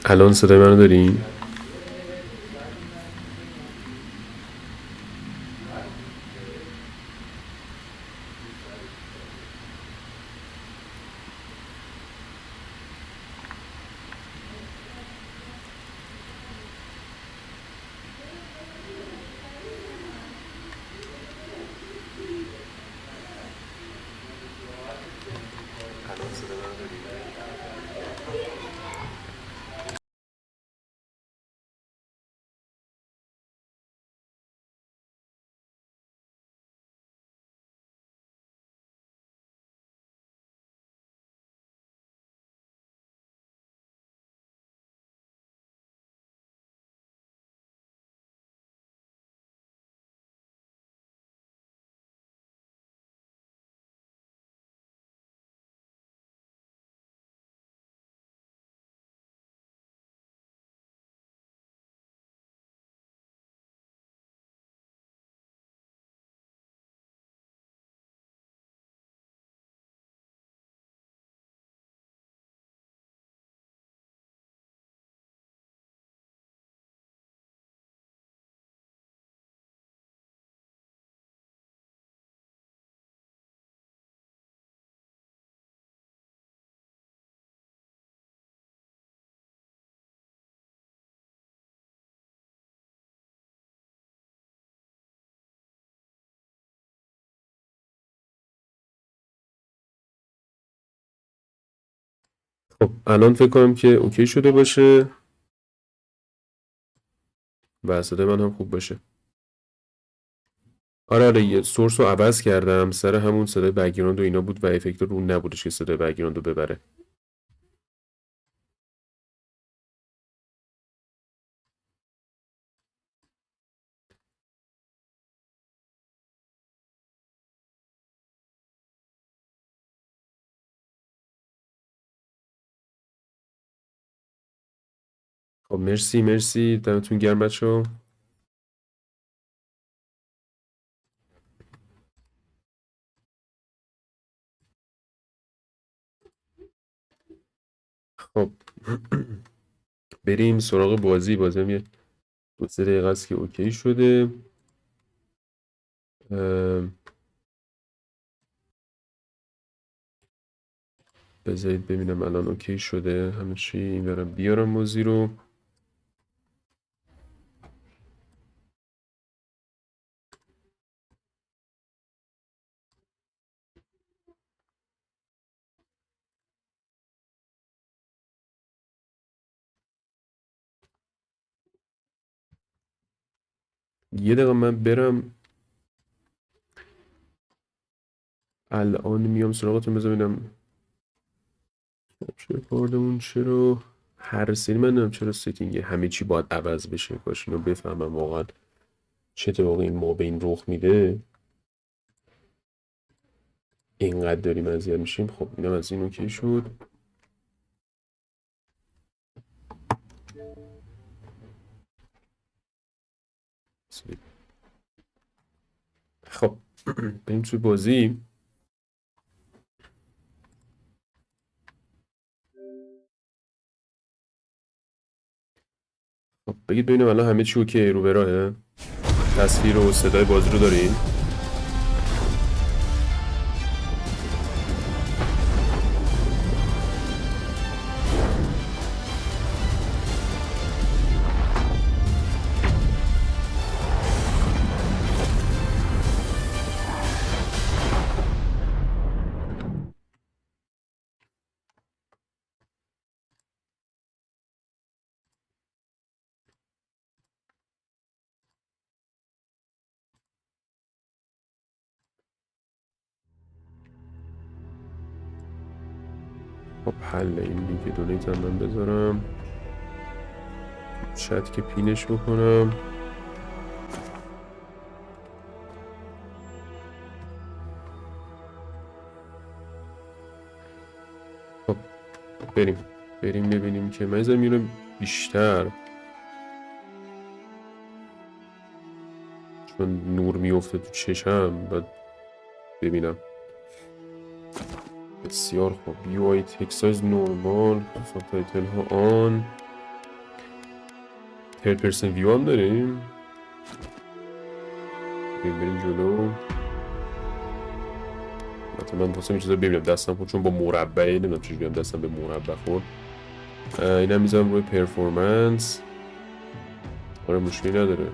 الان صدای منو دارین؟ خب الان فکر کنم که اوکی شده باشه و صدای من هم خوب باشه. آره یه سورس رو عوض کردم، سر همون صدای بک‌گراند و اینا بود و افکت رو نبودش که صدای بک‌گراند رو ببره. خب مرسی دمتون گرم بچه‌ها. خب بریم سراغ بازی هم یه 2-3 دقیقه است که اوکی شده. بذارید ببینم الان اوکی شده همه چی. این برم بیارم بازی رو. یه دقیقه من برم الان میام سراغتون. بذار ببینم چه کاردمون چرا هر سری من نمیدونم چرا ستینگ همه چی باید عوض بشه. کاش اینو بفهمم واقعا چه اتفاقی این ما بین رخ میده اینقدر داریم اذیت میشیم. خب اینم از این اوکی شد. خب بریم توی بازی. خب بگید ببینم الان همه چی اوکی رو به راهه. تصویر و صدای بازی رو دارین؟ خب حل. این لینک دونیت هم من بذارم چت که پینش بکنم. خب بریم ببینیم که من میذارم اینو بیشتر چون نور میفته تو چشم باید ببینم. بسیار خوب. UI تک سایز نورمال، ساب تایتل ها آن. ترد پرسن ویو هم داریم. بریم جلو. حتی من واسه این چیزا ببینم دستم خود چون با مربعه نمیدونم چجوری بیام دستم به مربع خورد. اینم میذارم روی پرفورمنس. آره مشکلی نداره.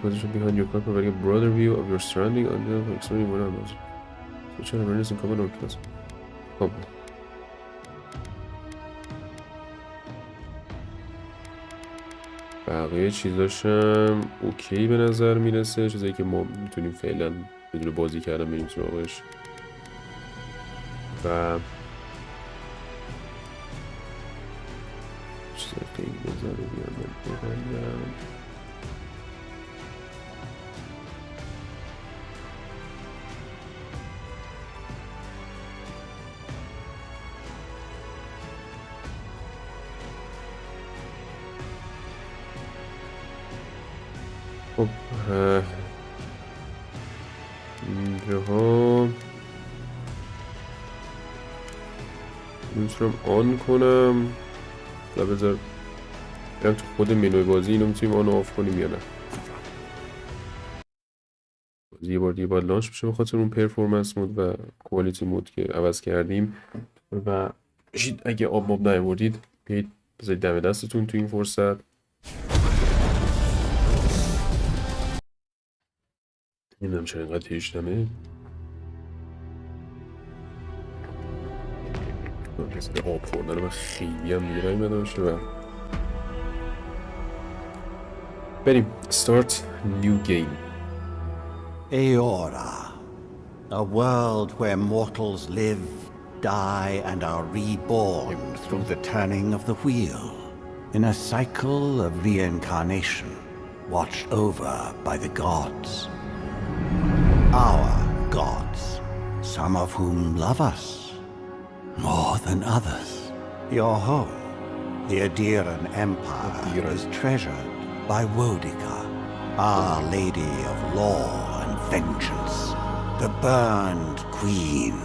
Position behind your car providing a broader view of your surrounding and explaining what happens. Switch on awareness in common or class. خب بقیه چیزاشم اوکی به نظر میرسه، چیزایی که ما میتونیم فعلا بدون بازی کردن بریم سراغش. و چیزایی که این بذاره بیان من ببندم. خب اینجاها میتونم آن کنم و بذار برم تو خود منوی بازی اینو میتونیم آن و آف کنیم یا نه. بازی یه بار دیگه باید لانچ بشه بخاطر اون پرفورمنس مود و کوالیتی مود که عوض کردیم. و اگه آب ماب نیاوردید بیایید بذارید دم دستتون تو این فرصت. نمیدونم چرا اینقدر تیشتمه. به آب خوردن من خیلی هم میگه رای باشه و بریم. Start new game. Eora, a world where mortals live, die and are reborn through the turning of the wheel, in a cycle of reincarnation, watched over by the gods. Our gods, some of whom love us more than others. Your home, the Adiran Empire, is treasured by Wodica, Our Lady of Law and Vengeance, the burned queen.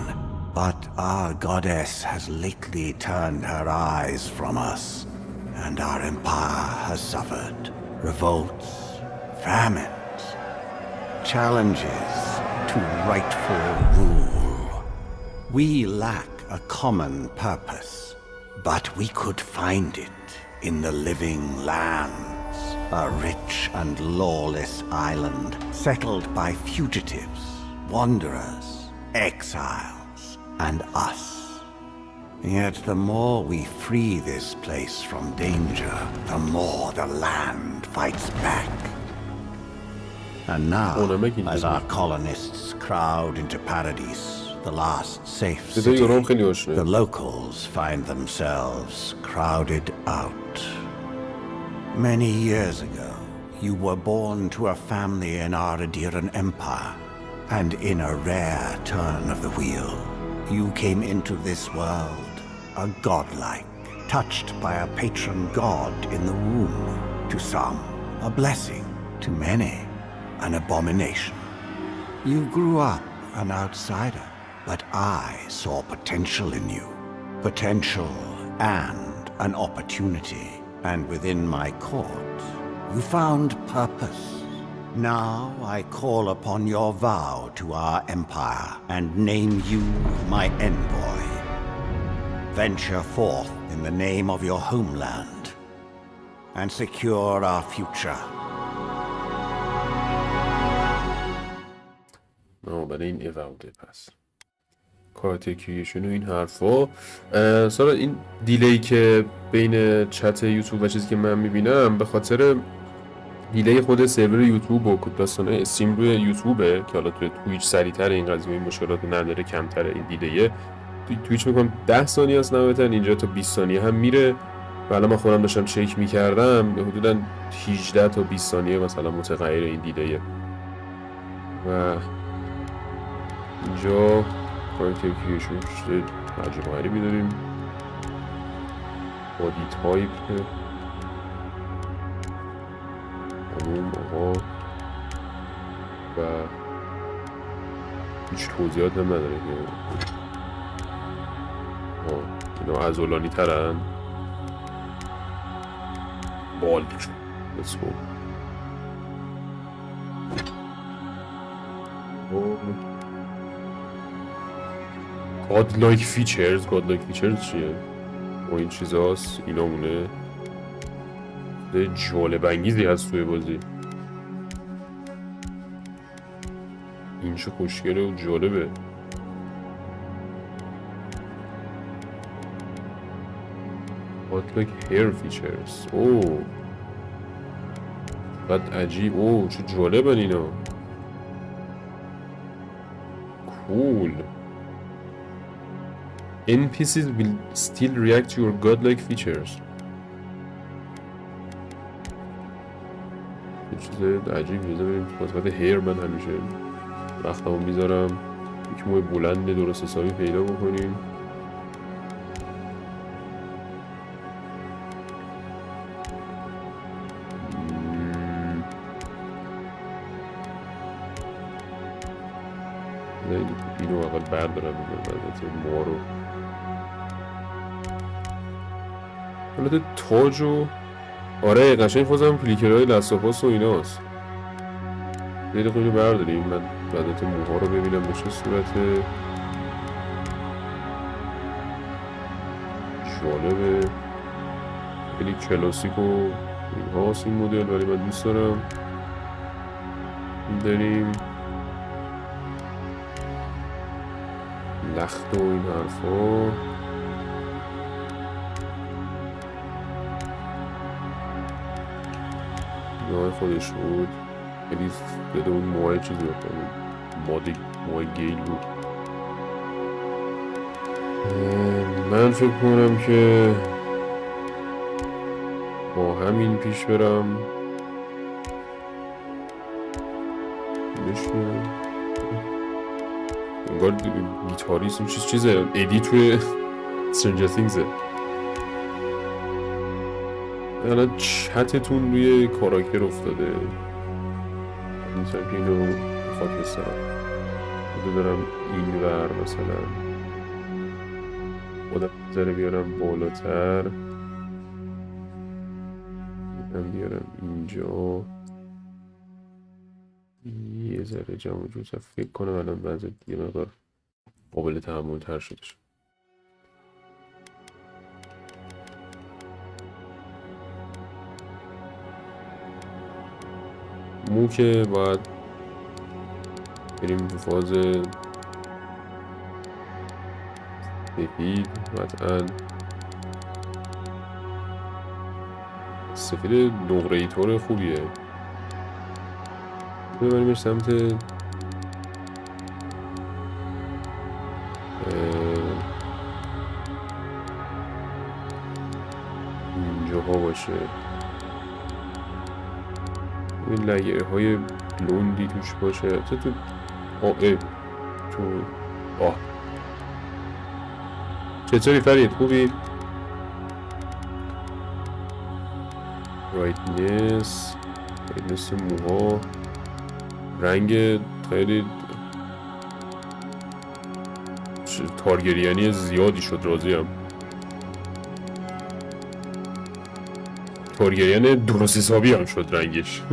But our goddess has lately turned her eyes from us, and our empire has suffered revolts, famines, challenges to rightful rule. We lack a common purpose, but we could find it in the living lands, a rich and lawless island settled by fugitives, wanderers, exiles, and us. Yet the more we free this place from danger, the more the land fights back. And now, as our colonists crowd into Paradise, the last safe city, the locals find themselves crowded out. Many years ago, you were born to a family in our Adiran Empire, and in a rare turn of the wheel, you came into this world, a godlike, touched by a patron god in the womb. To some, a blessing, to many, an abomination. You grew up an outsider, but I saw potential in you. Potential and an opportunity. And within my court, you found purpose. Now I call upon your vow to our empire and name you my envoy. Venture forth in the name of your homeland and secure our future. برای این Avowed پس کارت کریشن و این حرفا. سارا این دیلی که بین چت یوتیوب و چیزی که من میبینم به خاطر دیلی خود سرور یوتیوب و داستانه استریم روی یوتیوبه که حالا توی تویچ سریعتر این قضیه این مشکلات نداره، کمتر این دیلیه. توی تویچ میکنم 10 ثانیه است نهایتا، اینجا تا 20 ثانیه هم میره و الان من خودم داشتم چک میکردم حدودا 18 تا 20 ثانیه مثلا متغیر این دیلیه. و اینجا کارکتر کریشن چیز عجیب غریبی داریم. بادی تایپ خانوم آقا و هیچ توضیحات هم نداره که اینا عضلانی ترن. بالک let's go. godlike features چیه؟ و این چیزاست، اینا مونه جالب انگیزی هست توی بازی. این چه خوشگله و جالبه. godlike hair features. اوه بعد عجیب. اوه چه جالبن اینا. cool. NPCs will still react to your godlike features. یه چیز عجیب میزه. بریم تو قسمت هیر. من همیشه وقتمو میذارم یک موی بلند درست حسابی پیدا بکنیم. اینو اول بردارم ما رو. حالت تاج و آره قشنگ خودم پلیکرهای لسافاس و ایناست. یه دقیقه اینو برداریم. من بعدت موها رو ببینم به چه صورته. جالبه. خیلی کلاسیک و این هاست این مدل، ولی من دوست دارم. داریم لخت و این حرفا. نوع خودش بود. خیلی بده اون موهای چیزی بکنم. موهای گیل بود. من فکر کنم که با همین پیش برم. بشه انگار گیتاریست اون چیزه ادی توی Stranger Thingsه. الان چتتون روی کاراکتر افتاده. میتونم که اینو خاک بسترم. بوده دارم این ور مثلا خودم بذاره بیارم بالاتر. اینم بیارم اینجا. یه ذره جمع جوزه. فکر کنم الان بعضی دیگه مقدار قابل تحمل تر شده شد. مو که باید بریم تو فاز سفید. قطعا سفید نقره‌ای طور خوبیه. ببریمش سمت اینجاها باشه. این لایه های بلوندی توش باشه. تو چطوری فرید؟ خوبی؟ برایتنس موها. رنگ خیلی تارگریانی زیادی شد. راضیم. تارگریان درست حسابی هم شد رنگش.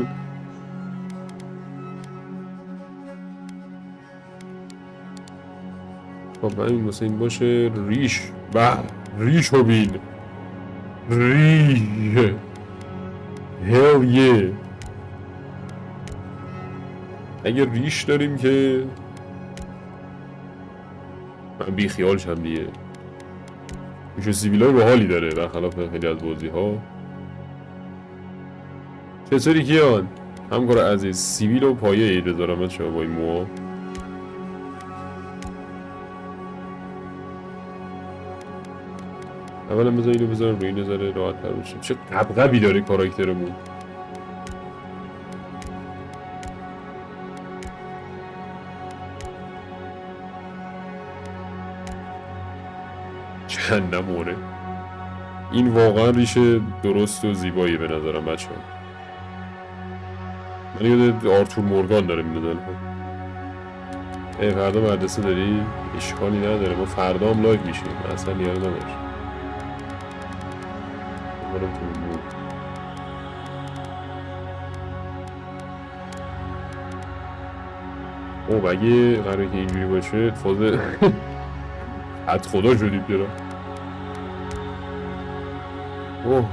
خب همین واسه این باشه. ریش ریش رو بین. ریش هل یه. اگه ریش داریم که من بی خیال شم دیگه. میشه سیبیلای باحالی داره برخلاف خیلی از بازی ها. چطوری کیان؟ همکار عزیز. سیبیل و پایه اید دارم شما با این موها. اولا بذار اینو بذارم روی این ذره راحت تر بشیم. چه قبقبی داره کاراکترمون. جهنمونه. این واقعا ریشه درست و زیبایی به نظرم بچه ها. من یاد آرتور مورگان داره میدادن. فردا مدرسه داری؟ اشکالی نداره. ما فردا هم لایو میشیم. اصلا نیاز نداره. منم تو مو. اوه اگه قراره که اینجوری باشه فاز حد خدا شدید برا. اوه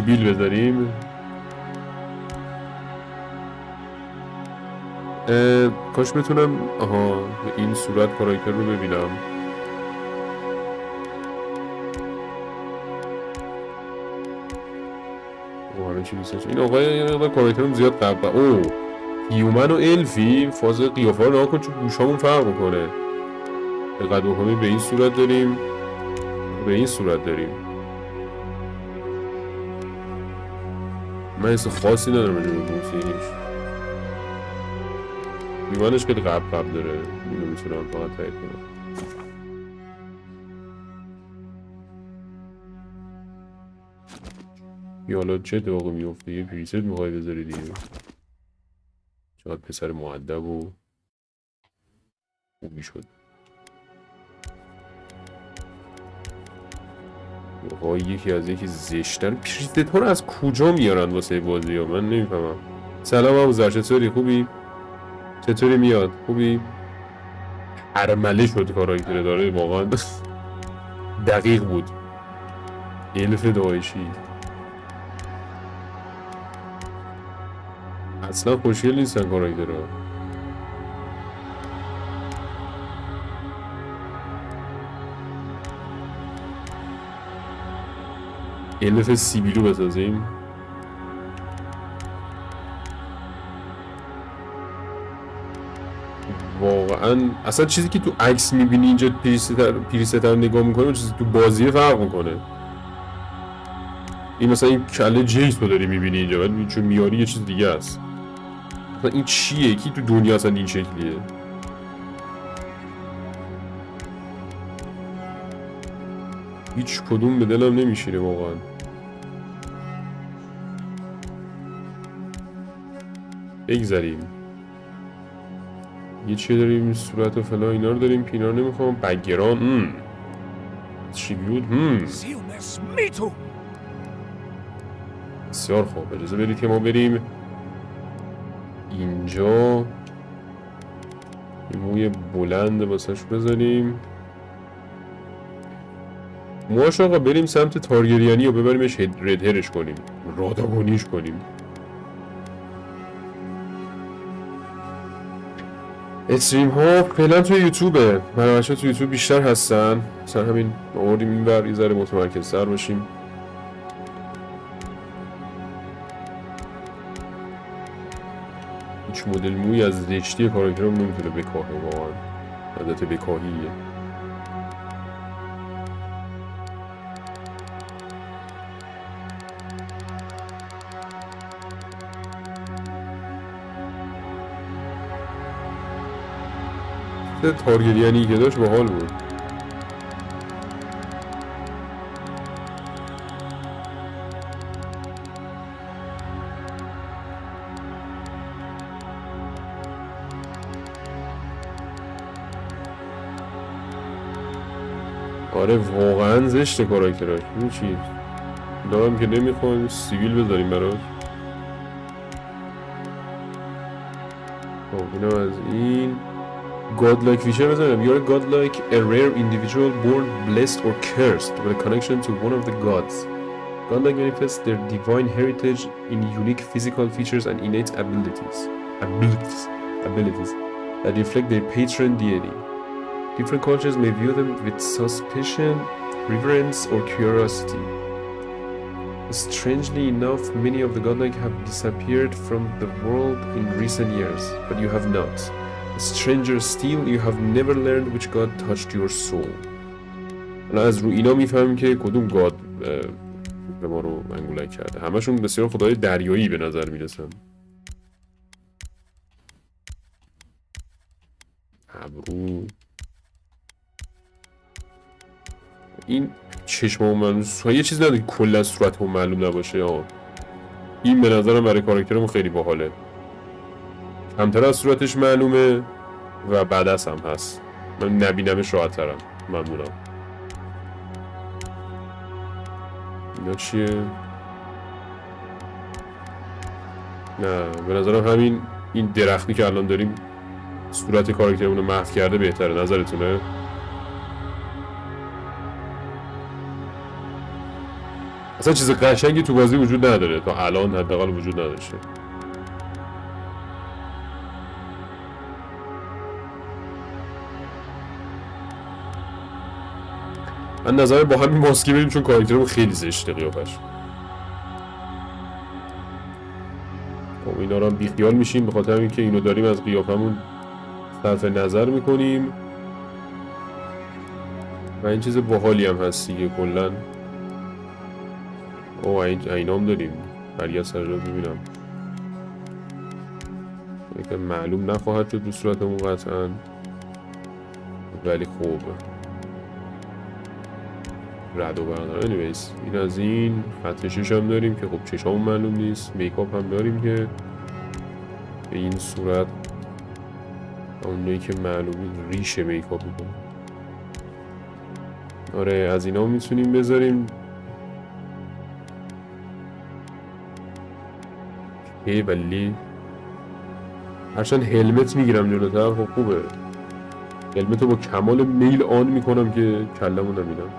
بیل بذاریم. کاش بتونم به این صورت کاراکتر رو ببینم. همه چی نیستش. این آقای کاراکترم زیاد قبل. اوه هیومن و الفی فاز قیافه رو نها کن چون گوشامون فرق میکنه. دقت بکنید به این صورت داریم، به این صورت داریم. من حس خاصی ندارم راجع به موسیقیش. هیومنش خیلی قبل داره. اینو میتونم فقط تایید کنم. یا حالا چه اتفاقی میفته؟ یه پریست میخوای بذاری دیگه. چقدر پسر مؤدب و خوبی شد. آقا یکی از یکی زشتن. پریست ها رو از کجا میارن واسه بازی ها؟ من نمیفهمم. سلام ابوذر، چطوری؟ خوبی؟ چطوری میاد؟ خوبی؟ ارمله شد کاراکتر داره واقعا. دقیق بود. الف داعشی اصلا خوشگل نیستن کاراکترها. الف سیبیلو بسازیم. واقعا اصلا چیزی که تو عکس میبینی اینجا پریست رو نگاه میکنه و چیزی تو بازی فرق میکنه. این مثلا این کله جیس رو داری میبینی اینجا ولی چون میاری یه چیز دیگه است. مثلا این چیه؟ کی تو دنیا اصلا این شکلیه؟ هیچ کدوم به دلم نمیشینه واقعا. بگذاریم. یه چیه داریم صورت و فلا اینا رو داریم که اینا رو نمیخوام. بگران چی بود؟ بسیار خوب. اجازه بدید که ما بریم اینجا یه موی بلند واسش بزنیم. موهاش آقا بریم سمت تارگریانی و ببریمش رد هرش کنیم، راداگونیش کنیم. استریم ها فعلا توی یوتیوبه. برنامه‌ها توی یوتیوب بیشتر هستن. مثلا همین آوردیم این بر یه ذره متمرکزتر باشیم. هیچ مدل موی از زشتی کاراکترم نمیتونه بکاهه واقعا. عادت بکاهیه. تارگریانی که داشت باحال بود. آره واقعا زشته کاراکتراش. این چی؟ دارم که نمیخوایم سیویل بذاریم براش. خب اینم از این godlike feature بزنم. You're a godlike, a rare individual born blessed or cursed with a connection to one of the gods. Godlike manifests their divine heritage in unique physical features and innate abilities that reflect their patron deity. Different cultures may view them with suspicion, reverence, or curiosity. Strangely enough, many of the godlike have disappeared from the world in recent years, but you have not. Stranger still, you have never learned which god touched your soul. الان از رو اینا میفهمیم که کدوم گاد به ما رو منگولک کرده. همشون بسیار خدای دریایی به نظر میرسن. ابرو این چشممون معلوم یه چیز نداره کلا صورتمون معلوم نباشه. این به نظرم برای کاراکترمون خیلی باحاله. کمتر از صورتش معلومه و بعدس هم هست. من نبینمش راحت ترم. ممنونم. اینا چیه؟ نه به نظرم همین این درختی که الان داریم صورت کاراکترمون رو محو کرده بهتره. نظرتونه؟ اصلا چیز قشنگی تو بازی وجود نداره، تا الان حداقل وجود نداشته. من نظرم با همین ماسکی بریم چون کاراکترمون خیلی زشته قیافش. خب اینا رو هم بیخیال میشیم به خاطر اینکه اینو داریم از قیافمون صرف نظر میکنیم و این چیز باحالی هم هست دیگه کلن. اوه اینام داریم. برگرد سر جا ببینم. که معلوم نخواهد شد به صورتمون قطعا، ولی خوب رد و برقرار. anyways این از این. خط شش هم داریم که خب چشامون معلوم نیست. میکاپ هم داریم که به این صورت اونایی که معلومی ریشه میکاپ میکنه. آره از اینا میتونیم بذاریم. ولی هرچند هلمت میگیرم جلوتر خب خوبه. هلمت رو با کمال میل آن میکنم که کلمو نمیدم.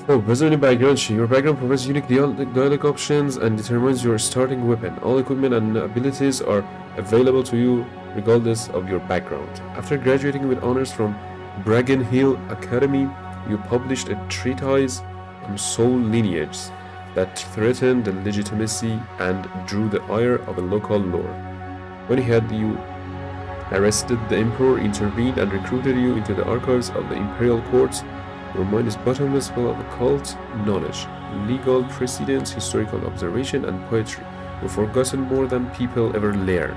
Oh, بذاریم background چی؟ Your background provides unique dialogue options and determines your starting weapon. All equipment and abilities are available to you regardless of your background. After graduating with honors from Bracken Hill Academy, you published a treatise on soul lineage that threatened the legitimacy and drew the ire of a local lord. When he had you arrested, the emperor intervened and recruited you into the archives of the imperial courts. Your mind is bottomless full of occult knowledge, legal precedents, historical observation, and poetry. You've forgotten more than people ever learn.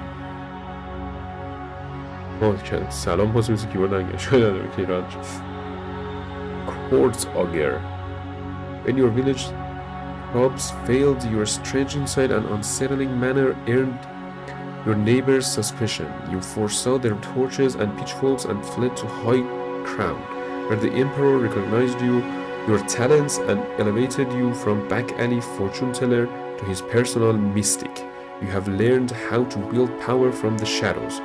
سلام پاس میسی کیبورد انگه شاید نداره که ایران Courts augur. When your village crops failed, your strange insight and unsettling manner earned your neighbors' suspicion. You foresaw their torches and pitchforks and fled to high ground, where the emperor recognized your talents and elevated you from back alley fortune teller to his personal mystic. You have learned how to wield power from the shadows.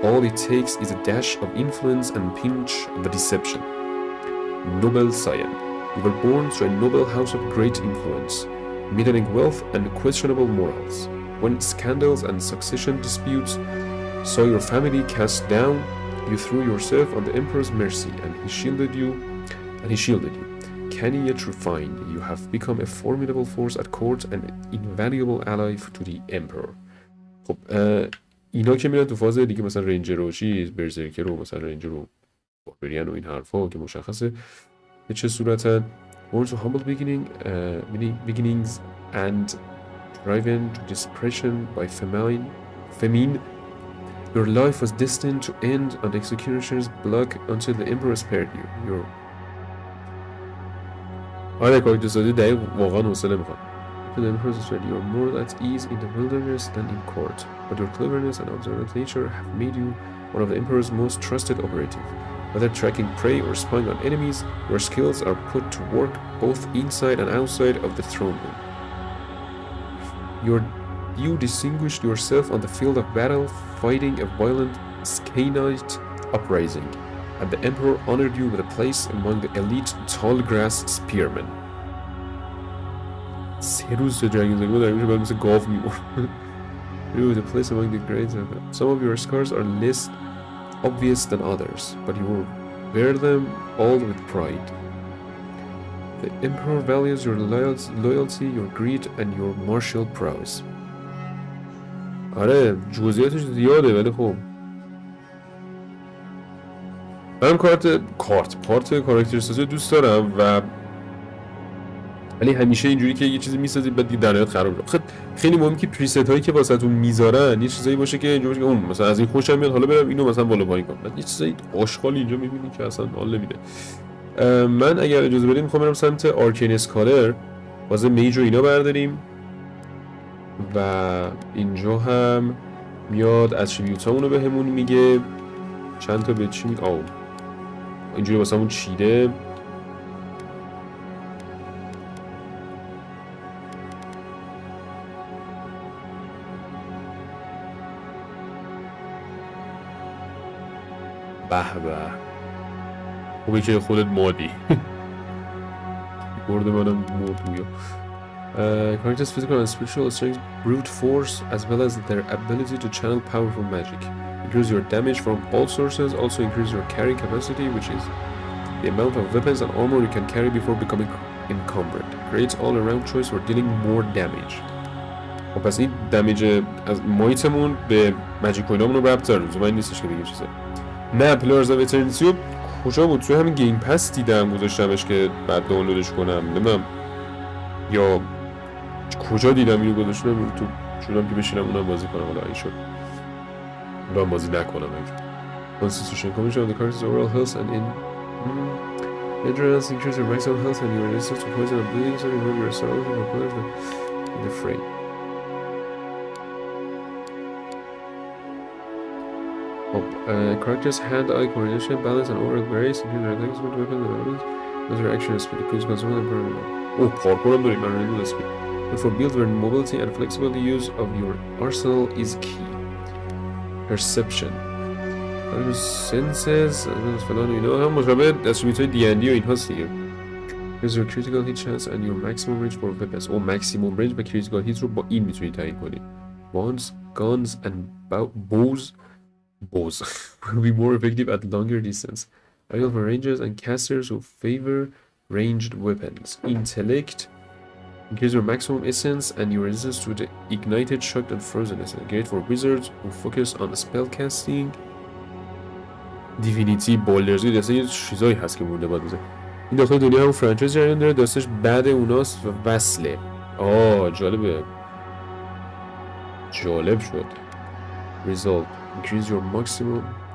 All it takes is a dash of influence and a pinch of deception. Noble scion, you were born to a noble house of great influence, middling wealth and questionable morals. When scandals and succession disputes saw your family cast down, you threw yourself on the emperor's mercy, and he shielded you. Canny yet refined, you have become a formidable force at court and an invaluable ally to the emperor. خب اینا که میرن تو فاز دیگه مثلا رنجر و چیز برزرکر رو مثلا رنجر رو بریم و این حرفا که مشخصه به چه صورتن. Born to humble beginnings and driven to desperation by famine, your life was destined to end on the executioner's block until the emperor spared you. آره کاراکتر سازی دقیق واقعا حوصله میخواد. The emperor said you are more at ease in the wilderness than in court, but your cleverness and observant nature have made you one of the emperor's most trusted operatives. Whether tracking prey or spying on enemies, your skills are put to work both inside and outside of the throne room. You distinguished yourself on the field of battle, fighting a violent Scanite uprising, and the emperor honored you with a place among the elite tall grass spearmen. 3 روز تو جنگ زنگو داریم میشه باید مثل گاو میمورد. You with a place among the great. Some of your scars are less obvious than others, but you will wear them all with pride. The emperor values your loyalty, your greed, and your martial prowess. آره جزئیاتش زیاده ولی خب من پارت کاراکتر سازی دوست دارم و ولی همیشه اینجوری که یه چیزی میسازید بعد در نهایت خراب میشه. خیلی مهمه که پریست هایی که واسهتون میذارن یه چیزایی باشه که اینجوری که اون مثلا از این خوشم میاد حالا برم اینو مثلا بالا پایین کنم. بعد یه چیزایی آشغالی اینجا میبینی که اصلا حال نمیده. من اگر اجازه بدید میخوام برم سمت آرکین اسکالر واسه میج و اینا برداریم و اینجا هم میاد اتریبیوت هامونو بهمون میگه چند تا به چی میگه اینجوری واسمون چیده. به به خوبه که خودت مادی. برده منم مرد گویا. Characters' physical and spiritual strength, brute force, as well as their ability to channel powerful magic. Increase your damage from all sources, also increase your carrying capacity, which is the amount of weapons and armor you can carry before becoming encumbered. Creates all-around choice for dealing more damage. خب پس این دمیج از مایتمون به ماجیک کوینامون رو ربط داره. لزوما این نیستش که بگیم چیزه. نه پلرز آف اترنیتیو کجا بود؟ توی همین گیم پس دیدم گذاشتمش که بعد دانلودش کنم. نمیدونم یا کجا دیدم اینو گذاشتم تو شدم که بشینم اونم بازی کنم. حالا این شد اونم بازی نکنم. Constitution Commission of the character's overall health and in endurance increase your maximum health and your resistance to poison and bleeding, so you remove your sorrow from players in the frame. Characters hand-eye coordination, balance and overall grace increase their attacks with weapons and abilities. Those are action speed, increase control and permanent. Oh, parkour هم داریم. من رنگو speed. But for builds where mobility and flexible use of your arsenal is key. Perception. Senses فلان و اینا هم مشابه اتریبیوت های دی&دی و این هاست دیگه. Use your critical hit chance and your maximum range for weapons. او maximum range و critical hit رو با این میتونی تعیین کنی. Wands, guns and bows will be more effective at longer distance. Ideal for rangers and casters who favor ranged weapons. Intellect. Increase your maximum essence and your resistance to the ignited, shocked and frozen essence. Great for wizards who focus on spell casting. دیوینیتی بولدرزی دسته یه چیزایی هست که مونده باید بزن. این داخل دنیا هم فرانچایز جریان داره. داستش بعد اوناست و وصله. جالبه. جالب شد. Result. Increase your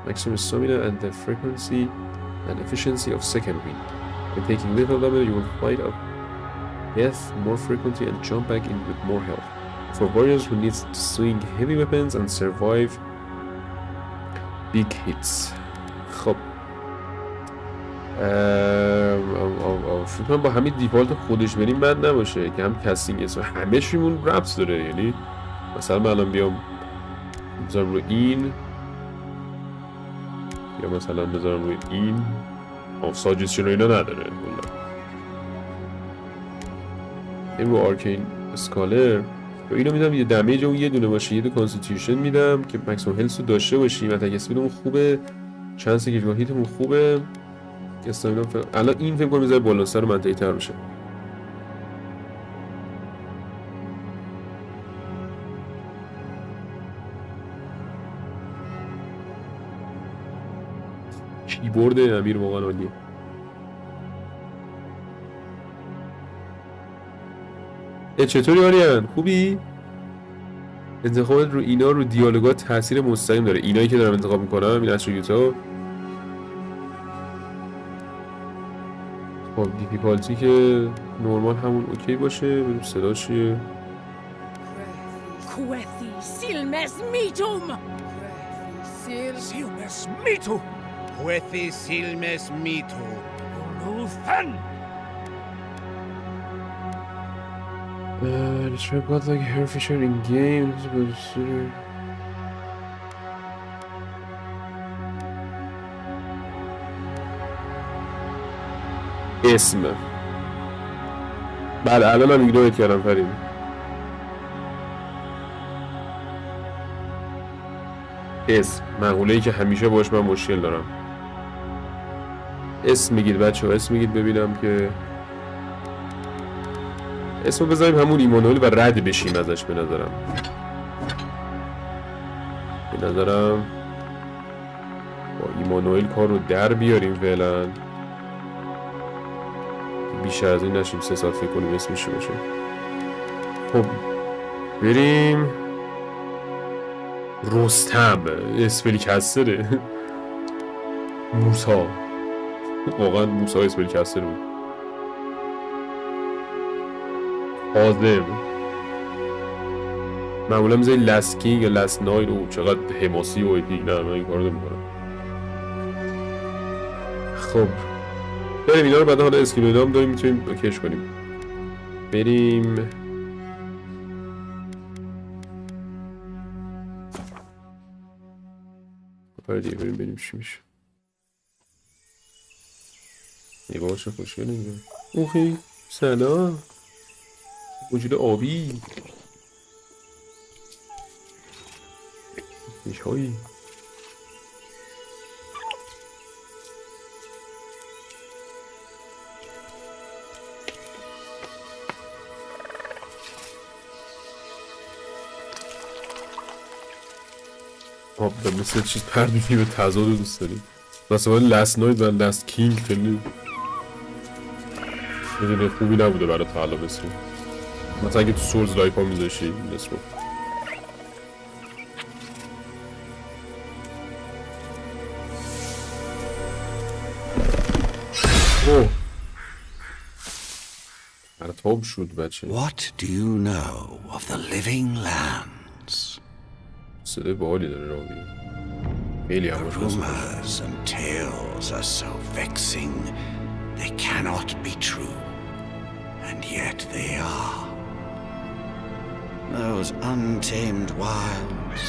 maximum stamina and the frequency and efficiency of second wind. When taking lethal damage, you will fight up death more frequently and jump back in with more health. For warriors who need to swing heavy weapons and survive big hits. خب فکر کنم با همین دیفالت خودش بریم بد نباشه که هم کستینگ اسم همه شیمون ربط داره. یعنی مثلا من الان بیام بذارم روی این یا مثلا بذارم روی این ساجستشن رو اینا نداره. این رو آرکین اسکالر رو اینو میدم یه دمیج اون یه دونه باشه، یه دونه کانستیتیوشن میدم که مکسیمم هلث رو داشته باشیم. اتک اسپیدمون خوبه، چانس کریتیکال هیتمون خوبه. استامینا الان این فکر کنم میذاره بالانسر رو منطقی تر بشه. کیبورد امیر واقعا عالیه. چطوری آریان؟ خوبی؟ انتخابات رو اینا رو دیالوگات تاثیر مستقیم داره. اینایی که دارم انتخاب میکنم این اتریبیوتا. خب دیفیکالتی که نورمال همون اوکی باشه. بریم صدا چیه؟ کوثی سیلمس میتوم سیلمس میتو کوثی سیلمس میتو لوثن. Describe godlike hair feature in game. اسم بله الان هم ایگنورت کردم فریم. اسم مقوله‌ای که همیشه باش من مشکل دارم. اسم میگید بچه ها، اسم میگید ببینم که اسمو بذاریم همون ایمانوئل و رد بشیم ازش. به نظرم با ایمانوئل کار رو در بیاریم فعلا، بیشتر از این نشیم 3 ساعت فکر کنیم اسمش باشه. خب بریم رستم. اسپلی کستره. موسا واقعا موسا اسپلی کستر بود. آزم معمولا میزه لست کینگ یا لست نایت. او چقدر حماسی و ایپیک. نه من این کار رو نمی‌کنم. خب بریم اینا رو بعد حالا اسکیل اینا هم داریم میتونیم کش کنیم. بریم دیگه بریم چی میشه. یه بابا چه خوشگل اینجا. اوخی سلام وجود آبی میش هایی آب به مثل چیز پردونی به تضاد رو دوست داریم. مثلا لست نایت و لست کینگ خیلی میدونه خوبی نبوده برای تا حالا بسیم. مثلا اگه تو سولز لایک ها میذاشی این دست رو اوه پرتاب شد بچه. What do you know of the living lands? صدای باحالی داره راوی. خیلی The همراش rumors and tales are so vexing they cannot be true, and yet they are. Those untamed wilds,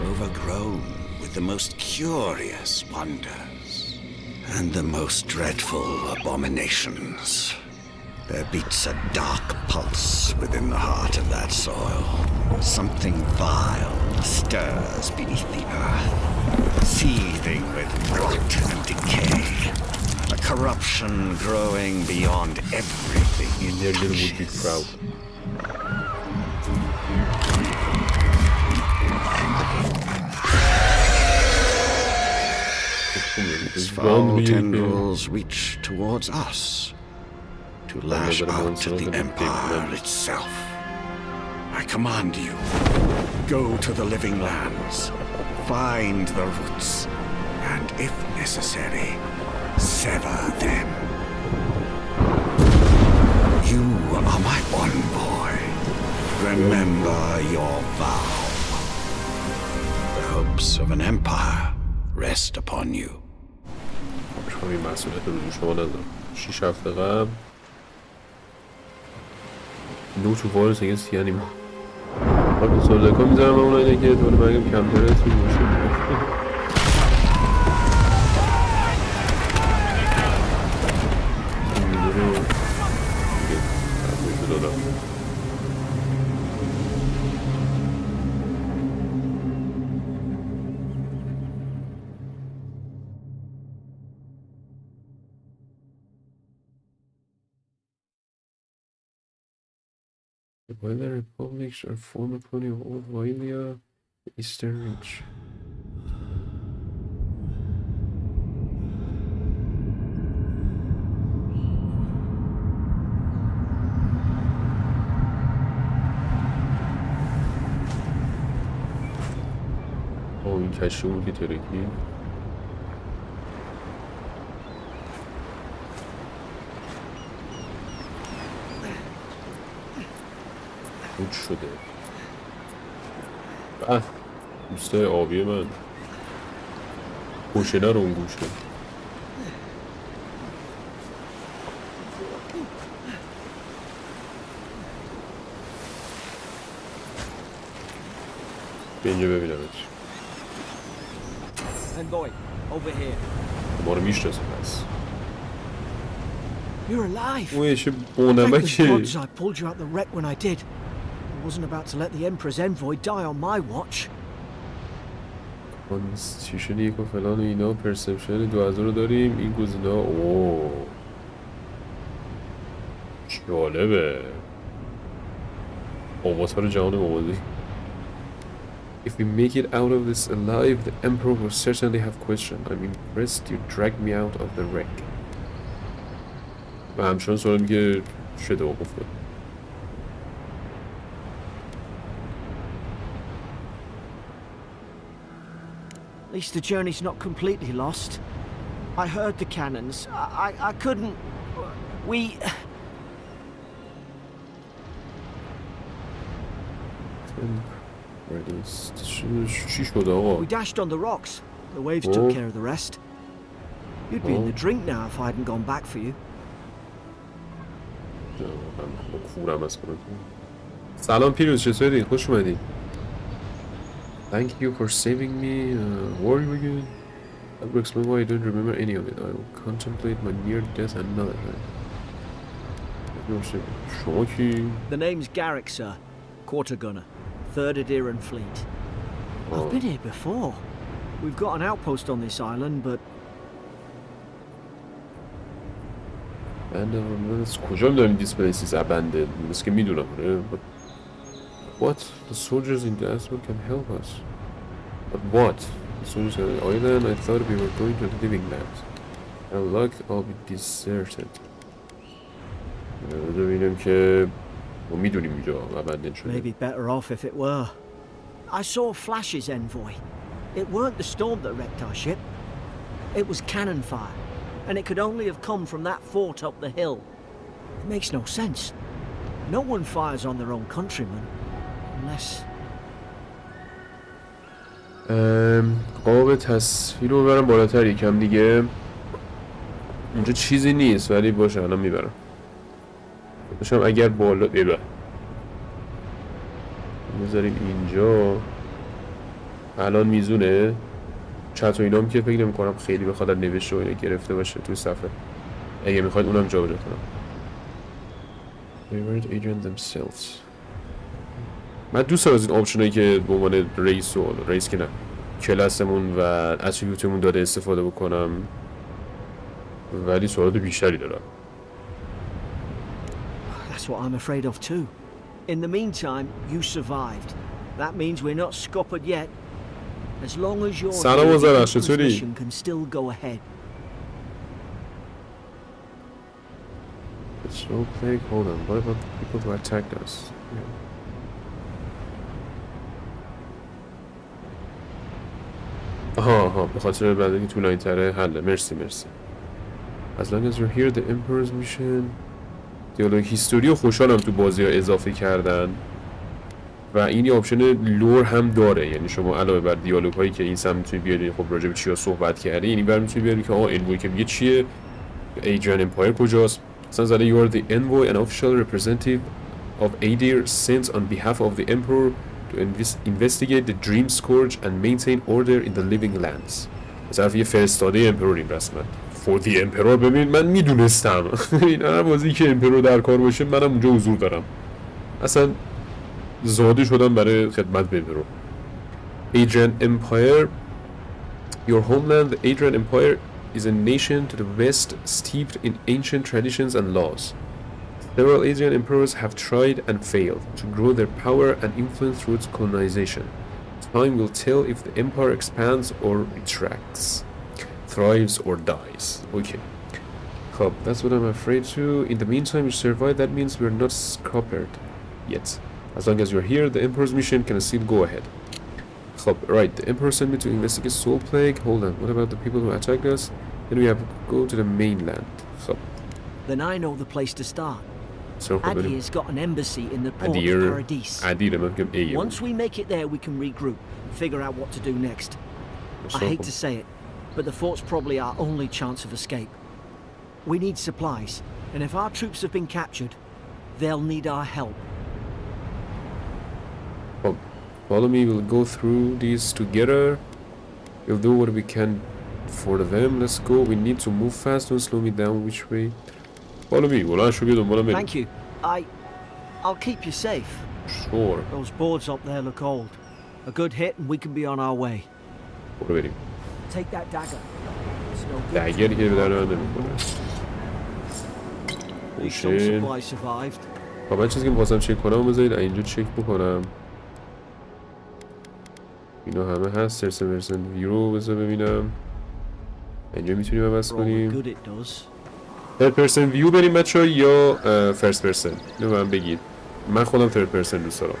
overgrown with the most curious wonders and the most dreadful abominations. There beats a dark pulse within the heart of that soil. Something vile stirs beneath the earth, seething with rot and decay. A corruption growing beyond everything it Indian would be touches. proud. Its foul tendrils reach towards us, to lash out at the Empire itself. I command you, go to the living lands, find the roots, and if necessary, sever them. You are my one boy. Remember your vow. The hopes of an empire rest upon you. شما این مسئولیت رو شما ندارم. 6 هفته قبل No to violence against the animal. خب سردکا میذارم و اونایی که دوباره مرگم کمتره توی باشه. این رو دیگه دادم. The Boiler Republics are former colony of Old Valia, the Eastern Reach. این کشتی بود که ترکی بود شده. دوستای آبی من کوشنه رو اون گوشه. به اینجا ببینمت. ما رو میشناسه پس. You're alive. اوه چه Thank the بونمکه. gods I pulled you out the wreck when I did. I wasn't about to let the Emperor's envoy die on my watch. کانستیشن یک و فلان و اینا پرسپشن 2000 رو داریم. این گزینه ها اوه جالبه. آواتار جهان موازی. If we make it out of this alive, the Emperor will certainly have questions. I'm impressed you dragged me out of the wreck. و همچنان سوال میگه چه اتفاق افتاد. At least the journey's not completely lost. I heard the cannons. I couldn't... We... چی شد آقا؟ We dashed on the rocks. The waves took care of the rest. You'd be in the drink now if I hadn't gone back for you. من خورم از کنم. سلام پیروز، چطوری؟ خوش اومدی. Thank you for saving me. Who are you again? That will explain why I don't remember any of it. I will contemplate my near death another time. شما کی؟ The name's Garrick, sir. Quarter gunner. 3rd Adheran Fleet. I've been here before. We've got an outpost on this island, but... کجا میدونم this place is abandoned. مثل که میدونم. What? The soldiers in the asphalt can help us. But what? The soldiers on the island? I thought we were going to the living land. Our luck, I'll be deserted. ببینم که ما میدونیم اینجا abandoned شده. Maybe better off if it were. I saw flashes, envoy. It weren't the storm that wrecked our ship. It was cannon fire. And it could only have come from that fort up the hill. It makes no sense. No one fires on their own countrymen. Unless... قاب تصویر رو ببرم بالاتر یکم دیگه. اینجا چیزی نیست ولی باشه الان میبرم. داشتم اگر بالا بذاریم اینجا. الان میزونه چت و اینام که فکر نمی‌کنم خیلی بخواد نوشته و اینا گرفته باشه توی صفحه. اگه میخواید اونم جابجا کنم. Favorite agent themselves. من دوست دارم از این آپشنایی که به عنوان رئیس که نه کلاسمون و اتریبیوتمون داده استفاده بکنم، ولی سوالات بیشتری دارم. That's what I'm afraid of too. In the meantime, you survived. That means we're not scuppered yet. As long as your mission can still go ahead. It's no plague. Hold on. What about the people who attacked us? آها به خاطر بعدی که طولانی تره حله. مرسی. As long as you're here, the Emperor's mission. دیالوگ هیستوری و خوشحالم تو بازی ها اضافه کردن و این یه آپشن لور هم داره. یعنی شما علاوه بر دیالوگ هایی که این سم میتونی بیاری خب راجع به چیا صحبت کردی، یعنی بر میتونی بیاری که انووی که میگه چیه، ایجن امپایر کجاست. مثلا زده you are the envoy and official representative of Adir sent on behalf of the Emperor to investigate the Dream Scourge and maintain order in the living lands. مثلا یه فرستاده امپروریم رسما. For the Emperor. ببین من میدونستم این هر بازی که امپرور در کار باشه منم اونجا حضور دارم. اصلا زاده شدم برای خدمت به امپرور. Adrian Empire. Your homeland, the Adrian Empire, is a nation to the west steeped in ancient traditions and laws. Several Adrian emperors have tried and failed to grow their power and influence through its colonization. Time will tell if the empire expands or retracts, thrives or dies. Okay. Cool. That's what I'm afraid to. In the meantime, you survive. That means we're not scuppered yet. As long as you're here, the emperor's mission can still go ahead. Right, the emperor sent me to investigate soul plague. Hold on, what about the people who attacked us? Then we have to go to the mainland. Then I know the place to start. Adir's got an embassy in the port of Paradise. Once we make it there, we can regroup and figure out what to do next. I hate to say it, but the fort's probably our only chance of escape. We need supplies, and if our troops have been captured, they'll need our help. Follow me, we'll go through these together. We'll do what we can for them. Let's go. We need to move fast. Don't slow me down. Which way? Follow me. Thank you. I'll keep you safe. Sure. Those boards up there look old. A good hit and we can be on our way. بریم. Take that dagger. It's no good. دگر که به در نمی‌خوره. Some supplies survived. من چیزی که می‌خواستم چک کنم بذارید اینجا چک بکنم. اینا همه هست. سرسن ویرو بذار ببینم. اینجا میتونیم عوض کنیم. third person view بریم بچه‌ها یا first person؟ اینو من بگید. من خودم third person دوست دارم.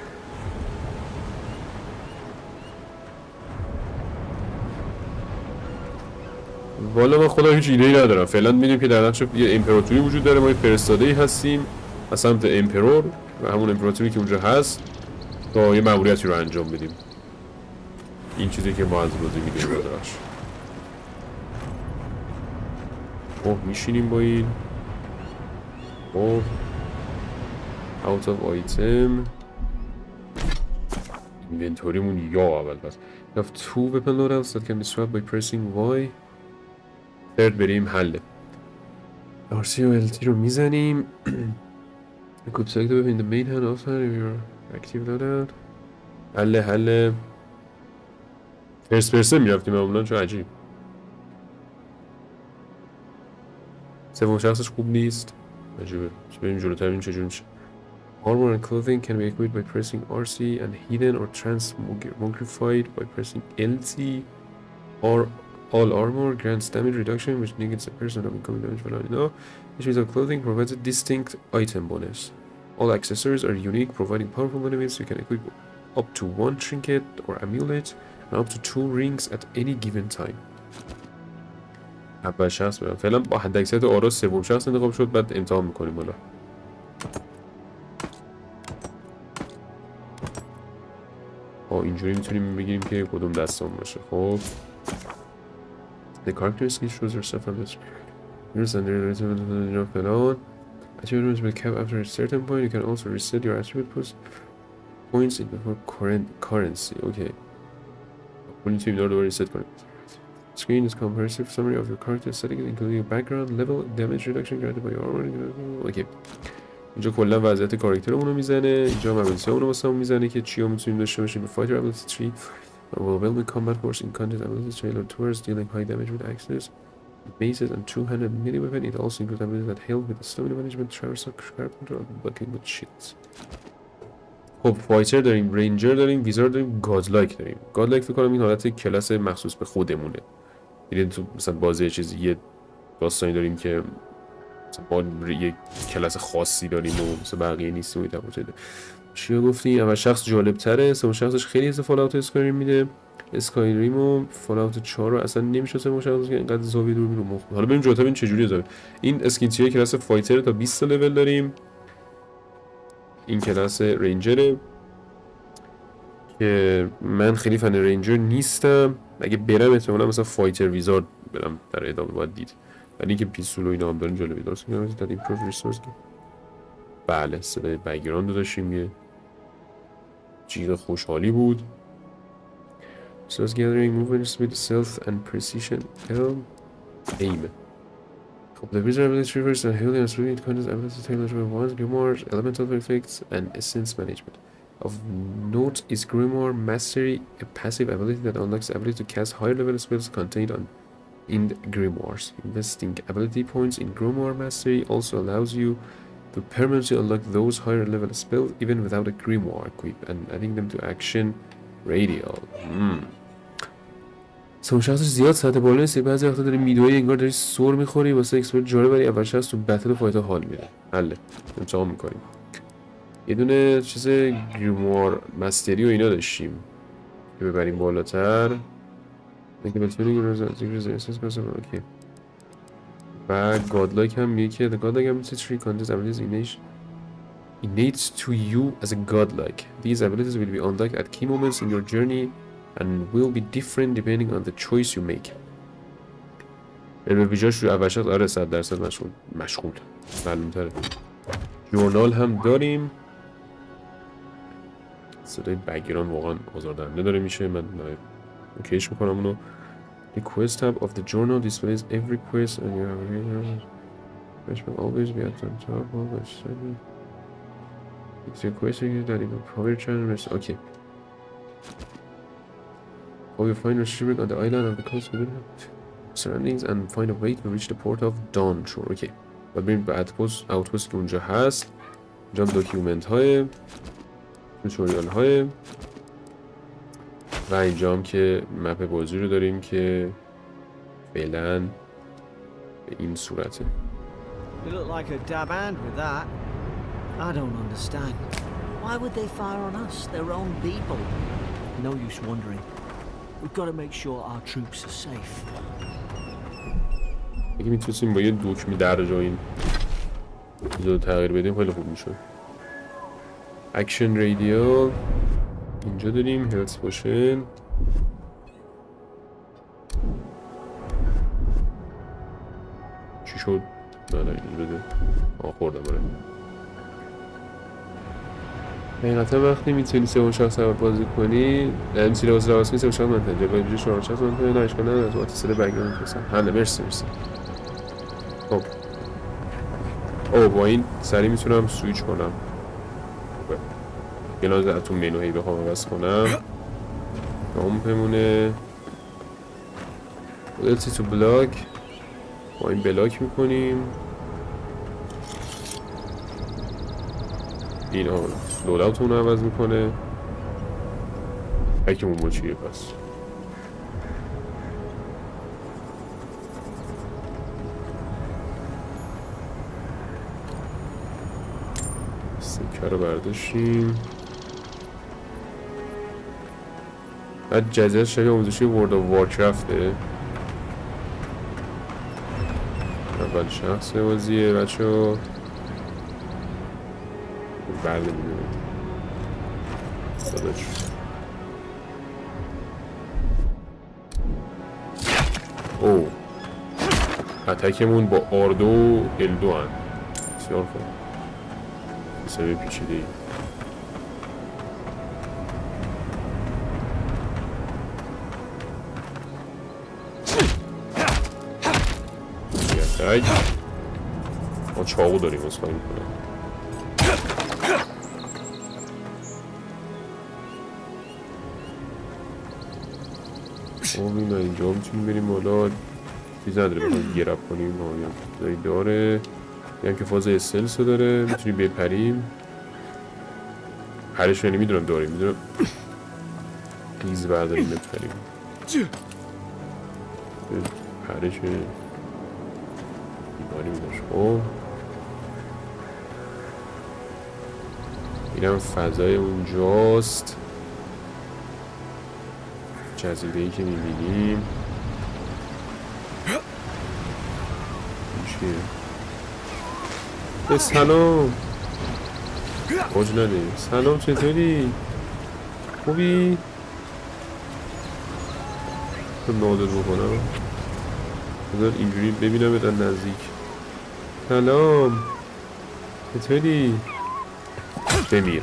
والا من خودم هیچ ایده‌ای ندارم. فعلا می‌بینیم که در نقش یه امپراتوری وجود داره. ما یه فرستاده‌ای هستیم از سمت امپرور و همون امپراتوری که اونجا هست تا یه مأموریتی رو انجام بدیم. این چیزی که ما از بازی می‌گیریم داداش. خب میشینیم با این. خب out of item inventoryمون یا اول پس you have 2 weapon loadouts that can be swapped by pressing Y. third بریم حله. RC و LT رو میزنیم. you could select the weapon in the main hand also if you're active loadout. حله فرست پرسن میرفتیم معمولا چون عجیب. سوم شخصش خوب نیست. عجیبه. بریم جلوتر ببینیم چجوری میشه. Armor and clothing can be equipped by pressing RC and hidden or transmogrified by pressing LT. Or all armor grants damage reduction which negates a person of incoming damage for now. Each piece of clothing provides a distinct item bonus. All accessories are unique, providing powerful benefits. You can equip up to 1 trinket or amulet and up to 2 rings at any given time. اول شخص برم. فعلا با حد اکثریت آرا سوم شخص انتخاب شد، بعد امتحان میکنیم حالا. اینجوری میتونیم بگیریم که کدوم دستمون باشه. خب The character skill shows yourself on the screen. Use and relative فلان. Attributes will cap after a certain point. You can also reset your attribute points in before currency. Okay. میتونیم اینا رو دوباره ریست کنیم. Screen is comprehensive summary of your character settings including background, level, damage reduction granted by your armor. Okay. اینجا کلا وضعیت کاراکترمون رو میزنه. اینجا ابیلیتیامون رو واسمون میزنه که چیا میتونیم داشته باشیم. Fighter ability 3 overwhelming combat force in content abilities tailored towards dealing high damage with axes, bases and two-handed melee weapon. It also includes abilities that help with stamina management, traversal, crowd control, and blocking with shields. خب فایتر داریم، رنجر داریم، ویزارد داریم، گادلایک داریم. گادلایک فکر کنم این حالت کلاس مخصوص به خودمونه. یعنی تو مثلا بازی چیزی یه داستانی داریم که ما یک کلاس خاصی داریم و مثل بقیه نیستیم. چیا گفتی؟ اول شخص جالب تره. سوم شخصش خیلی از فال‌آوت اسکایریم میده. اسکایریم و فال‌آوت 4 رو اصلا نمیشه سوم شخص که اینقدر زاویه دور رو مخ. حالا بریم جلوتر ببین چه جوری زاویه. این اسکین تیر کلاس فایتر تا 20 لول داریم. این کلاس رنجره که من خیلی فن رنجر نیستم. اگه برم احتمالاً مثلا فایتر ویزارد برم در ادامه باید دید. ولی اینکه پیستول و اینا هم داریم جالبی درست میگم داد ایمپروو ریسورس. بله صدای بک‌گراند داشتیم، یه چیز خوشحالی بود. Resource gathering movements with stealth and precision. Aim. خب the wizard ability triggers and healing and swimming contains ability tailored to one's grimoire, elemental effects and essence management. Of note is grimoire mastery, a passive ability that unlocks the ability to cast higher level spells contained in grimoires. Investing ability points in grimoire mastery also allows you to permanently unlock those higher level spells even without a grimoire equip and adding them to action radial. سوم شخصش زیاد سطح بالا نیست. بعضی وقتا داری میدوی انگار داری سر میخوری واسه اکسپرت جاره، ولی اول شخص تو بتل فایت حال میده. حله امتحان میکنیم. یه دونه چیز گریموار مستری و اینا داشتیم که ببریم بالاتر. اوکی. و گادلایک هم میگه که the godlike ability tree contains abilities innate to you as a godlike. These abilities will be unlocked at key moments in your journey and will be different depending on the choice you make. علم ویژاش رو اول شخص آره 100% مشغول معلوم تره. جورنال هم داریم. صدای بک‌گراند واقعا آزاردهنده داره میشه. من اوکیش میکنم اونو. The quest tab of the journal displays every quest and you have which will always be at the top of the side. It's a quest that you power channel. Okay. Or you find retrieving on the island of the coast surroundings and find a way to reach the port of Dawn Shore. Okay. و بریم به outpost که اونجا هست. اینجا هم داکیومنت های توتوریال های و اینجا هم که مپ بازی رو داریم که فعلا به این صورته. You look like a dab hand with that. I don't understand. Why would they fire on us, their own people? No use wondering. We've got to make sure our troops are safe. اگه میتونستیم با یه دکمی درجا این چیزا رو تغییر بدیم خیلی خوب میشد. اکشن رادیال اینجا داریم. هلت پوشن چی شد؟ نه اینو بده. خوردم برای حقیقتا وقتی میتونی سوم شخص بازی کنی میتونی لباس لباس سوم شخص منتجه با اینجا شما شخص منتجه نه اشکال نداره تو آتیسل بگرام میفرستم هنده مرسی خب با این سریع میتونم سویچ کنم یه لازم اتون مینو هی بخوام عوض کنم اون بمونه ادلتی تو بلاک با این بلاک میکنیم این لوداوتون رو عوض میکنه اگه اون چیه پس سکه رو برداشتیم بعد جزیره شبیه آموزشی ورد آف وارکرافته اول شخص بازیه بچه ها برده میدونم داداش اتکمون با آردو و الدو هن بسیار خوب بسیار پیچیده ای ما چاقو داریم اسکایریم میکنم ما اینجا میتونیم بریم بالا چیز نداره بخواهیم گرب کنیم داری داره یه هم که فاز اسلس رو داره میتونیم بپریم پرش یعنی میدونم داریم میدونم قیز برداریم بپریم پرش بیماری میداشت خب اینم فضای اونجاست جزیره‌ای که میبینیم چیه؟ سلام اوج نده سلام چطوری؟ خوبی؟ تو نادر بکنم بذار اینجوری ببینم بدن نزدیک سلام چطوری؟ بمیر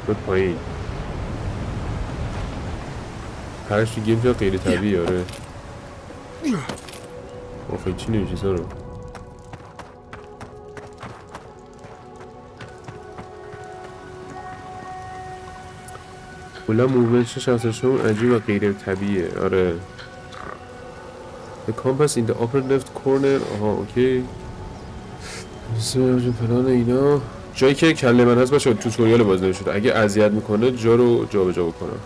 بود پایین پرش تو گیم جا غیر طبیعی آره آخه چی نمیشه سارو کلا موومنت شخصشون عجیب و غیر طبیعیه آره The compass in the upper left corner آها اوکی پلان اینا جایی که کله من هست باشه توتوریال باز نمیشده اگه اذیت میکنه جا رو جا به جا بکنم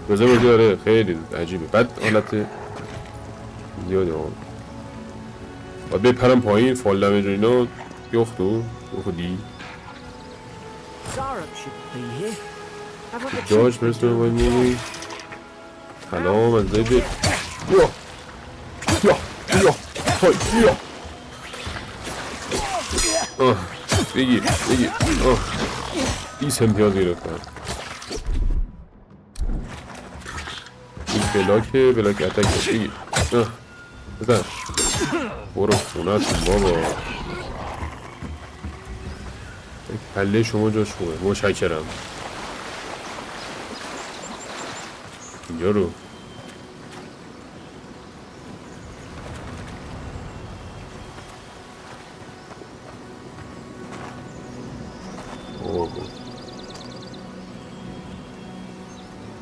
بذاره داره خیلی عجیبه بعد حالت زیاده باید بپرم پایین فال دمیج اینا بیاختو خودی جاج برسونه باید مومی سلام از زیده یا بگیر بیس امتیاز گرفتن این بلاک اتک بگیر بزن برو خونتون بابا پله شما جاش خوبه مشکرم اینجا رو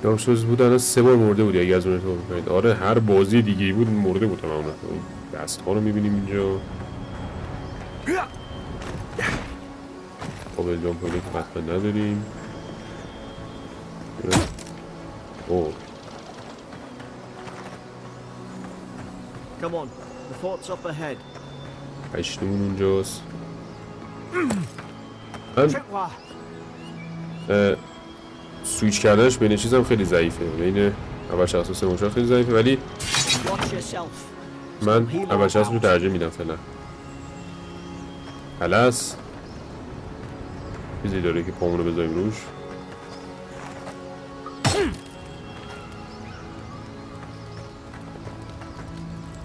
دارکسوز بود الان 3 بار مرده بودی اگه از اون اتفاق می‌کنید آره هر بازی دیگه بود مرده بود تمام دست ها رو می‌بینیم اینجا قابل جامپ هایی که حتما نداریم هشتمون اونجاست سویچ کردنش بین چیزم خیلی ضعیفه بین اول شخص و سوم شخص خیلی ضعیفه ولی من اول شخص رو ترجیح میدم فعلا خلاص چیزی داره که پامونو بذاریم روش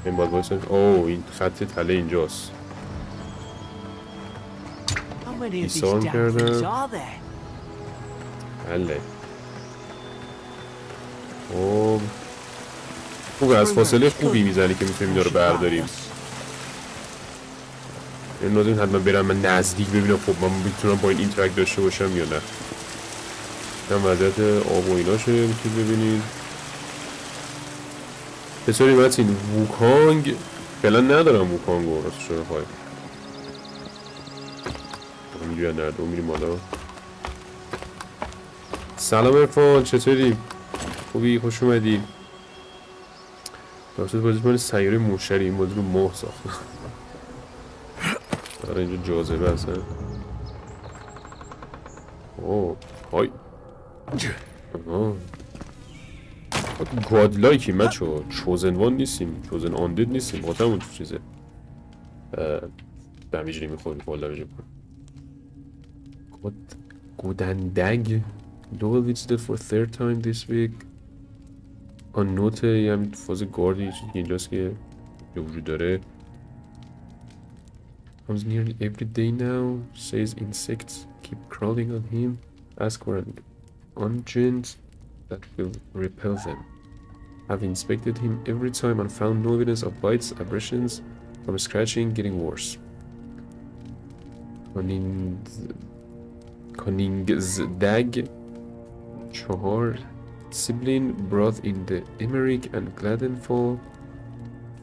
این باید باید اوه این خط تله اینجاست. ایسان کردم. بله خوبه از فاصله خوبی میزنی که میتونیم اینا رو برداریم. این لازم حتما برم من نزدیک ببینم خب من میتونم با این اینتراکت داشته باشم یا نه. هم وضعیت آب و ایناشه میتونید ببینید. بسیاری متین ووکانگ فعلا ندارم ووکانگ رو راستش رو بخوای همینجوری از نردو میریم بالا. سلام عرفان چطوری؟ خوبی؟ خوش اومدی. راستش بازی من سیاره مشتری این بازی رو ماه ساخته. داره اینجا جاذبه هست. اوه های گادلایکی مچو چوزن وان نیستیم چوزن آندید نیستیم با همون چیزه دمیج نمیخوریم فال دمیج میکنیم. گودندگ Double visited for third time this week. آن نوت یه همین فاز گاردی چیزی که اینجاست که به وجود داره. Comes nearly every day now. Says insects keep crawling on him. Ask for an unguent that will repel them. Have inspected him every time and found no evidence of bites, abrasions from scratching getting worse. Koningzdag 4 sibling brought in the Emmerich and Gladenfall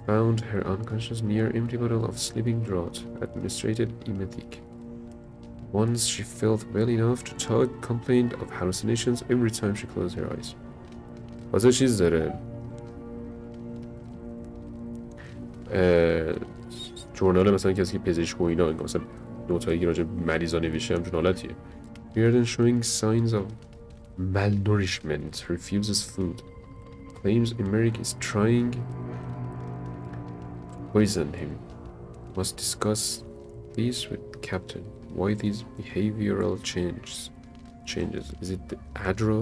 found her unconscious near empty bottle of sleeping draught administered emetic. Once she felt well enough to talk, complained of hallucinations every time she closed her eyes. واسه چیز داره جورنال مثلا کسی که پزشک و اینا مثلا نوتایی که راجع به مریضا نوشته همچون حالتیه. Bearden showing signs of malnourishment, refuses food, claims Emmerich is trying to poison him. Must discuss this with Captain. Why these behavioral changes? Is it the Adro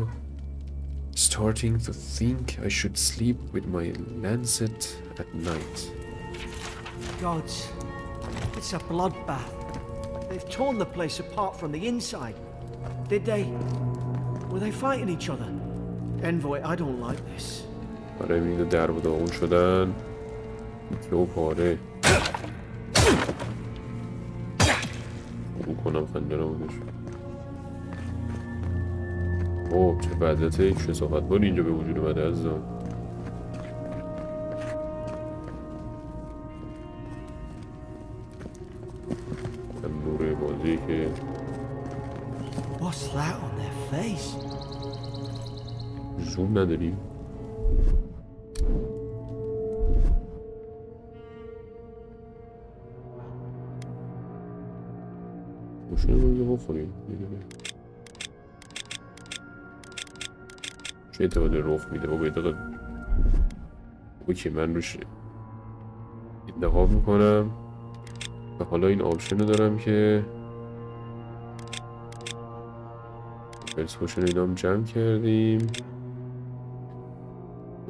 starting to think I should sleep with my lancet at night? Gods, it's a bloodbath. They've torn the place apart from the inside. Did they? Were they fighting each other? Envoy, I don't like this. آره میگه در و داغون شدن تو پاره کنم خندرم بودش. اوه چه وضعیت یک کثافت باری اینجا به وجود اومده عزیزان. نور بازی که What's that on their face? زوم نداریم. مشکل رو بخوریم چه اعتماد رخ میده بابا دادا. اوکی من روش انتخاب میکنم و حالا این آپشن رو دارم که پلس پوشن اینا هم جمع کردیم.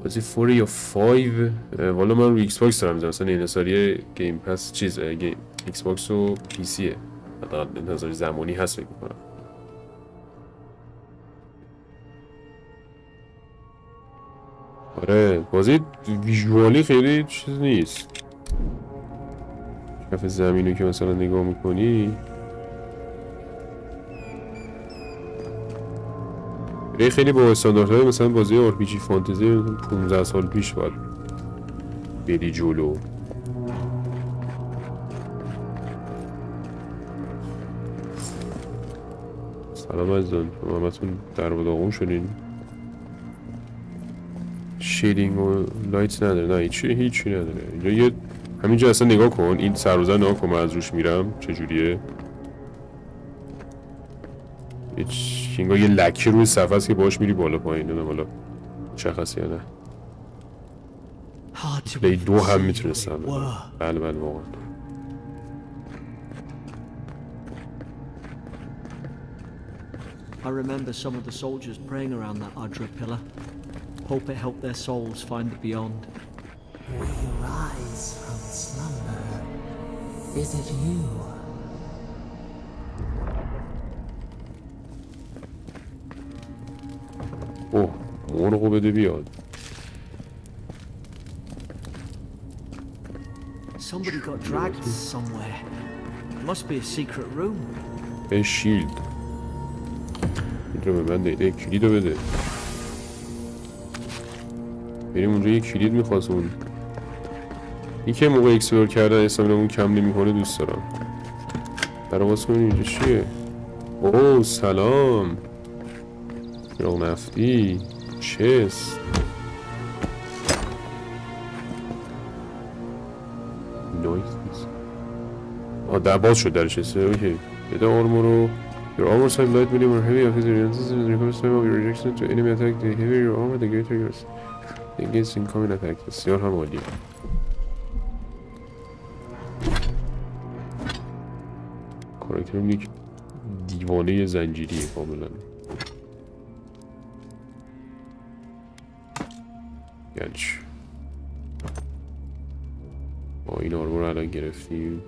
بازی 4 یا 5 والا من رو ایکس باکس دارم میزنم مثلا این انحصاری گیم پس چیز ایکس باکس و پی سیه حداقل انحصاری زمانی هست فکر میکنم. آره بازی ویژوالی خیلی چیز نیست. کف زمینو که مثلا نگاه میکنی خیلی با استانداردهای مثلا بازی آر پی جی فانتزی 15 سال پیش باید بری جلو. سلام عزیزان شما همتون در و داغون شدین. شیدینگ و لایت نداره نه هیچی نداره اینجا. یه همینجا اصلا نگاه کن این سروزن نگاه کن من از روش میرم چجوریه. انگار یه لکه روی صفحه است که باهاش میری بالا پایین. نمیدونم حالا مشخصه یا نه. پلی 2 هم میتونستم بله واقعا. I remember some of the soldiers praying around that Adra pillar. Hope it helped their souls find the beyond. Your eyes Is it you? اوه مرغو بده بیاد. Somebody got dragged somewhere. Must be a secret room. A shield. این رو به من ده. کلید رو بده. بریم اونجا یک کلید میخواست اون. این که موقع اکسپلور کردن استامینمون کم نمیکنه دوست دارم. برای واسه کنیم اینجا چیه؟ اوه سلام. چراغ نفتی. چست. نایس. در باز شد در چسته. اوکی. بده آرمو رو. Your armor side light, medium, or heavy of his resistance and recover time of your rejection to enemy attack. The heavier your armor, the greater yours. Against incoming attack. بسیار هم عالی. کاراکترم یک دیوانه زنجیریه کاملا. یعنی چی؟ ما این آرمور رو الان گرفتیم.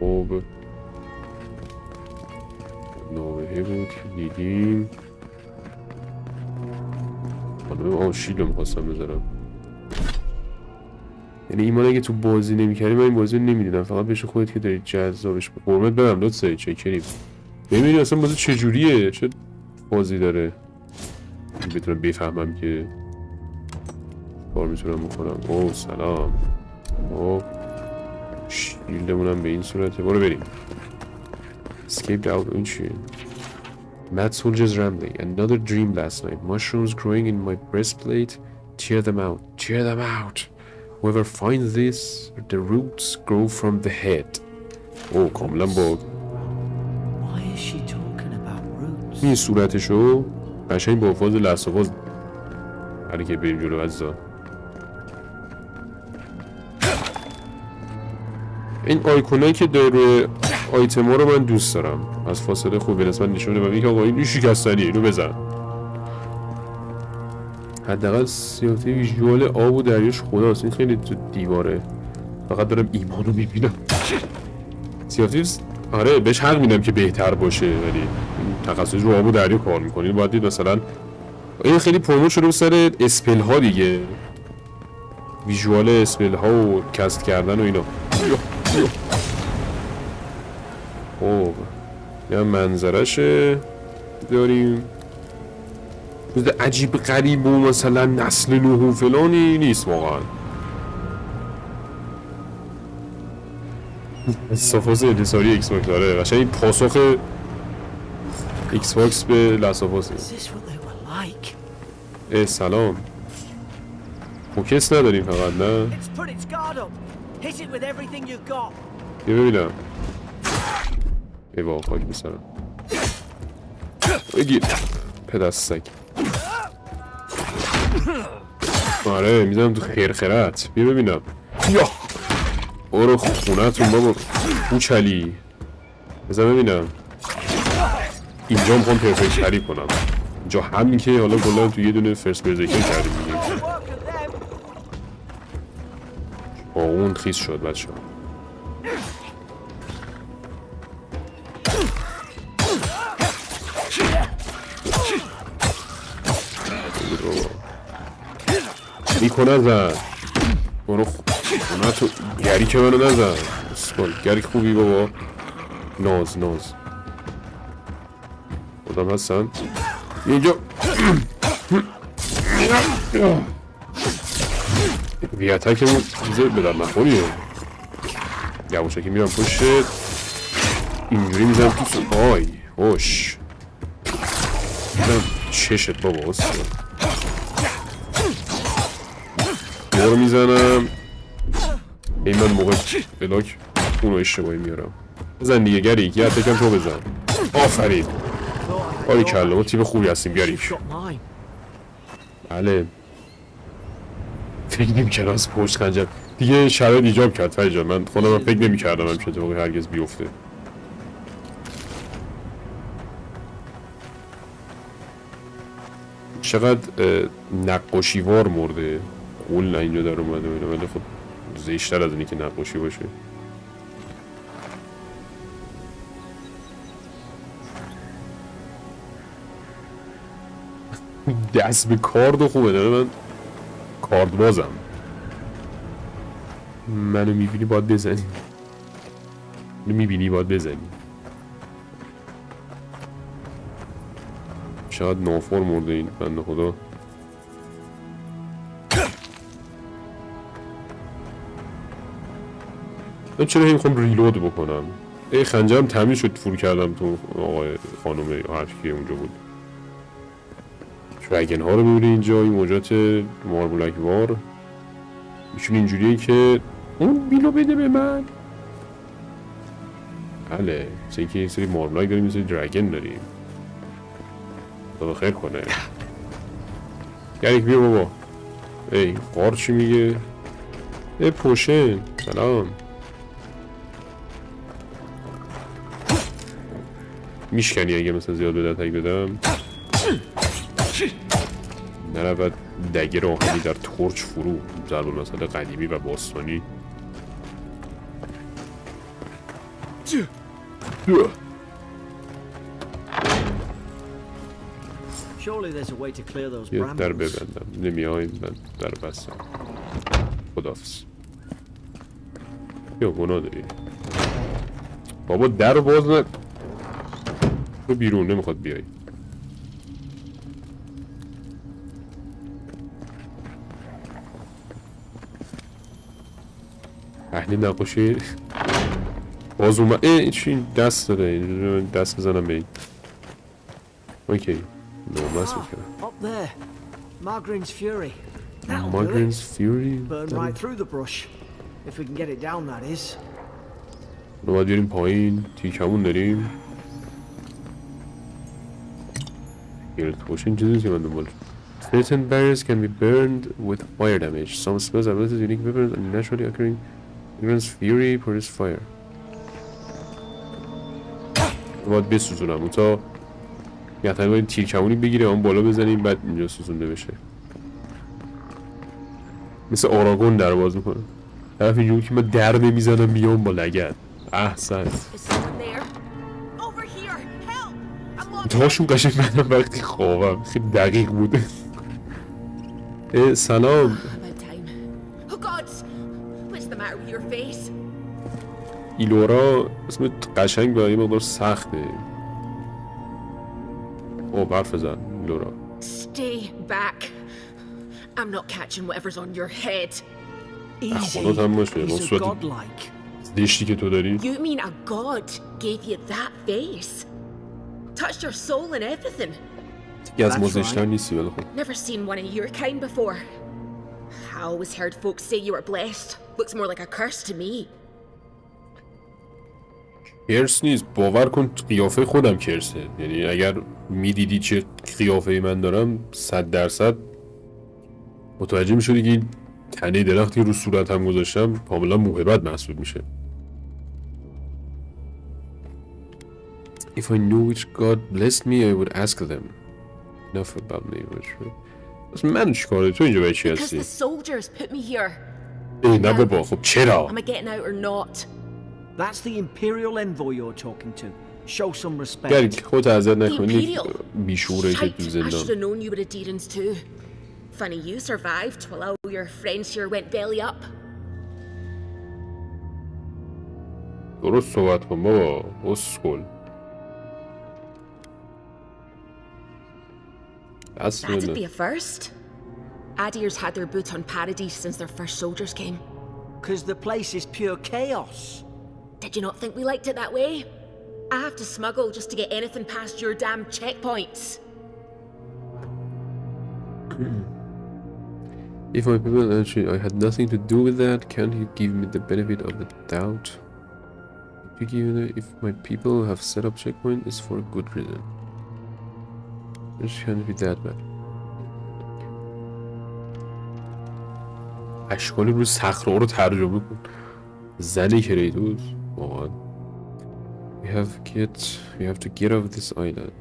خب نوبهه بود که دیدیم. خانمه شیل رو میخواستم بذارم. یعنی ایمان اگه تو بازی نمیکردی من این بازی رو نمیدیدم. فقط بشه خودت که دارید جذابش قرمت برم لطفا سایت چکریم. ببینید اصلا بازی چجوریه، چه بازی داره. بتونم بفهمم که کار میتونم بکنم. اوه سلام. اوه شیلدمونم به این صورته. برو بریم. Escaped out. این چیه؟ Mad soldiers rambling. Another dream last night. Mushrooms growing in my breastplate. Tear them out. Tear them out. Whoever finds this, the roots grow from the head. Oh, کاملا با Why is she talking about roots? این صورتشو قشنگ با فاز لحظه‌فاز. هر که بریم جلو عزیزا. این آیکونایی که داره آیتم ها رو من دوست دارم. از فاصله خوب به نسبت نشونه و میگه آقا این شکستنیه اینو بزن. حداقل سیاه‌تی ویژوال آب و دریاش خداست. این خیلی تو دیواره. فقط دارم ایمان رو میبینم. سیاه‌تی آره بهش حق میدم که بهتر باشه ولی این تخصص رو آب و دریا کار میکنه. باید دید مثلا این خیلی پروموت شده سر اسپل ها دیگه. ویژوال اسپل ها و کست کردن و اینا. خب یا منظرشه داریم. چیز عجیب غریب و مثلا نسل نوح و فلانی نیست واقعا. استفاده انتصاری ایکس باکس داره قشنگ پاسخ ایکس باکس به لاسافاس. سلام. فوکس نداریم فقط نه. یه ببینم. ای بابا خاک میسرم. بگیر پدستک. آره میزنم تو خیرخیرت. بیا ببینم. یا برو خونتون بابا کوچلی. بزن ببینم. اینجا میخوام پرفکت هری کنم. اینجا همین که حالا کلا تو یه دونه فرست برزیکر کردیم دیگه. اون خیس شد بچه ها. میکنه زن برو خونه تو گری که منو نزن. گری خوبی بابا. ناز خودم هستن اینجا. بیاتکمون چیزه بدر نخوریه. یواشه که میرم پشت اینجوری میزنم تو سوپای. هوش میزنم چشت بابا اصلا رو میزنم. این من موقع بلاک اونو اشتباهی میارم. بزن دیگه گریک. یه تکم تو بزن. آفرین باری کلا ما تیم خوبی هستیم گریک. بله فکر نمی‌کردم از پشت خنجر دیگه شرایط ایجاب کرد. فرید جان من خودم فکر نمی‌کردم همچین اتفاقی هرگز بیفته. چقدر نقاشیوار مرده. قول نه اینجا در اومده ولی خب زشتر از اینی که نقاشی باشه. دست به کارد خوبه داره. من کارد بازم. منو میبینی باید بزنی. میبینی باید بزنی. شاید نافور مرده این بنده خدا. من چرا هی میخوام ریلود بکنم؟ خنجرم تمیز شد فور کردم تو آقای خانومه یا هر کی اونجا بود. دراگن ها رو میبینی اینجا، این موجات ماربولک وار میشون اینجوریه که اون بیلو بده به من. بله مثل اینکه یه سری ماربولک داریم یه سری دراگن داریم. خدا خیر کنه. گریک بیا بابا. ای قار چی میگه؟ ای پوشن سلام. میشکنی اگه مثلا زیاد به دتک بدم. نرود دگر آهنی در تورچ فرو. ضرب المثل قدیمی و باستانی. یه در ببندم. نمیایم من در بستم. خداحافظ. یا گناه داری بابا در باز نه. تو بیرون نمیخواد بیایی. اهلی نقاشی باز اومد. این چی دست داره. دست بزنم به این. اوکی نومس میکنم. Margarine's Fury Burn right through the brush if we can get it down, that is. رو باید بیاریم پایین. تیکمون داریم. گیرت پوشن چیزی که من دنبال. Certain barriers can be burned with fire damage. Some spells have limited unique weapons and naturally occurring Margarine's Fury produce fire. باید بسوزونم اون تا یه باید تیرکمونی بگیره اون بالا بزنیم بعد اینجا سوزونده بشه. مثل آراگون در باز میکنه. طرف اینجور که من در نمیزنم میام با لگد. احسن داشون قشنگ منم وقتی خوابم خیلی دقیق بوده. سلام. ایلورا اسم قشنگ برای مقدار سخته. حرف زن ایلورا. Stay back. I'm not catching whatever's on your head. Easy. He's so godlike. دیشتی که تو داری. You mean a god gave you that face? Touched your soul and everything. دیگه از موزشتر نیستی ولی خب. Never seen one of your kind before. I always heard folks say you were blessed. Looks more like a curse to me. کرس نیست. باور کن قیافه خودم کرسه. یعنی اگر میدیدی چه قیافه من دارم 100% متوجه میشدی که این تنه درختی رو صورتم گذاشتم کاملا موهبت محسوب میشه. If I knew which God blessed me I would ask them. Enough about me. اصلا من چیکاره تو اینجا باید چی هستی؟ Because the soldiers put me here. نه بابا خب چرا؟ Am I getting out or not? That's the Imperial envoy you're talking to. Show some respect. گرگ خودت عزت نکنی بیشوره که تو I should زندان. have known you were Adherents too. Funny you survived while all your friends here went belly up. درست صحبت کن بابا اسکل. That'd be a first. Adir's had their boot on Paradise since their first soldiers came. 'Cause the place is pure chaos. Did you not think we liked it that way? I have to smuggle just to get anything past your damn checkpoints. If my people actually I had nothing to do with that, can't you give me the benefit of the doubt? If my people have set up checkpoint, it's for a good reason. It can't be that bad. اشکالی روی صخره رو ترجمه کن. زنی کریتوس واقعا. We have to get off this island.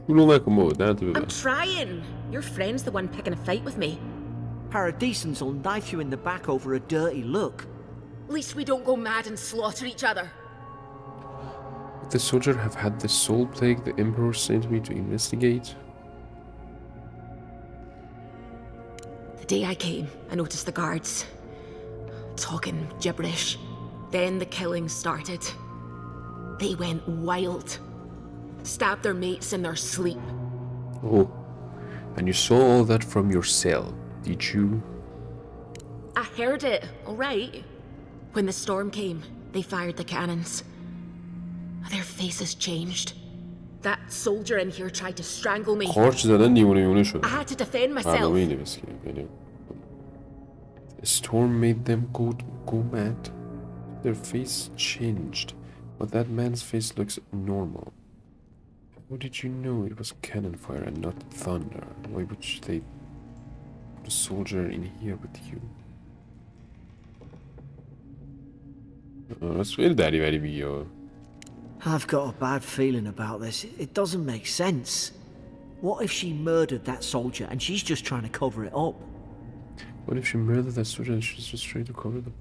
شلو نکن بابا دهنتو ببند. I'm trying. Your friend's the one picking a fight with me. Paradisans will knife you in the back over a dirty look. At least we don't go mad and slaughter each other. Would the soldier have had the soul plague the Emperor sent me to investigate? The day I came, I noticed the guards talking gibberish. Then the killing started. They went wild. Stabbed their mates in their sleep. Oh, and you saw all that from your cell, did you? I heard it, all right. When the storm came, they fired the cannons. Their faces changed. That soldier in here tried to strangle me. I had to defend myself. The storm made them go mad. Their face changed, but that man's face looks normal. How did you know it was cannon fire and not thunder? Why would they put a soldier in here with you? That's really daddy video. I've got a bad feeling about this. It doesn't make sense. What if she murdered that soldier and she's just trying to cover it up? What if she murdered that soldier and she's just trying to cover them?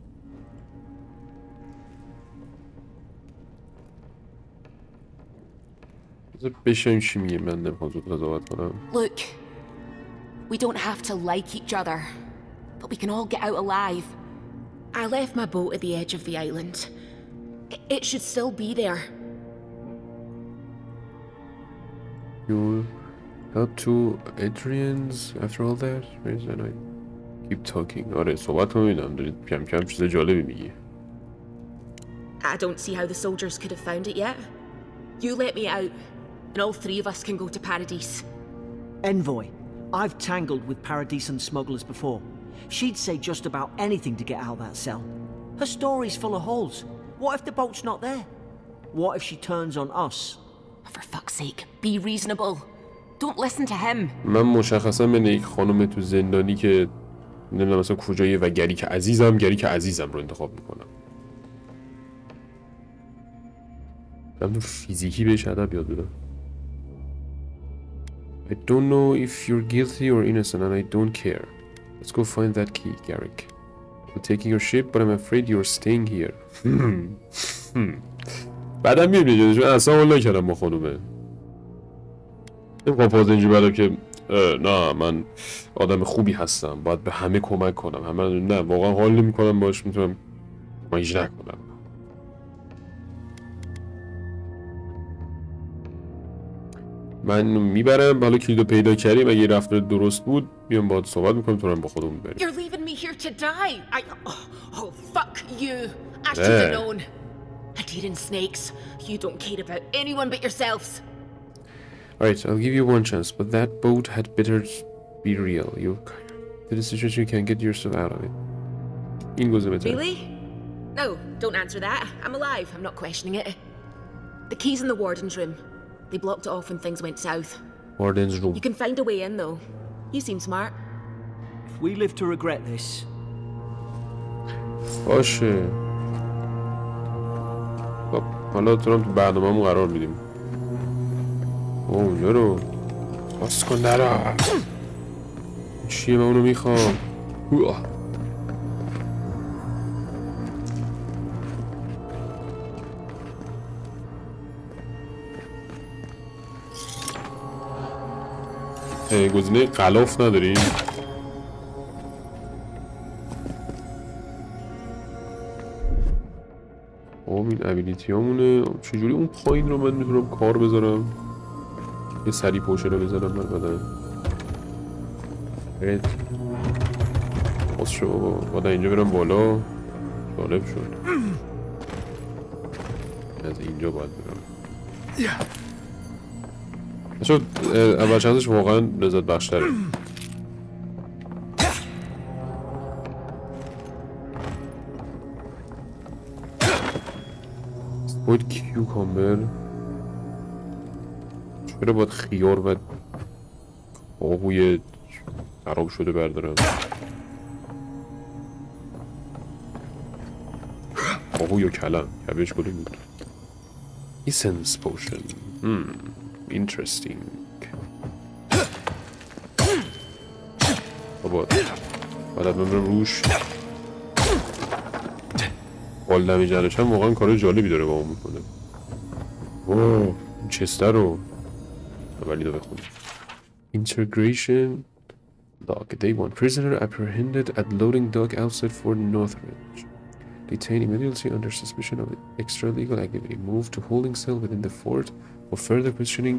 Look, we don't have to like each other, but we can all get out alive. I left my boat at the edge of the island. It should still be there. You helped two Adrians after all that? Where's that? I keep talking. آره صحبت کنم دارید کم کم چیز جالبی میگی. I don't see how the soldiers could have found it yet. You let me out, and all three of us can go to Paradise. Envoy, I've tangled with Paradisan smugglers before. She'd say just about anything to get out of that cell. Her story's full of holes. What if the boat's not there? What if she turns on us? For fuck's sake, be reasonable. Don't listen to him. من مشخصا من یک خانم تو زندانی که نمیدونم مثلا کجاییه و گری که عزیزم رو انتخاب میکنم. من فیزیکی بهش ادب یاد بدم. I don't know if you're guilty or innocent and I don't care. Let's go find that key, Garrick. We're taking your ship, but I'm afraid you're staying here. بعدم میبینی چون اصلا حال نکردم با خانومه. نمیخوام فاز اینجا برم که نه من آدم خوبی هستم باید به همه کمک کنم نه واقعا حال نمیکنم باش میتونم کمکش نکنم. من میبرم حالا کلیدو پیدا کردیم اگه رفتار درست بود بیام باهات صحبت میکنم تو رو با خودمون میبریم. You're leaving me here to die. Oh fuck you. I should have known. Adhering snakes. You don't care about anyone but yourselves. Alright, I'll give you one chance, but that boat had better be real. You did a situation you can get yourself out of it. این گوزه بهتره. Really? No, don't answer that. I'm alive. I'm not questioning it. The key's in the warden's room. They blocked it off when things went south. Warden's room. You can find a way in though. You seem smart. If we live to regret this. باشه. خب حالا تو رو تو برنامه‌مون قرار میدیم. اوه نرو. باز کن نرو. چیه من اونو میخوام. گزینه غلاف نداریم. این ابیلیتی همونه. چجوری اون پایین رو من میتونم کار بذارم یه سری پوشه رو بذارم من بدن باز شو باید اینجا برم بالا. جالب شد از اینجا باید برم شد. اول چندش واقعا لذت بخشتره. باید کیوکامبر چرا باید خیار و آبوی خراب شده بردارم. آبو یا کلم کبش کلی بود. Essence potion. Interesting. حالا من برم روش بال دمیج نداشتم. واقعا کار جالبی داره با اون میکنه. اوه چسته رو ولی دو بخونیم. Integration log. Day 1. Prisoner apprehended at loading dock outside Fort Northridge. Detained immediately under suspicion of extra-legal activity. Moved to holding cell within the fort for further questioning.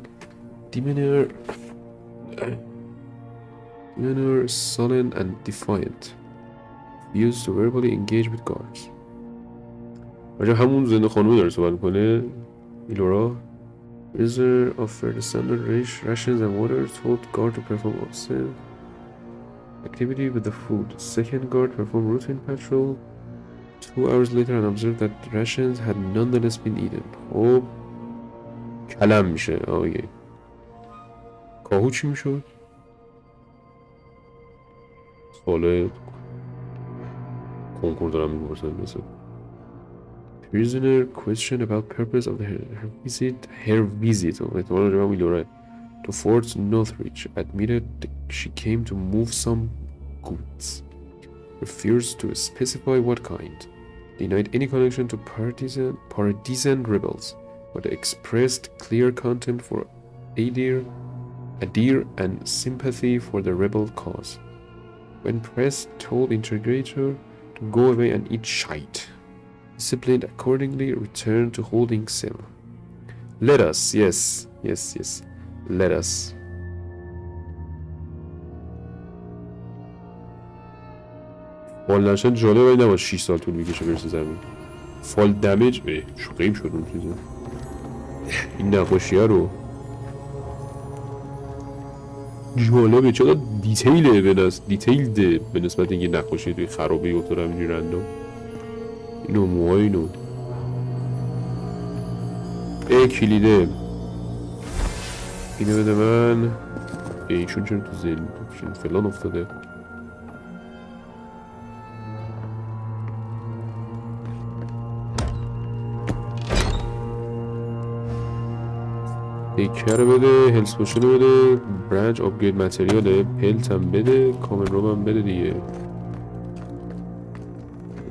Demeanor sullen and defiant. Used to verbally engage with guards. راجع همون زنده خانومه داره صحبت میکنه. ایلورا Prisoner offered the standard rations and water. Told guard to perform obscene activity with the food. Second guard performed routine patrol 2 hours later and observed that rations had nonetheless been eaten. خب کلم میشه. اوکی کاهو چی میشد؟ سوال کنکور دارم میپرسن مثل Prisoner questioned about purpose of her visit to Fort Northridge admitted she came to move some goods. Refused to specify what kind. Denied any connection to partisan rebels, but expressed clear contempt for Adir and sympathy for the rebel cause. When pressed, told interrogator to go away and eat shite. Disciplined accordingly, returned to holding cell. Let us, yes, let us. فال نشن جالب ولی نباید 6 سال طول میکشه برسه زمین. فال دمیج غیب شد اون چیزه. این نقاشیه رو جالبه چقدر دیتیلده به نسبت اینکه نقاشی توی خرابه افتاده همینجوری رندوم. اینو موهای اینو کلیده اینو بده من. ایشون چرا تو زل فلان افتاده. تیکه رو بده. هلس پوشن رو بده. برنج آپگرید متریاله. پلت هم بده. کامن روب هم بده دیگه.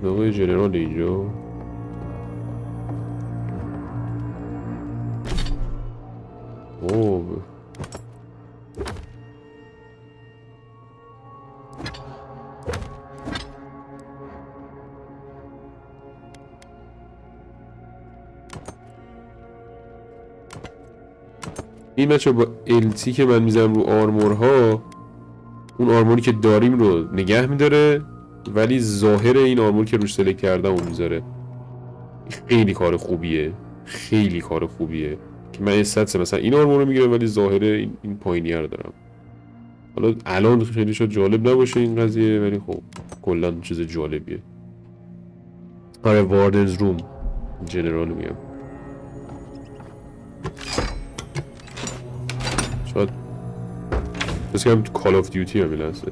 آقای جنرال اینجا اوه این بچه با التی که من میزنم رو آرمورها اون آرموری که داریم رو نگه میداره ولی ظاهر این آرمور که روش سلکت کردم اون میذاره. خیلی کار خوبیه که من یه سطح مثلا این آرمور رو میگیرم ولی ظاهر این پایینی رو دارم. حالا الان خیلی شاید جالب نباشه این قضیه ولی خب کلا چیز جالبیه. آره واردنز روم جنرال میگم. شاید بس که هم تو کال آف دیوتی هم هسته.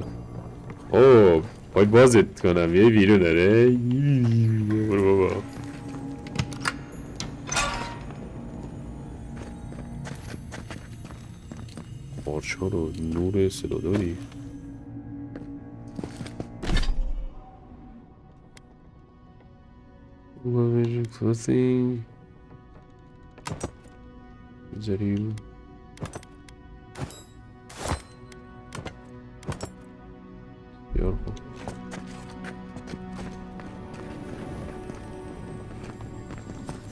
اوه باید بازت کنم یه ویرو داره. برو بابا. پارچا رو نور صدا داری. بذاریم بیار خب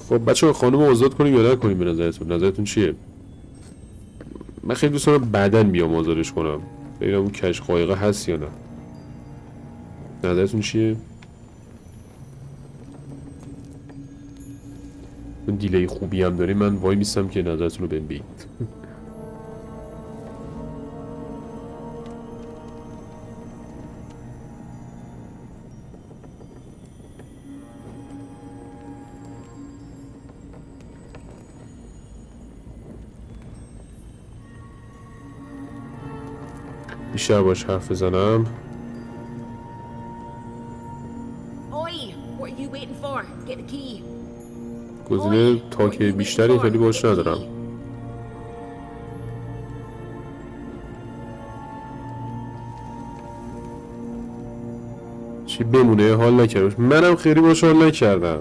خب بچه خانم آزاد کنیم یا نکنیم به نظرتون چیه؟ من خیلی دوست دارم بعداً بیام آزادش کنم ببینم اون کش قایقه هست یا نه. نظرتون چیه؟ اون دیلی خوبی هم داری من وای میستم که نظرتون رو بهم بگید. بیشتر باش حرف بزنم. گزینه تاک بیشتری خیلی باش ندارم. چی بمونه حال نکردم. منم خیلی باش حال نکردم.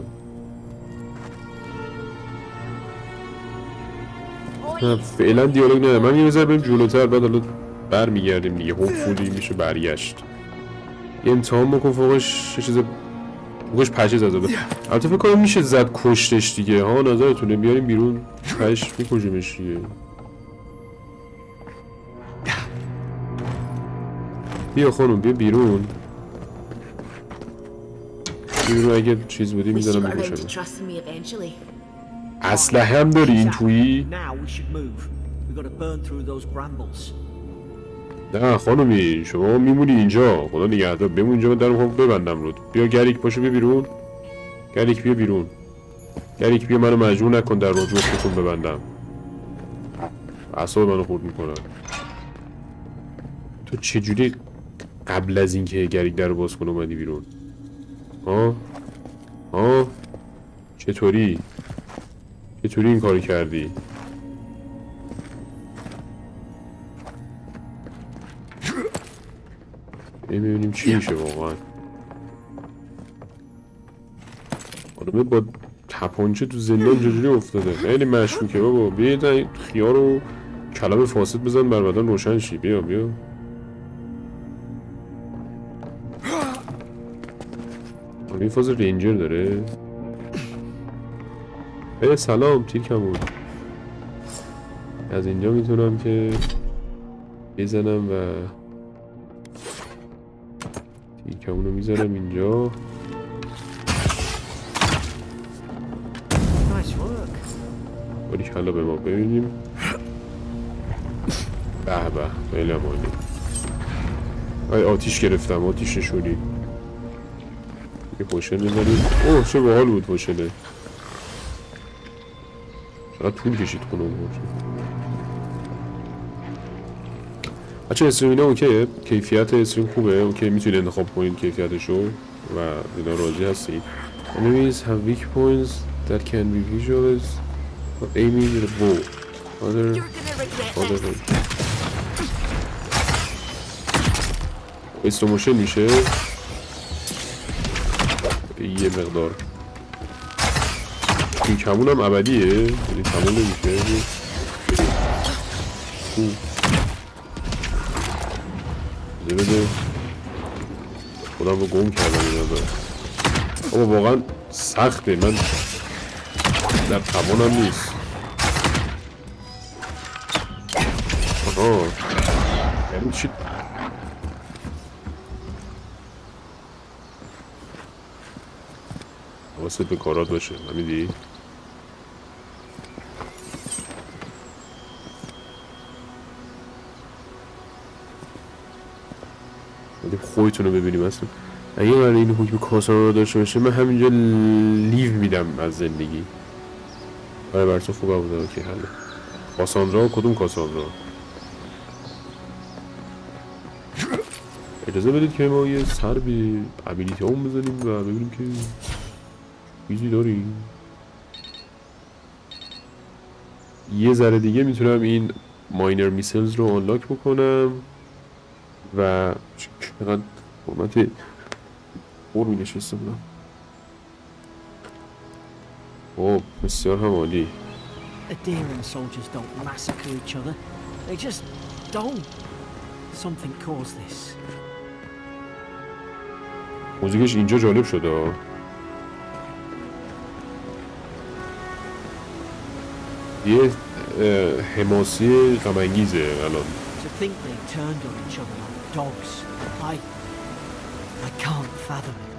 فعلا دیالوگ نداره. من یه بذار بریم جلوتر بعد حالا برمیگردیم دیگه. هوپفولی میشه برگشت. یه امتحان بکن فوقش یه چیز فوقش پشه زده. البته فکر کنم میشه زد کشتش دیگه. ها نظرتونه بیاریم بیرون پش میکشیمش دیگه. بیا خانم بیا بیرون. بیرون اگه چیز بودی میزنم بکشم. اسلحه هم داری این تویی؟ نه خانومی شما میمونی اینجا. خدا نگهدار بمون اینجا. من درو ببندم رود. بیا گریک پاشو بیا بیرون. گریک بیا بیرون. گریک بیا منو مجبور نکن در رو جفتتون ببندم. اعصاب منو خورد میکنن. تو چجوری قبل از اینکه گریک در رو باز کنه اومدی بیرون؟ ها چطوری این کاری کردی؟ نمی‌بینیم چی میشه واقعا. آدمه با تپانچه تو زندان چجوری افتاده؟ خیلی مشکوکه بابا. بیا این خیار رو کلم فاسد بزن بر بدن روشن شی. بیا این فاز رینجر داره. سلام تیرکمون. از اینجا میتونم که بزنم و تیرکمون رو میذارم اینجا. باریک حالا به ما ببینیم. به خیلی عالی. آتیش گرفتم. آتیش نشونی یه پوشن بزنیم. اوه چه باحال بود پوشنه. چقدر طول کشید کنم بچه. استریم اینا اوکیه. کیفیت استریم خوبه. اوکی میتونید انتخاب کنید کیفیتشو و اینا راضی هستید. Enemies have weak points that can be visualized for aiming with a bow. Other استروموشن میشه یه مقدار. این کمون هم ابدیه. یعنی تموم نمیشه. بده خودم رو گم کردم این نظر. اما واقعا سخته. من در توانم نیست. یعنی چی؟ حواست به کارات باشه. نمیدی؟ خودتون رو ببینیم اصلا. اگه من این حکم کاسان رو داشته باشه من همینجا لیو میدم از زندگی. آره برسه خوبه بوده. اوکی حالا کاساندرا. کدوم کاساندرا؟ اجازه بدید که ما یه سر به ابیلیتی همون بزنیم و ببینیم که چیزی داریم. یه ذره دیگه میتونم این ماینر میسلز رو آنلاک بکنم و چقدر حرمت بور می نشسته بودم. اوه بسیار هم عالی. موزیکش اینجا جالب شده. یه حماسی غم‌انگیزه الان. I can't fathom it.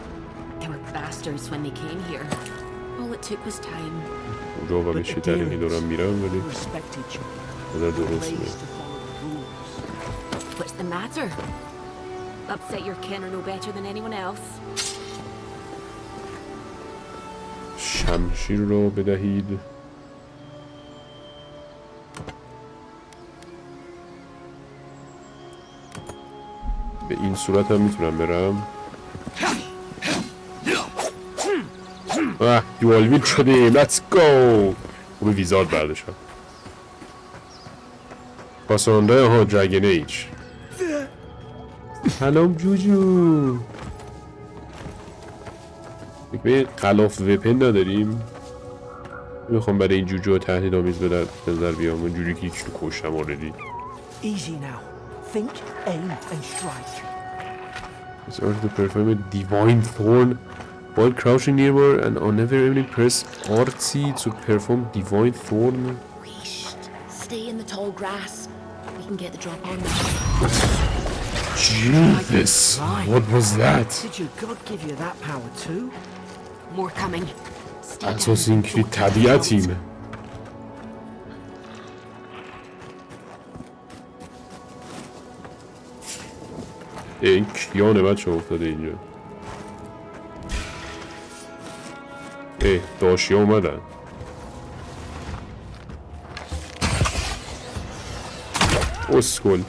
They were bastards when they came here. All it took was time. اونجا و بشه ترینی دارم میرم ولی در درست میره. What's the matter? Upset your kin are no better than anyone else. شمشیر رو بدهید. به این صورت هم میتونم برم. دوال ویل شدیم. Let's go. او به ویزارد بردشم. پاسانده ها دراگن ایج. سلام جوجو. به غلاف وپن نداریم. میخوام برای این جوجه تهدیدآمیز به نظر بیام. اونجوری که هیچ تو کشتم آردی. Easy now. Think, aim and strike. It's order to perform a divine thorn while crouching nearby and on every evening press RT to perform divine thorn. Stay in the tall grass. We can get the drop on them. Jesus, what was that? Did your God give you that power too? More coming. Assassin's Creed طبیعتیم. این کیانه بچه افتاده اینجا. داشتی ها اومدن. اسکل.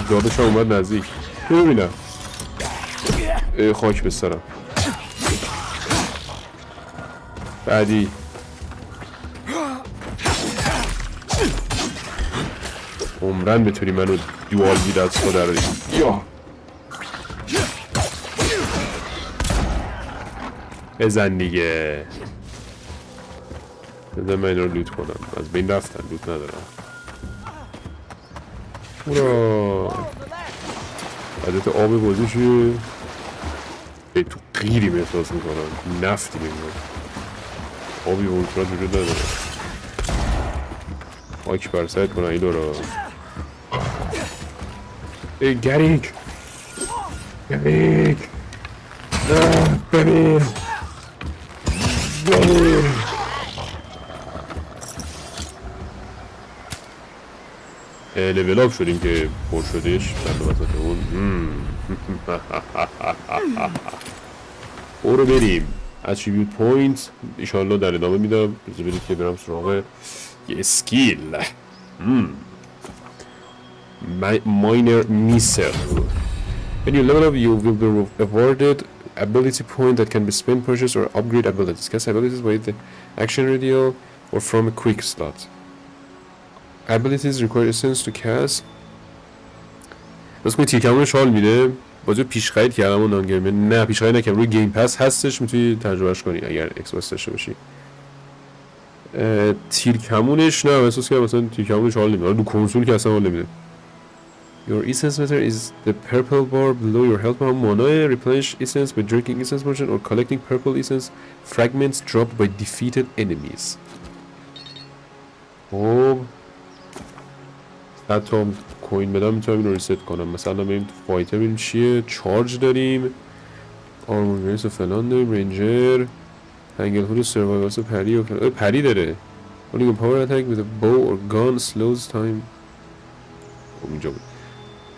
دادش ها اومد نزدیک. ببینم. خاک بسترم. بعدی. عمرن بتونی منو دوال بیدت خدا رو یا بزن دیگه. بزن من این رو لوت کنم. از بین رفتن لوت ندارم. اورا عدت آب بازی چیه؟ تو غیریم احساس میکنم. نفتی میگم آبی به اونطورت وجود نداره. خاک برسایت کنن این دارا. گریک نه ببین لیول اپ شدیم که پر شدش بند وسط اون. برو بریم. اتریبیوت پوینت ایشالله در ادامه میدم. بذار برید که برم سراغ یه اسکیل. Minor Missile. When you level up, you will be awarded ability point that can be spent, purchase, or upgrade abilities. Cast abilities by the action radial or from a quick slot. Abilities require essence to cast. بس کنی تیرکمون شال میده. بازی پیش خرید کردم و نانگرمه. نه پیش خرید نکردم. روی گیم پس هستش. میتونی تجربهش کنی اگر اکسپاس داشته باشی. تیرکمونش نه احساس کردم مثلا تیرکمونش حال نمیده. دو کنسول که اصلا حال نمیده. Your essence meter is the purple bar below your health bar. Mana replenish essence by drinking essence potion or collecting purple essence fragments dropped by defeated enemies. خب حتی کوین بدم میتونم اینو ریست کنم. مثلا بریم تو فایتر ببینیم چیه. چارج داریم، آرمور گریس و فلان داریم، رنجر، انگل هود و سروایوالس و پری و فلان. پری داره. Only a power attack with a bow or gun slows time. اینجا بود.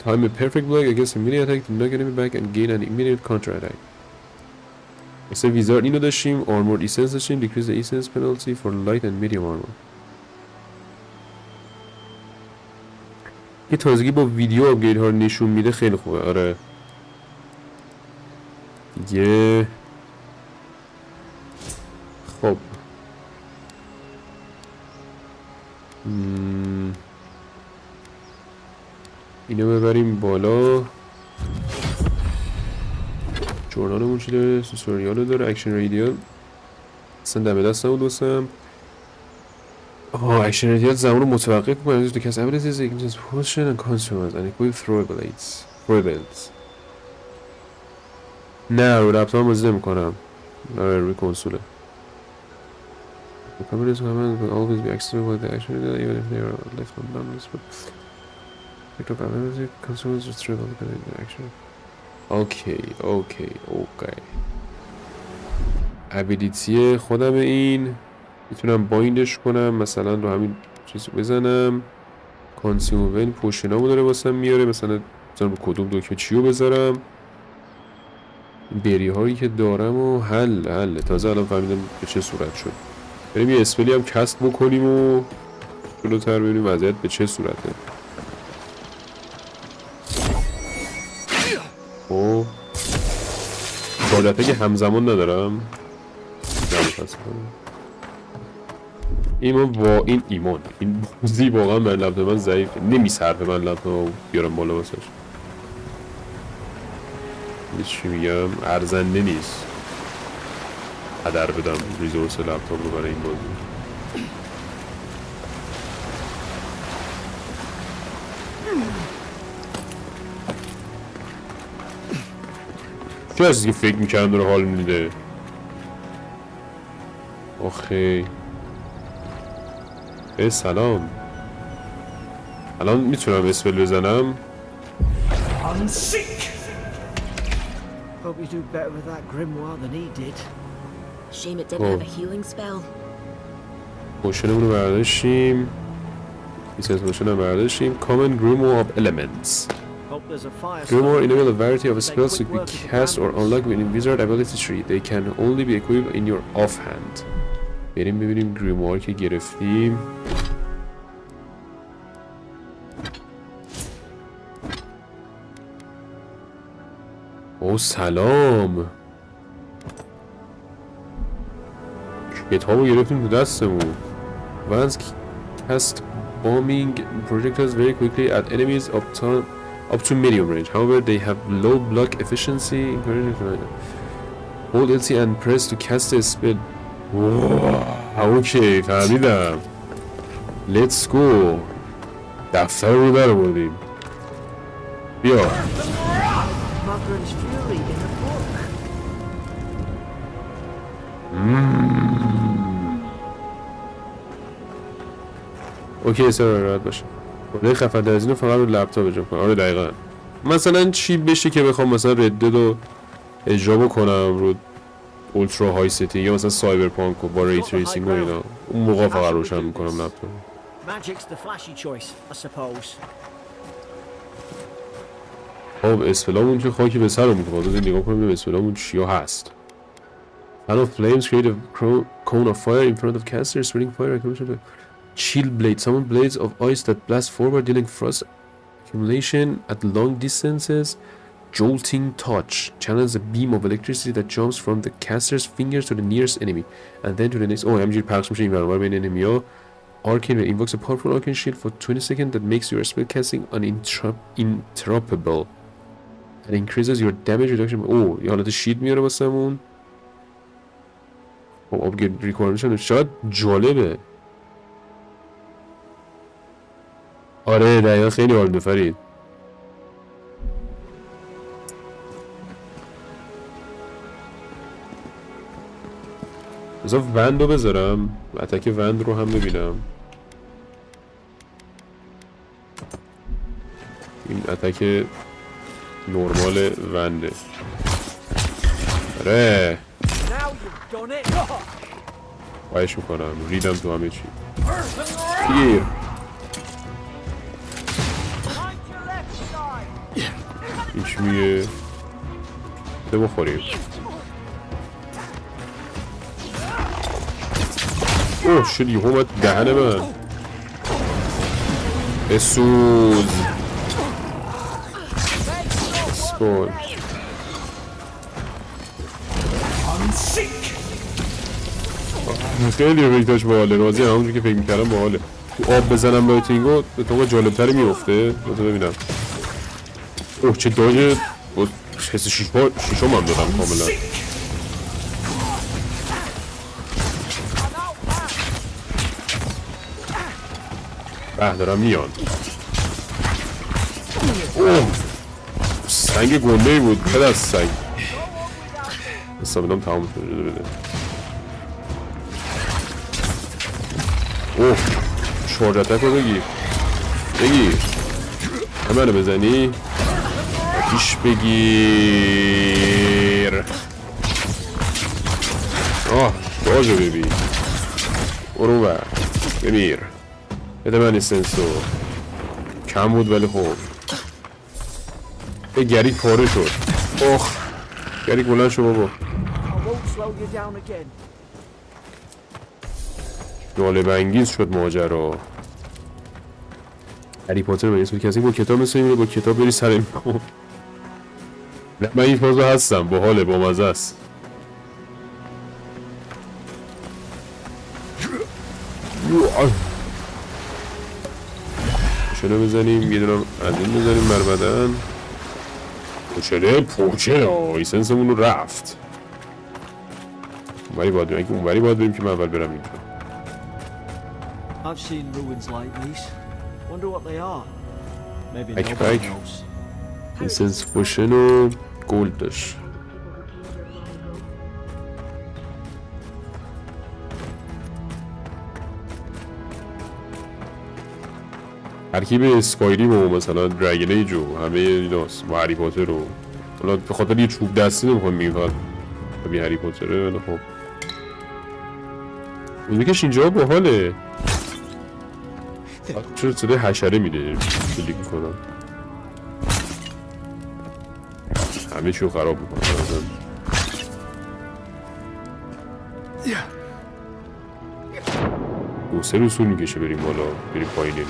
Time a perfect blow against a melee attack to knock enemy back and gain an immediate counter attack. مثل ویزارد اینو داشتیم. Armored essence داشتیم. Decrease the essence penalty for light and medium armor. یه تازگی با ویدیو آپگرید ها رو نشون میده. خیلی خوبه. آره دیگه. خب اینو ببریم بالا. جورنالمون چی داره؟ سوسوریالو داره. اکشن رادیال اصلا دم دست نبود دوستم. اکشن رادیال زمان رو متوقف میکنه. تو کس ابیلیتیز ایگنیشن پوشن and consumers and equip throwables. نه رو لپتاپ بازی نمیکنم. آره روی کنسوله. The company's command will always be accessible by the action radial even if they are left unbalanced. Pick up ability consumers just travel the action. اوکی. ابیلیتی خودم این میتونم بایندش کنم. مثلا رو همین چیزو بزنم. کانسیومبل پوشنامو داره واسم میاره. مثلا بزنم رو کدوم دکمه چیو بذارم. بری هایی که دارم و حل. تازه الان فهمیدم به چه صورت شد. بریم یه اسپلی هم کست بکنیم و جلوتر ببینیم وضعیت به چه صورته. خب که همزمان ندارم. این بازی واقعا من لپتاپ من ضعیفه. نمیصرفه من لپتاپ بیارم بالا واسش. چی میگم ارزنده نیست هدر بدم ریزورس لپتاپ رو برای این بازی. چه هستی که فکر میکردم داره حال میده؟ آخه سلام. الان میتونم اسپل بزنم؟ Hope you do better with that grimoire than he did. Shame it didn't have a healing spell. پوشنمون رو برداشتیم. Pieces potion رو برداشتیم. Common grimoire of elements. Grimoire enable a variety of spells to be cast or unlock within wizard ability tree. They can only be equipped in your offhand. بریم ببینیم گریموار که گرفتیم. او سلام. کتابو گرفتیم تو دستمون. Once cast bombing projectiles very quickly at enemies up to medium range. However, they have low block efficiency. Hold LT and press to cast a spell. اوکی فهمیدم. Let's go. دفتر رو در بردیم. بیا. اوکی سر راحت باشه. خدای خفت از اینو فقط رو لپتاپ اجرا کنم. آره دقیقاً. مثلا چی بشه که بخوام مثلا ردد رو اجرا بکنم رو اولترا های سیتی یا مثلا سایبرپانک و با ری تریسینگ و اینا اون موقع فقط روشن میکنم لپتاپ. خب اسپلامون که خاکی به سرمون که بازه نگاه کنیم ببینیم اسپلامون چیا هست. Fan of flames create a cone of fire in front of caster spreading fire chill blade summon blades of ice that blast forward dealing frost accumulation at long distances. Jolting touch channels a beam of electricity that jumps from the caster's fingers to the nearest enemy and then to the next. همینجوری پخش میشه این ور بین انمی‌ها. Arcane invokes a powerful arcane shield for 20 seconds that makes your spell casting uninterruptible and increases your damage reduction. یه حالت شیلد میاره واسمون. upgrade requirement شاید جالبه. آره دقیقا خیلی حال می‌فرید. بذار وند رو بذارم اتک وند رو هم ببینم. این اتک نورمال ونده. آره خواهش میکنم ریدم تو همه چی. گیر هیچ میگه ده بخوریم. اوه شد یه اومد دهنه من بسوز اسکول. خیلی ریتاش باحاله. راضی هم همونجور که فکر میکردم باحاله. تو آب بزنم لایتینگو به طور جالبتری میفته. بذار ببینم. اوه چه داج حس شیشم هم دادم کاملا. دارم میان. اوه سنگ گنده بود. بد از سنگ حسابیدم تمام شده بده. اوه شوردتک رو بگیر همه رو بزنی پیش بگیر. باجو ببین برو بر بمیر. بده من اسنسو کم بود ولی خوب. یه گریک پاره شد. گریک بلند شو بابا. جالب انگیز شد ماجرا. هری پاتر من اسم کسی با کتاب مثل این رو با کتاب بری سر این نه من این فازو هستم باحاله با مزه است. شنو بزنیم یه دونم از این بزنیم مرمدن. پوچه لایسنسمون رو رفت. اونوری باید بریم، اگه اونوری باید بریم که من اول برم اینجا. بک لیسنس پوشن و گولد داشت. ترکیب اسکایریم و مثلا دراگن ایج و همه ایناست و هری پاتر رو حالا به خاطر یه چوب دستی نمیخوام بگیم فقط ببین هری پاتره. ولی خب موزیکش اینجا باحاله. چرا صدای حشره میده کلیک میکنم همه چیو خراب میکنم. دو سه روز طول میکشه بریم بالا بریم پایین.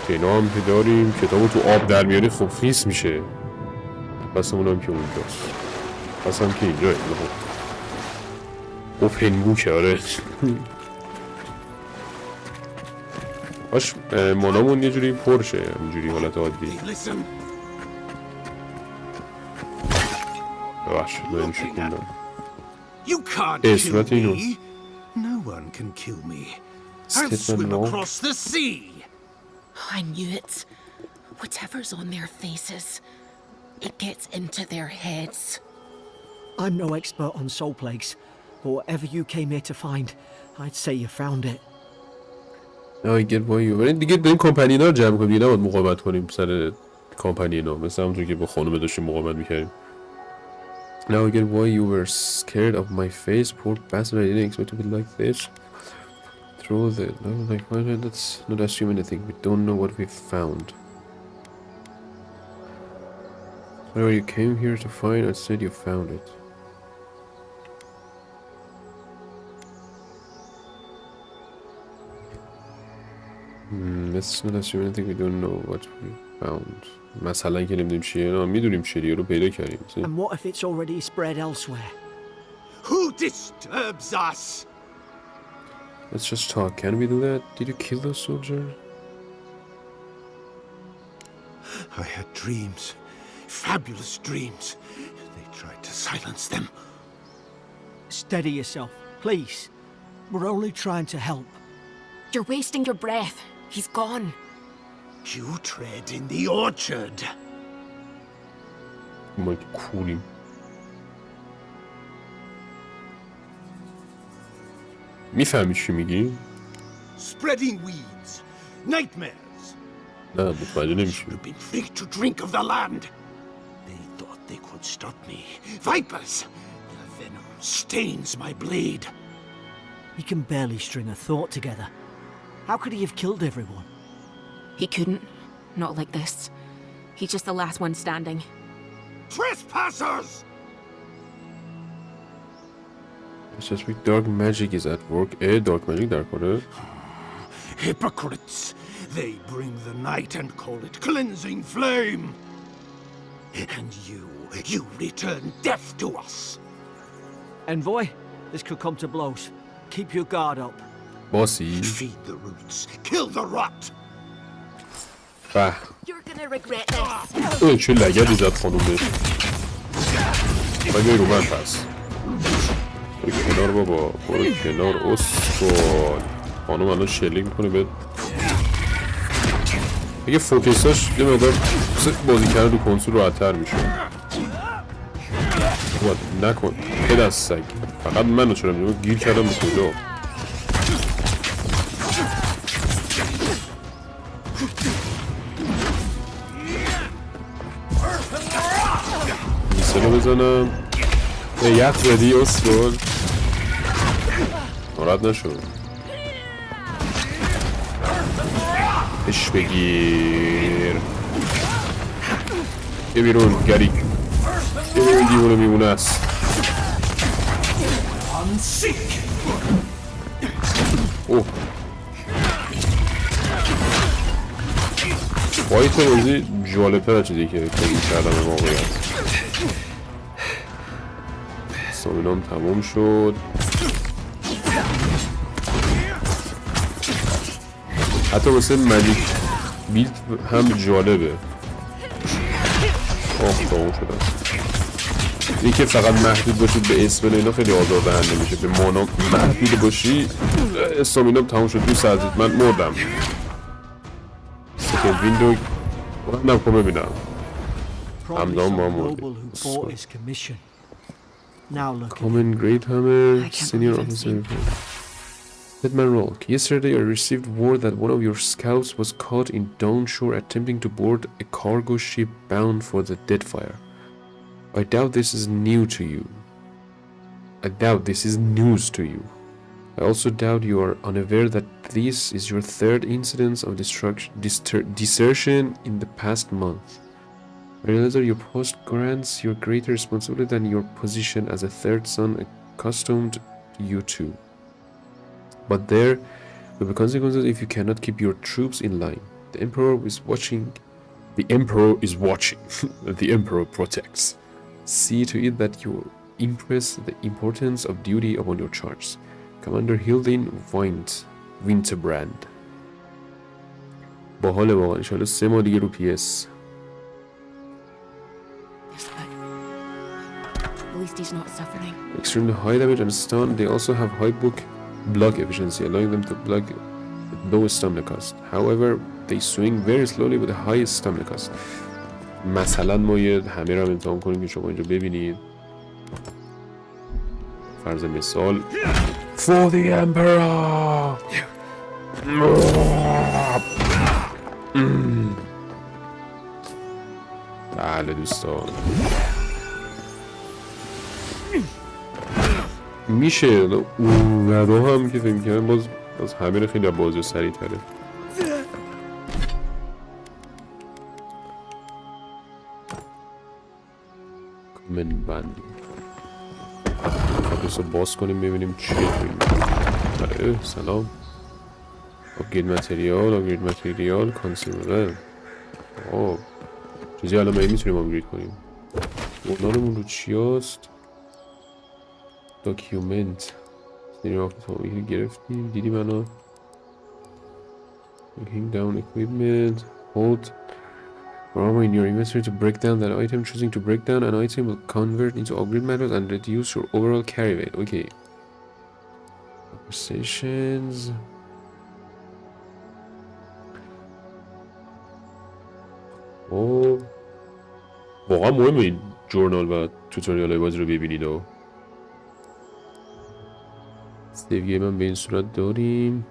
اینا هم که داریم کتابو تو آب در میاری خب خیس میشه. بس اونم که اونجاست. بس هم که اینجا اوپن بوکه. آره باش مانامون یه جوری پر شه اینجوری حالت عادی. ببخشید من شکوندم اسمت اینو I knew it. Whatever's on their faces, it gets into their heads. I'm no expert on soul plagues, but whatever you came here to find, I'd say you found it. I get why you. ولی دیگه این کمپانی اینا رو جمع کنیم. دیگه نباید مقاومت کنیم سر کمپانی اینا. مثل همونطور که با خانم داشتیم مقاومت میکردیم. Now I get why you were scared of my face. Poor bastard, I didn't expect to be like this. Through the like let's not assume anything. We don't know what we found. Whatever you came here to find, instead you found it. Let's not assume anything. We don't know what we found. مثلا که نمیدونیم چیه. نه میدونیم چیه رو پیدا کردیم. And what if it's already spread elsewhere? Who disturbs us? Let's just talk. Can we do that? Did you kill those soldiers? I had dreams. Fabulous dreams. They tried to silence them. Steady yourself, please. We're only trying to help. You're wasting your breath. He's gone. You tread in the orchard. ما کوریم. میفهمی چی میگی؟ Spreading weeds, nightmares. نه متوجه نمیشی. You've been free to drink of the land. They thought they could stop me. Vipers. Their venom stains my blade. He can barely string a thought together. How could he have killed everyone? He couldn't. Not like this. He's just the last one standing. Trespassers! It's just weak dark magic is at work. Dark magic در کنه. Hypocrites! They bring the night and call it cleansing flame. And you return death to us. Envoy, this could come to blows. Keep your guard up. Bossy. Feed the roots. Kill the rot. You're gonna regret this. چه لگدی زد خانوم بهش. باید رو من پس. برو کنار بابا. برو کنار اسکال. خانوم الان شلیک میکنه به اگه فوکساش یه مقدار بازی کردن رو کنسول راحت‌تر میشه. نکن به دست سگ. فقط منو چرا میگم گیر کردم به کجا. میسلو بزنم. یخ زدی اسکال. ناراحت نشد. اش بگیر. یه بیرون گریک. یه بیرون دیوونه میمونه است. اوه فایت بازی جالب‌تر از چیزی که فکر کردم به واقعیت. استامینام تموم شد. حتی واسه مجیک بیلد هم جالبه. تموم شدم. اینی که فقط محدود باشید به اسم اینا خیلی آزاردهنده میشه. به مانا محدود باشی استامینام تموم شد. 2 ساعت من مردم. سکند ویندو بردم کن ببینم. همزمان با مردیم. Common Great Hammer, Senior Officer. Hitman Roll. Yesterday I received word that one of your scouts was caught in Downshore attempting to board a cargo ship bound for the Deadfire. I doubt this is new to you. I doubt this is news to you. I also doubt you are unaware that this is your 3rd incidence of desertion in the past month. I realize that your post grants you greater responsibility than your position as a 3rd son accustomed you to. But there will be consequences if you cannot keep your troops in line. The Emperor is watching. The Emperor is watching. The Emperor protects. See to it that you impress the importance of duty upon your charge. Commander Hildin Winterbrand. باحاله واقعا. انشالله 3 ماه دیگه رو PS. At least he's not suffering. Extremely high damage and stun. They also have high block efficiency, allowing them to block with low stamina cost. However, they swing very slowly with a high stamina cost. مثلا ما یه همه رو امتحان کنیم که شما اینجا ببینید. فرض مثال For the Emperor. بله دوستان میشه. ندا هم که فکر میکنم باز همه خیلی بازی سریع تره. کامن بند خب رو باز کنیم ببینیم چیه توی این. سلام. آپگرید متریال کانسیمبل. آه چیزی الان ما میتونیم آپگرید کنیم. اونانمون رو چی هست؟ داکیومنت سنیر آفیس رو گرفتیم. دیدی منو looking down equipment hold armor in your inventory to break down that item. Choosing to break down an item will convert into upgrade materials and reduce your overall carry weight. Okay. Conversations. واقعا مهمه این جورنال و توتوریال های بازی رو ببینید و سیو گیم هم به این صورت داریم.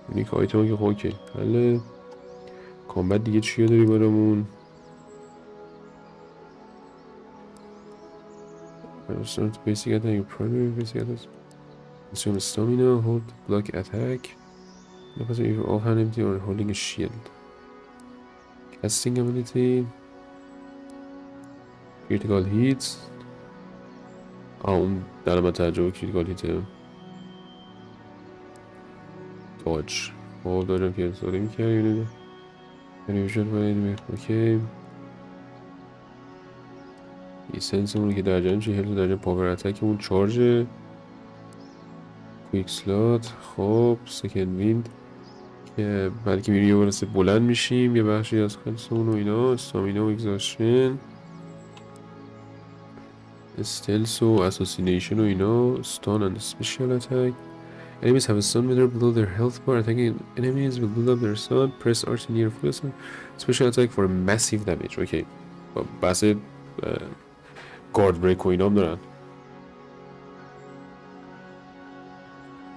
یونیک آیتم ها که خوکه حالا کامبت دیگه چیه داری برامون؟ Start basic attack, your primary basic attack. Consume stamina, hold block attack. Because if you're offhand empty or holding a shield. Casting ability. Critical hits. اون در علامت تعجب critical hit. Dodge. خب دارم که استفاده می‌کردیم. Animation باید اوکی. ایسنسمون که در جریان 40 درجه پاور اتکمون چارج. کویک سلات. خب سکند ویند که بلکه میریم یه برسه بلند میشیم. یه بخشی از خلصمون و اینا. استامینا و اگزاشن استلس و اساسینیشن و اینا. stun and special attack. Enemies have a stun meter below their health bar. Attacking enemies will build up their stun. Press RT near full stun. Special attack for massive damage. اوکی بحث گارد بریک و اینا هم دارن.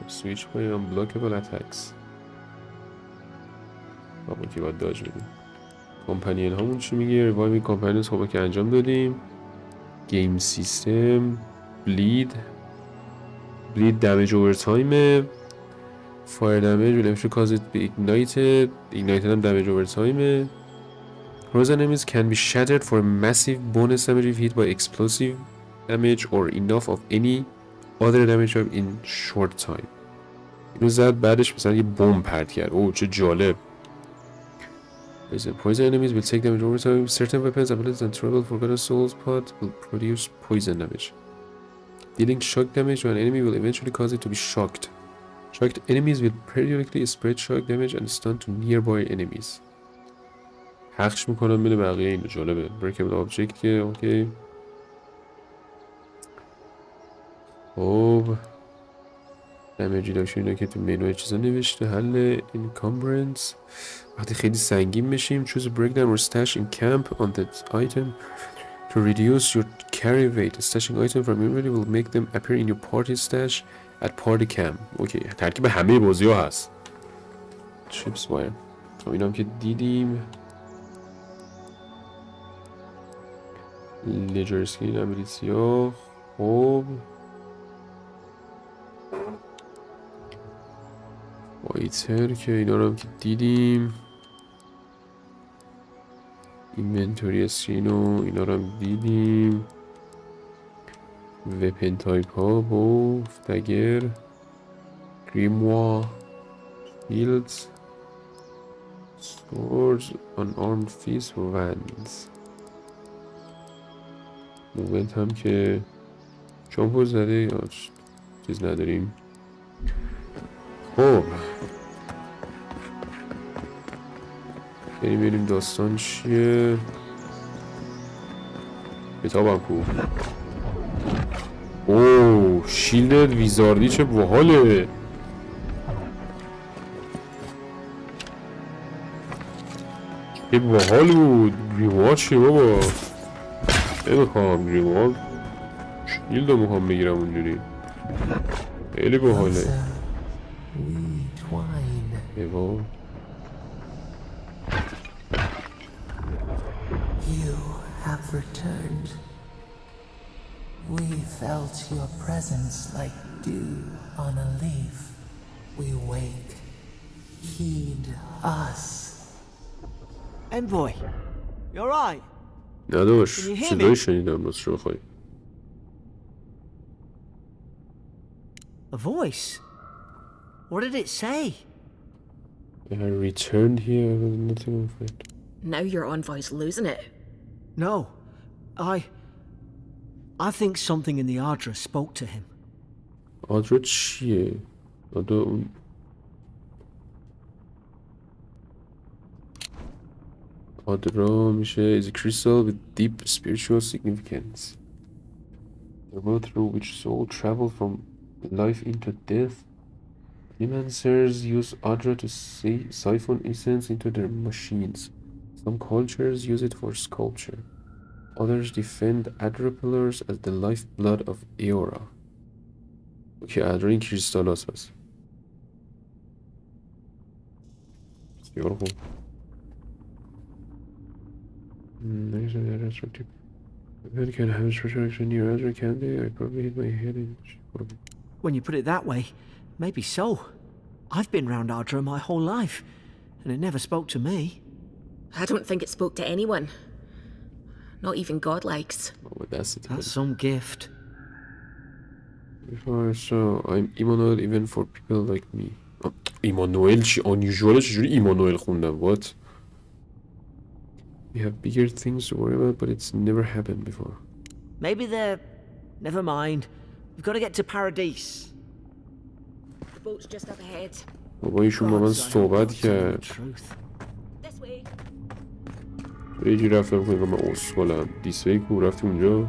سویچ کنیم بلاکبل اتکس. همون که باید داج بدیم. کمپانین همون چی میگه؟ ریوایوینگ کمپانینز خوبه که انجام دادیم. گیم سیستم بلید دمیج اوور تایم. فایر دمیج will eventually cause it be ignited هم دمیج اوور تایم. Rose enemies can be shattered for a massive bonus damage if hit by explosive damage or enough of any other damage in short time. اینو زد بعدش مثلا یه بمب پرت کرد. اوه چه جالب. Poison enemies will take damage over time. Certain weapons, abilities and trouble forgotten souls pot will produce poison damage. Dealing shock damage to an enemy will eventually cause it to be shocked. Shocked enemies will periodically spread shock damage and stun to nearby enemies. حقش میکنم بین بقیه اینو. جالبه. Breakable object که اوکی. خب damage reduction اینا که تو منوی چیزا نوشته. حل encumbrance وقتی خیلی سنگین بشیم. Choose a breakdown or stash in camp on that item to reduce your carry weight. Stashing item from inventory will make them appear in your party stash at party camp. اوکی ترکیب همه بازی ها هست. Chips wire. خب اینا هم که دیدیم. لیجر اسکین ابیلیتی ها. خب وایتر که اینا رو هم که دیدیم. اینونتوری اسکین و اینا رو هم دیدیم. وپن تایپ ها بو دگر گریموا شیلدز سوردز unarmed fists و وندز. موومنت هم که چامپور زده یا چیز نداریم. خب بریم داستان چیه. کتابم کو. اوه شیلد ویزاردی چه باحاله. چه باحال بود. گریموار چیه بابا. نمیخوام گریموار. شیلد رو میخوام بگیرم اونجوری. خیلی باحاله. Avowed. You have returned. We felt your presence like dew on a leaf. We wake. Heed us. Envoy, you alright? نداشت صدای شنیدم راست شو بخوای. A voice? What did it say? I returned here with nothing of it. Now your envoy's losing it. No, I think something in the Ardra spoke to him. Ardra چیه؟ Ardra میشه is a crystal with deep spiritual significance. The road through which soul travel from life into death. Necromancers use Ardra to siphon essence into their machines. Some cultures use it for sculpture. Others defend Ardra pillars as the lifeblood of Eora. Okay, Ardra این کریستال هست بس. بسیار خوب. If I can have a protection near Ardra candy, I probably hit my head in. When you put it that way, maybe so. I've been round Ardra my whole life, and it never spoke to me. I don't think it spoke to anyone. Not even God likes. Oh, that's some gift. Before so I'm Emmanuel even for people like me. Emmanuel چی unusual چجوری Emmanuel خوندم. What? We have bigger things to worry about, but it's never happened before. Maybe they're... Never mind. We've got to get to Paradise. The boat's just up ahead. بابا ایشون با من صحبت کرد. This way. یکی رفتم کنیم که من اسکالم. دیسوی کو رفتی اونجا.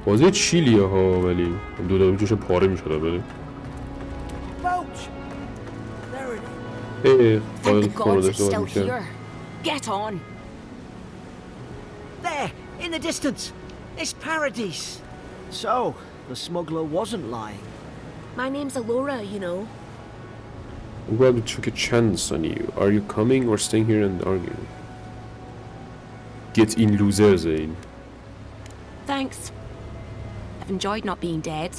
بازی چیلیه ها ولی دو دارم جوش پاره می شده ولی Thank the gods it's still here. Get on. There, in the distance. It's Paradise. So, the smuggler wasn't lying. My name's Alora, you know. I'm glad we took a chance on you. Are you coming or staying here and arguing? Get in, loser, Zane. Thanks. I've enjoyed not being dead.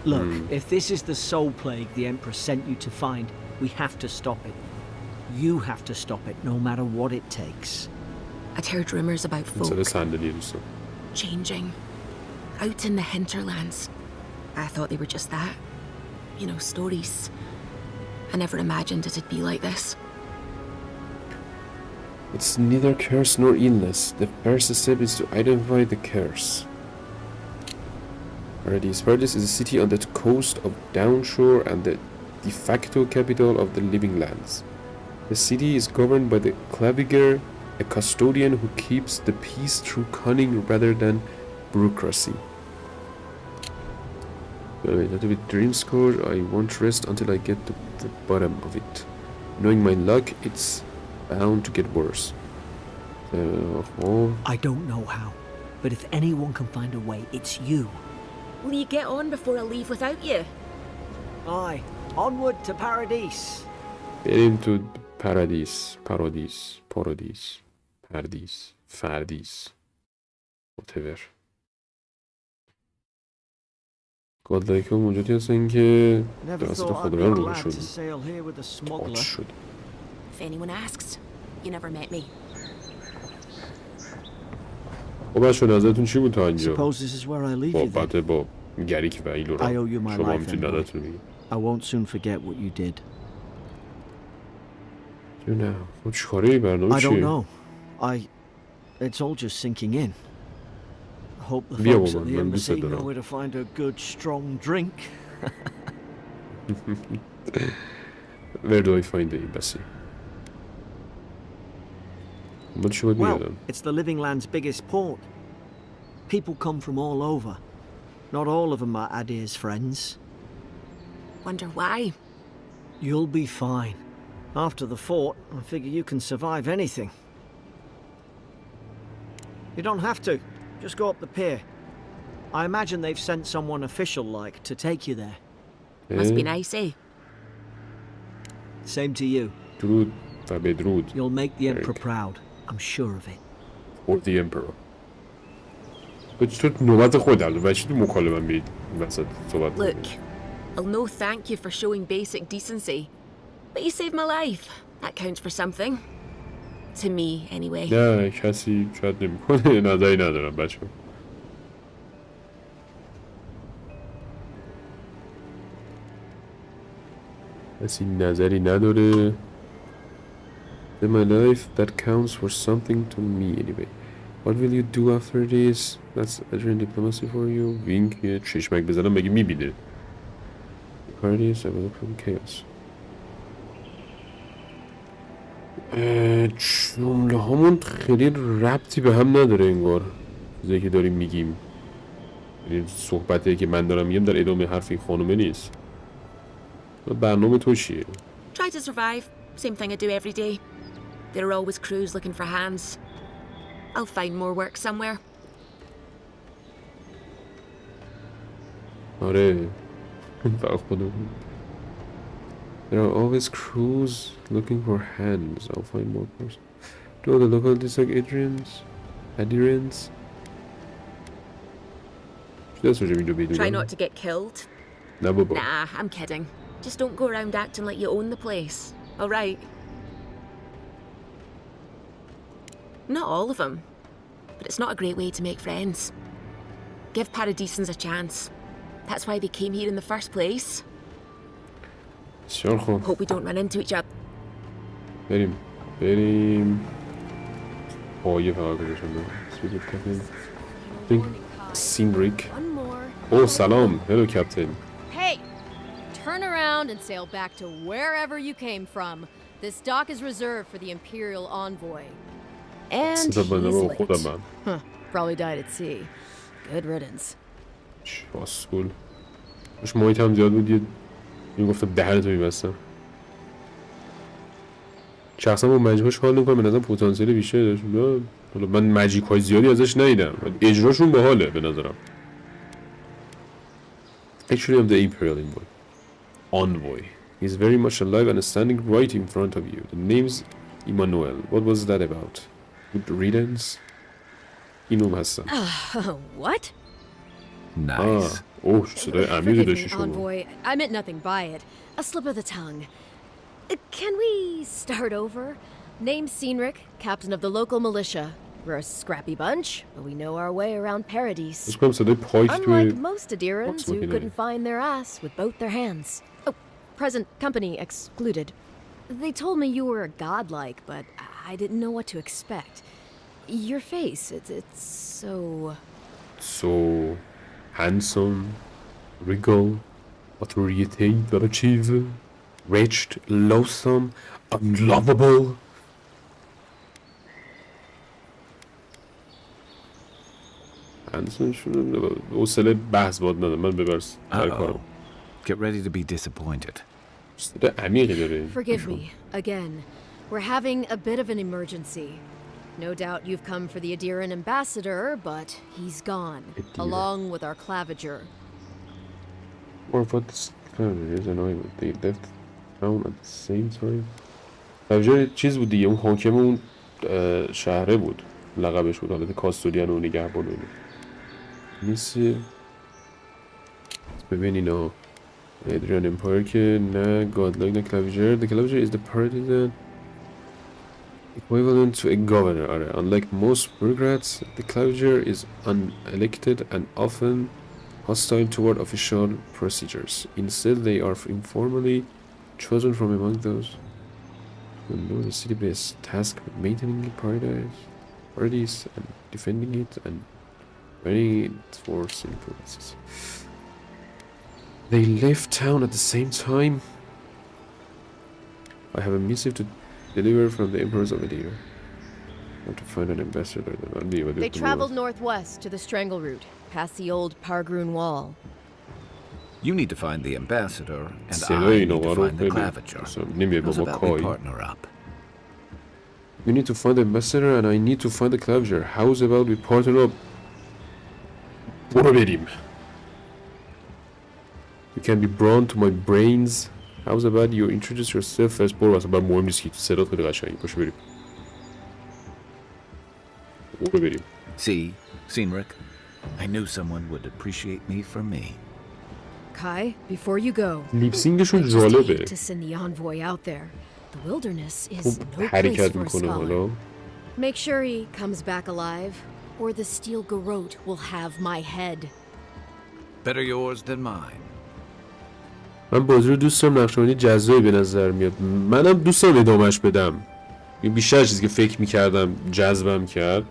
Look, if this is the soul plague the Emperor sent you to find, we have to stop it. You have to stop it, no matter what it takes. I'd heard rumors about folk. changing. Out in the hinterlands. I thought they were just that. You know, stories. I never imagined it'd be like this. It's neither curse nor illness. The first step is to identify the curse. Paradise. Paradise is a city on the coast of Downshore and the de facto capital of the Living Lands. The city is governed by the Claviger, a custodian who keeps the peace through cunning rather than bureaucracy. With dream score, I won't rest until I get to the bottom of it. Knowing my luck, it's bound to get worse. I don't know how, but if anyone can find a way, it's you. Will you get on before I leave without you? Aye, onward to Paradise. بریم تو پارادیس. فردیس whatever. گادلایک ها موجودی هستن که توسط خدایان روشون تاچ شد. If anyone asks, you never met me. خب بچه نظرتون چی بود تا اینجا؟ Suppose this is where I leave you then. با گریک و ایلورا شما میتونید نظرتون بگید. I won't soon forget what you did. نه خب چیکاره برنامه I چیه؟ don't know. It's all just sinking in. I hope the folks at the embassy know where to find a good strong drink. Where do I find the embassy? Well, it's the Living Land's biggest port. People come from all over. Not all of them are Adir's friends. Wonder why? You'll be fine. After the fort, I figure you can survive anything. You don't have to. Just go up the pier. I imagine they've sent someone official-like to take you there. Must be nice, eh? Same to you. درود و بدرود. You'll make the Emperor proud. I'm sure of it. Or the Emperor. تو نوبت خود الان بچه تو مکالمه میرید وسط صحبت. Look, I'll no thank you for showing basic decency. But you saved my life. That counts for something. To me, anyway. نه کسی شاید نمیکنه. نظری ندارم بچه. کسی نظری نداره. In my life, that counts for something to me anyway. What will you do after this? That's Adrian diplomacy for you. Wink یه چشمک بزنم بگی میبینه. Parties, I will from chaos. جمله هامون خیلی ربطی به هم نداره انگار. چیزایی که داریم میگیم. یعنی صحبتی که من دارم میگم در ادامه حرف این خانومه نیست. برنامه تو چیه؟ Try to survive. Same thing I do every day. There are always crews looking for hands. I'll find more work somewhere. آره. فقط خودم. There are always crews looking for hands. I'll find more person. Do the local district adherents? Try not to get killed. No, Bobo. Nah, I'm kidding. Just don't go around acting like you own the place. All right? Not all of them, but it's not a great way to make friends. Give Paradisans a chance. That's why they came here in the first place. Sure. Hope we don't run into each other. بریم. یه فقط گذاشتم. Speak Captain. Think Simbrick. Oh, salam. Hello, Captain. Hey! Turn around and sail back to wherever you came from. This dock is reserved for the Imperial envoy. And he's late. Huh. Probably died at sea. Good riddance. شاسکول. مش محیط هم زیاد بود میگفتم دهنتو میبستم. شخصا با مجیکاش حال نمیکنم به نظرم پتانسیل بیشتری داشت. حالا من مجیکای زیادی ازش ندیدم. اجراشون باحاله به نظرم. Actually I'm the Imperial envoy. He's very much alive and standing right in front of you. The name's Emmanuel. What was that about? Good riddance? اینم هستم. What? Nice. Oh, صدای عمیقی داشتی شما. Envoy, I meant nothing by it. A slip of the tongue. Can we start over? Name's Cynric, captain of the local militia. We're a scrappy bunch, but we know our way around Paradise. Unlike most Adirans who couldn't find their ass with both their hands. Oh, present company excluded. They told me you were godlike, but I didn't know what to expect. Your face, it's so... So handsome, regal, authoritative, achiever, wretched, loathsome, unlovable. handsome شنو حوصله بحث باد ندارم من ببرس هر کارم. Get ready to be disappointed. عمیقی داره. Forgive me again. We're having a bit of an emergency. No doubt you've come for the Adiran ambassador, but he's gone, along with our claviger. Or what this claviger is annoying. They left town at the same time. claviger چیز بود دیگه، اون حاکم اون شهره بود، لقبش بود، حالت کاستودیان و نگهبان بود. نیست. ببین اینا Adrian Empire که نه godlike نه claviger. The claviger is the partisan equivalent to a governor. Unlike most bureaucrats, the claviger is unelected and often hostile toward official procedures. Instead, they are informally chosen from among those who know the city best, tasked with maintaining paradise and defending it and running it for simple purposes. They left town at the same time. I have a missive to deliver from the Emperors of Adir. I have to find an ambassador. They traveled northwest to the Strangle Route, past the old Pargroon Wall. You need to find the ambassador, and I need to find the claviger. How's about we partner up? You need to find the ambassador, and I need to find the claviger. How's about we partner up? بریم. You can be drawn to my brains. How's about you introduce yourself first? برو اصلا بر مهم نیست که صدات خیلی قشنگه. باشه بریم. بریم. See, Cynric, I knew someone would appreciate me for me. Kai, before you go, لیپسینگشون I just جالبه. hate to send the envoy out there. The wilderness is خوب no place حرکت for a میکنه scholar. حالا. Make sure he comes back alive, or the steel garrote will have my head. Better yours than mine. من بازی رو دوست دارم، نقشه‌بندی جذابی به نظر میاد. منم دوست دارم ادامهش بدم. بیشتر چیزی که فکر میکردم جذبم کرد.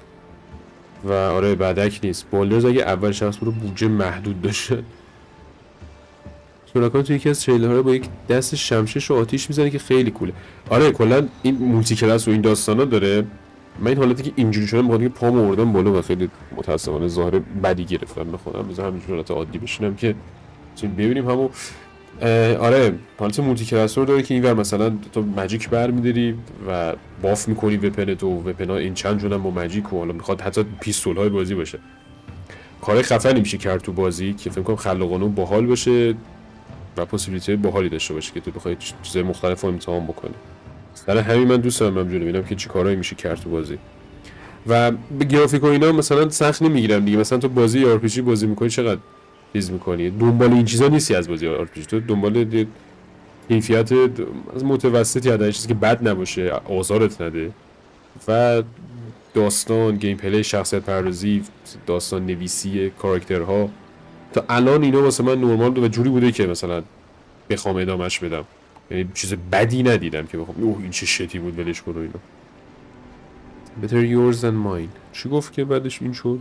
و آره بدک نیست. بالدرز اگه اول شخص بود بودجه محدود داشته. سوراکان تو یکی از تریلرها با یک دست شمشش و آتیش میزنه که خیلی کوله. آره کلا این مولتی کلاس و این داستانا داره. من این حالتی که اینجوری شدم بخاطر اینکه پامو آوردم بالا و خیلی متأسفانه ظاهر بدی گرفتم به خودم. بذار همینجوری حالت عادی بشینم که ببینیم همو. آره حالت مولتی کلاس رو داره که اینور مثلا تو ماجیک برمی‌داری و باف می‌کنی وپنت و وپنا این چند جونم با ماجیک و حالا میخواد حتی پیستول‌های بازی باشه. کار خفنی میشه کرد تو بازی که فکر کنم خلاقانه و باحال باشه و پاسیبیلیتی باحالی داشته باشه که تو بخوای چیزای مختلفو امتحان بکنی. برای همین من دوست دارم همینجوری ببینم که چی کارهایی میشه کرد تو بازی. و به گرافیک و اینا مثلا سخت نمیگیرم دیگه. مثلا تو بازی آر پی جی بازی می‌کنی چقدر چیز می‌کنی؟ دنبال این چیزا نیستی از بازی آر پی جی. تو دنبال کیفیت از متوسطی هست، چیزی که بد نباشه، آزارت نده. و داستان، گیم پلی، شخصیت پردازی، داستان نویسی کاراکترها تا الان اینا واسه من نرمال و جوری بوده که مثلا بخوام ادامهش بدم. یعنی چیز بدی ندیدم که بخوام اوه این چه شتی بود ولش کنم اینا. Better yours than mine. چی گفت که بعدش این شد؟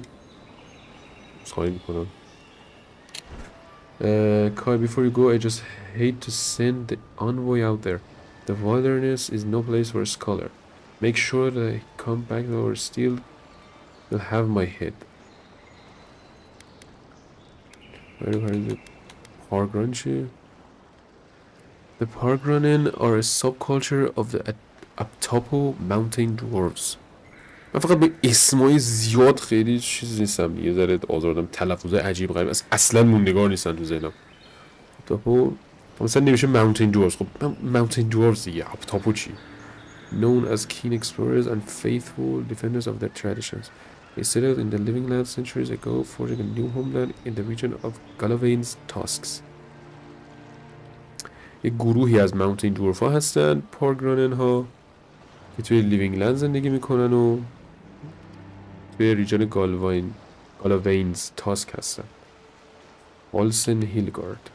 خواهی میکنم. Kai, before you go, I just hate to send the envoy out there. The wilderness is no place for a scholar. Make sure that I come back or still will have my head. Where is it? Pargrunchi? The Pargrunen are a subculture of the Aptopo mountain dwarves. من فقط به اسمای زیاد خیلی چیز نیستم، یه ذره آزاردم، تلفظای عجیب غریب اصلا موندگار نیستن تو ذهنم. اپتاپو مثلا نمیشه ماونتین دورز. خب ماونتین دورز دیگه، اپتاپو چی؟ Known as keen explorers and faithful defenders of their traditions. They settled in the living land centuries ago, forging a new homeland in the region of Galavain's tusks. یک گروهی از ماونتین دورف ها هستن، پارگرانن ها، که توی لیوینگ لند زندگی میکنن و توی ریجن گالاوینز تاسک هستن. والسن هیلگارد.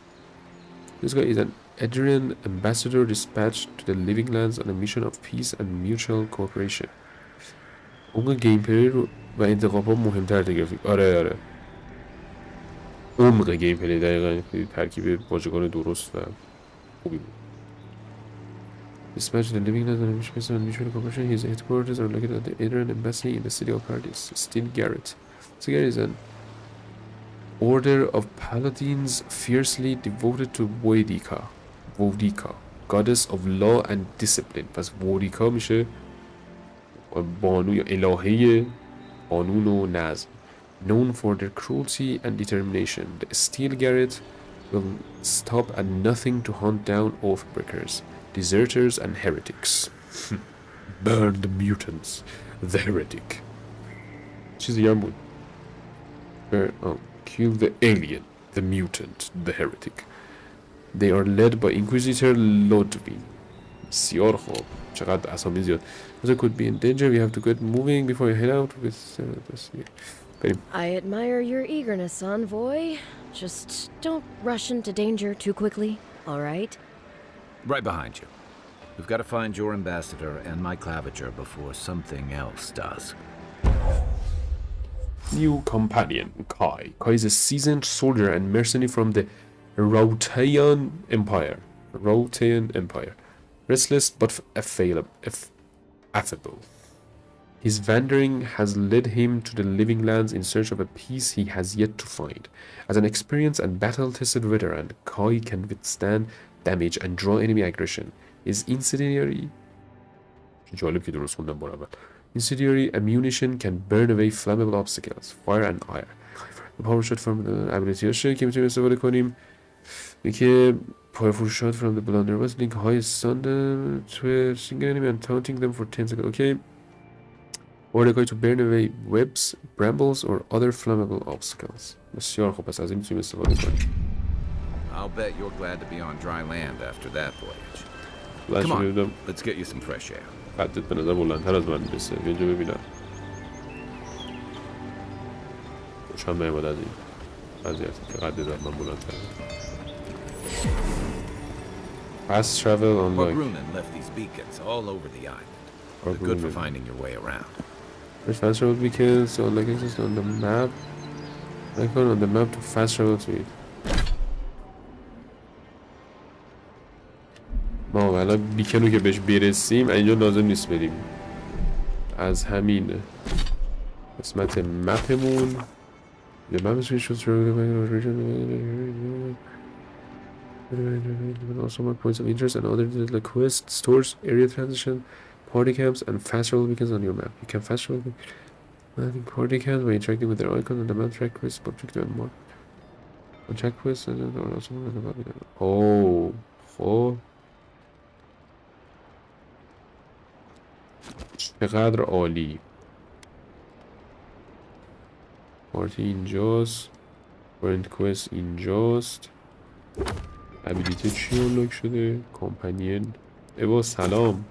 This guy is an Adrian ambassador dispatched to the Living Lands on a mission of peace and mutual cooperation. اون گیم پلی رو و انتخابات مهمتر گرافیک. آره عمق گیم پلی دقیقاً ترکیب واژگان درست و خوبی بود. Dispatched to the Living Lands on a mission of mutual cooperation. His headquarters are located at the Adrian embassy in the city of Paradise. Still Garrett. So Garrett is an order of paladins fiercely devoted to Vodika, goddess of law and discipline. پس ودیکا میشه بانو یا الهه قانون و نظم. Known for their cruelty and determination, the Steel Garrett will stop at nothing to hunt down oathbreakers, deserters and heretics. Burn the mutants, the heretic. چیزی هم بود. Kill the alien, the mutant, the heretic. They are led by Inquisitor Lodvin. بسیار خوب. چقدر اسامی زیاد. As I could be in danger, we have to get moving before you head out with this. بریم. I admire your eagerness, envoy. Just don't rush into danger too quickly, all right? Right behind you. We've got to find your ambassador and my claviger before something else does. New companion, Kai. Kai is a seasoned soldier and mercenary from the Rautean Empire. Restless but affable. His wandering has led him to the Living Lands in search of a peace he has yet to find. As an experienced and battle-tested veteran, Kai can withstand damage and draw enemy aggression. His incendiary ammunition can burn away flammable obstacles, fire and air. The power shot from the ability هاشه که میتونیم استفاده کنیم. میگه powerful shot from the blunderbuss link high stun to a single enemy and taunting them for 10 seconds. Okay. Or they're going to burn away webs, brambles or other flammable obstacles. بسیار خوب پس از این میتونیم استفاده کنیم. I'll bet you're glad to be on dry land after that voyage. Come on, let's get you some fresh air. قدت به نظر بلندتر از من میرسه. بیا اینجا ببینم. خوشم نمیاد از این وضعیتی که قدت از من بلندتره. Fast travel on like... Brunnen left these beacons all over the island. They're good for finding your way around. There's fast travel beacons, so like access on the map. Icon on the map to fast travel to it. ما الان بیکنو که بهش برسیم اینجا لازم نیست بریم. از همین قسمت مپمون The map is shows also more points of interest and other like quests, stores, area transition, party camps, and fast travel beacons on your map. You can fast travel party camps by interacting with their icon on the map. Track quests, objective, and more. On track quests, and also on the map. Oh. چقدر عالی. پارتی اینجاست. فرند کوست اینجاست. ابیلیتی چی اونلاک شده؟ کامپانین. ایوا سلام.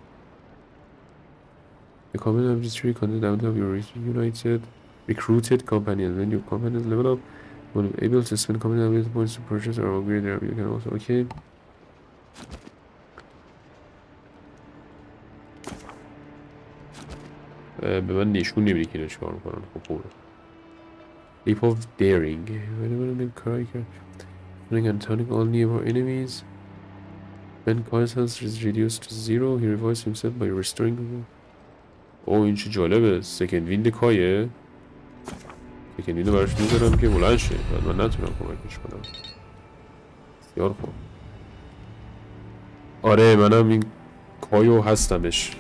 The companion of this tree contains down of your recruited companions. When your companions level up, when you're able to spend companion ability points to purchase or upgrade their you can also okay. به من نشون نمیده که اینا چیکار میکنن. خب خوبه. Leap of daring. Whenever a cry and turning all nearby enemies. When Kai's health is reduced to 0, he revives himself by restoring them. این چه جالبه. سکند ویند کایه. سکند ویند براش میذارم که بلند شه. من نتونم کمکش کنم. بسیار خوب. آره منم این کایو هستمش.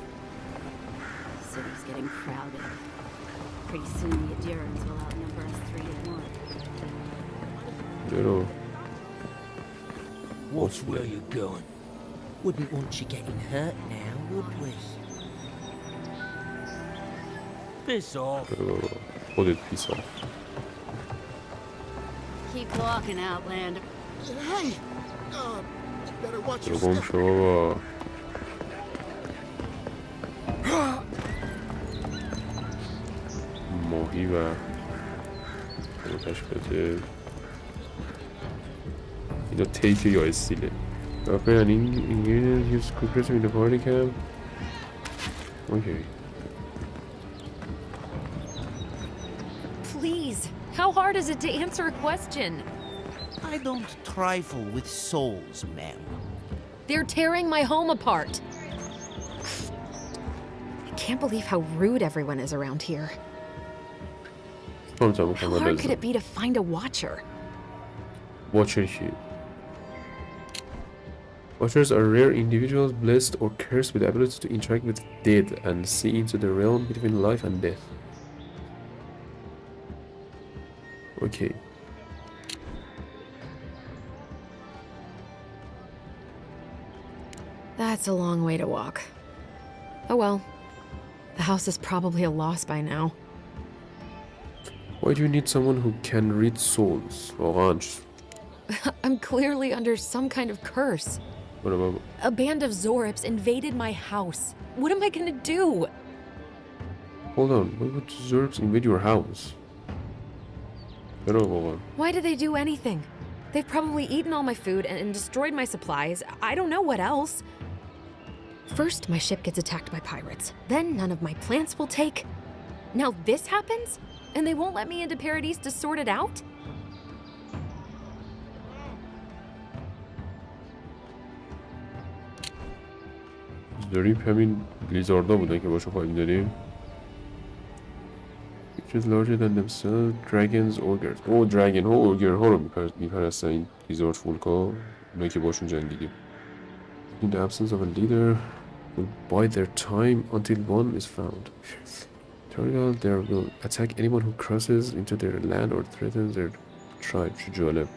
Watch where you're going. Wouldn't want you getting hurt now, would we? Piss off. خودت piss off. Keep walking, Outlander. Hey! You better watch your گم شو بابا. ماهی و تشکیلات اینا تیک یا استیله آفرینی ingredient use cookers in the party camp okay Please, how hard is it to answer a question? I don't trifle with souls, ma'am. They're tearing my home apart. I can't believe how rude everyone is around here. How hard could it be to find a watcher? Watcher here. Watchers are rare individuals blessed or cursed with the ability to interact with dead and see into the realm between life and death. Okay. That's a long way to walk. Oh well. The house is probably a loss by now. Why do you need someone who can read souls? Orange. I'm clearly under some kind of curse. What about... A band of Zorips invaded my house. What am I gonna do? Hold on, why would Zorips invade your house? Why did they do anything? They've probably eaten all my food and destroyed my supplies. I don't know what else. First, my ship gets attacked by pirates. Then none of my plants will take. Now this happens? And they won't let me into Paradise to sort it out? داریم همین لیزاردا بودن که باشو پایین داریم Creatures larger than themselves, dragons, ogres. dragon ها و ogre ها رو میپرستن این لیزارد فولکا اونایی که باشون جنگیدیم In the absence of a leader will bide their time until one is found. Territorial, they will attack anyone who crosses into their land or threatens their tribe. جالب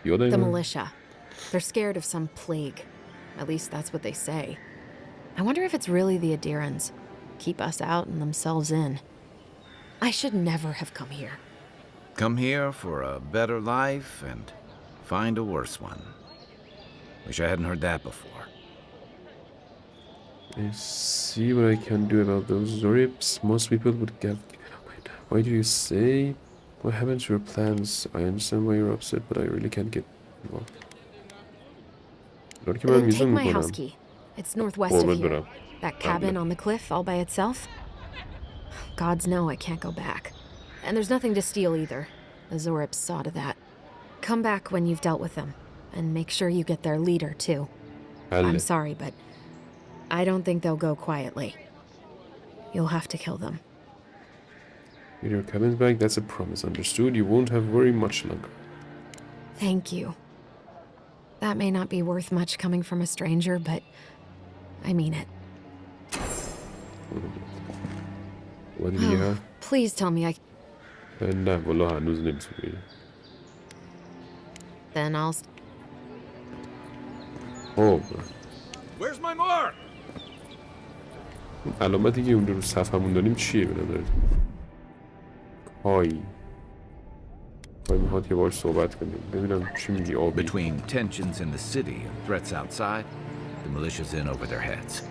The militia. They're scared of some plague. At least that's what they say. I wonder if it's really the Adirans. Keep us out and themselves in. I should never have come here. Come here for a better life and find a worse one. Wish I hadn't heard that before. I see what I can do about those Zorips. Most people would get... Why do you say? What happened to your plans? I understand why you're upset, but I really can't get involved. Take my house key. It's northwest of here. That cabin on the cliff all by itself. Gods know I can't go back. And there's nothing to steal either. The Zorips saw to that. Come back when you've dealt with them. And make sure you get their leader too. I'm sorry, but I don't think they'll go quietly. You'll have to kill them. Get your cabins back, that's a promise. Understood? You won't have very much longer. Thank you. That may not be worth much coming from a stranger, but I mean it. What do you have? Please tell me I... نه والله هنوز نمیتونی. Then I'll... Where's my mark? علامتی که اون رو صفحمون داریم چیه به نظرت؟ کای میخواد که باهاش صحبت کنیم ببینم چی میگی آبی. Between tensions in the city and threats outside, the militia's in over their heads.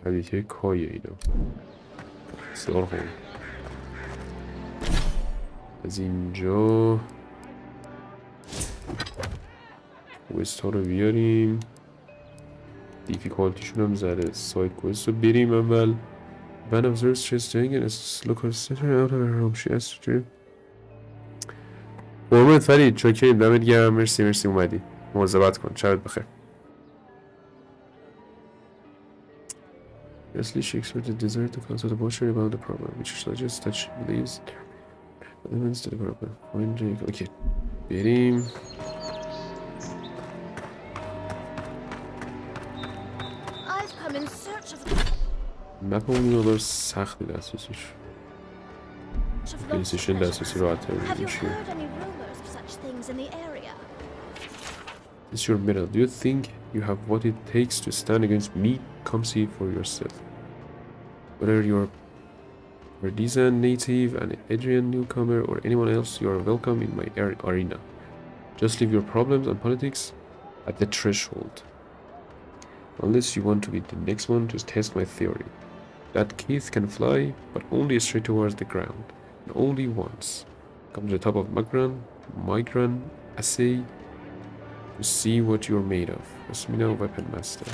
حدیثه کایه اینا بسیار خوب از اینجا کوست ها رو بیاریم دیفیکالتیشون هم زده سایت کوست رو بریم اول Van observes she's doing it as local center out of her home she has to do قربونت فرید چاکریم دمت گرم مرسی اومدی مواظبت کن شبت بخیر Leslie she expressed a desire to consult a watcher about the problem, which suggests that she believes elements to the problem. Okay. بریم. I've come in search of مپ اون مقدار سختی دسترسیش. پلیسیشن دسترسی راحت تر میشه. It's your medal. Do you think you have what it takes to stand against me? Come see for yourself. Whether you're a Rhodesian native, an Adrian newcomer, or anyone else, you are welcome in my arena. Just leave your problems and politics At the threshold. Unless you want to be the next one, just test my theory. That Keith can fly, but only straight towards the ground. And only once. Come to the top of Migran, assay to see what you're made of. Asmina Weapon Master.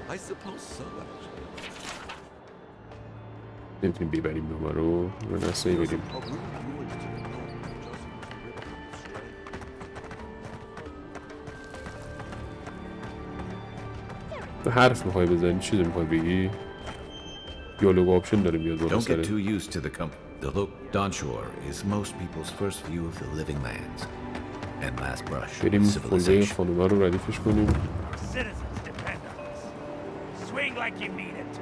I suppose so, actually. نمیتونیم ببریم نوما رو من اسایی بدیم. تو حرف میخوای بزنی؟ چیزی میخوای بگی؟ دیالوگ آپشن داره میاد بالا سره. Don't get too used to the look. Donshore is most people's first view of the living lands and last brush with بریم کلبه civilization. خانومه رو ردیفش کنیم. Citizens depend on us. Swing like you mean it.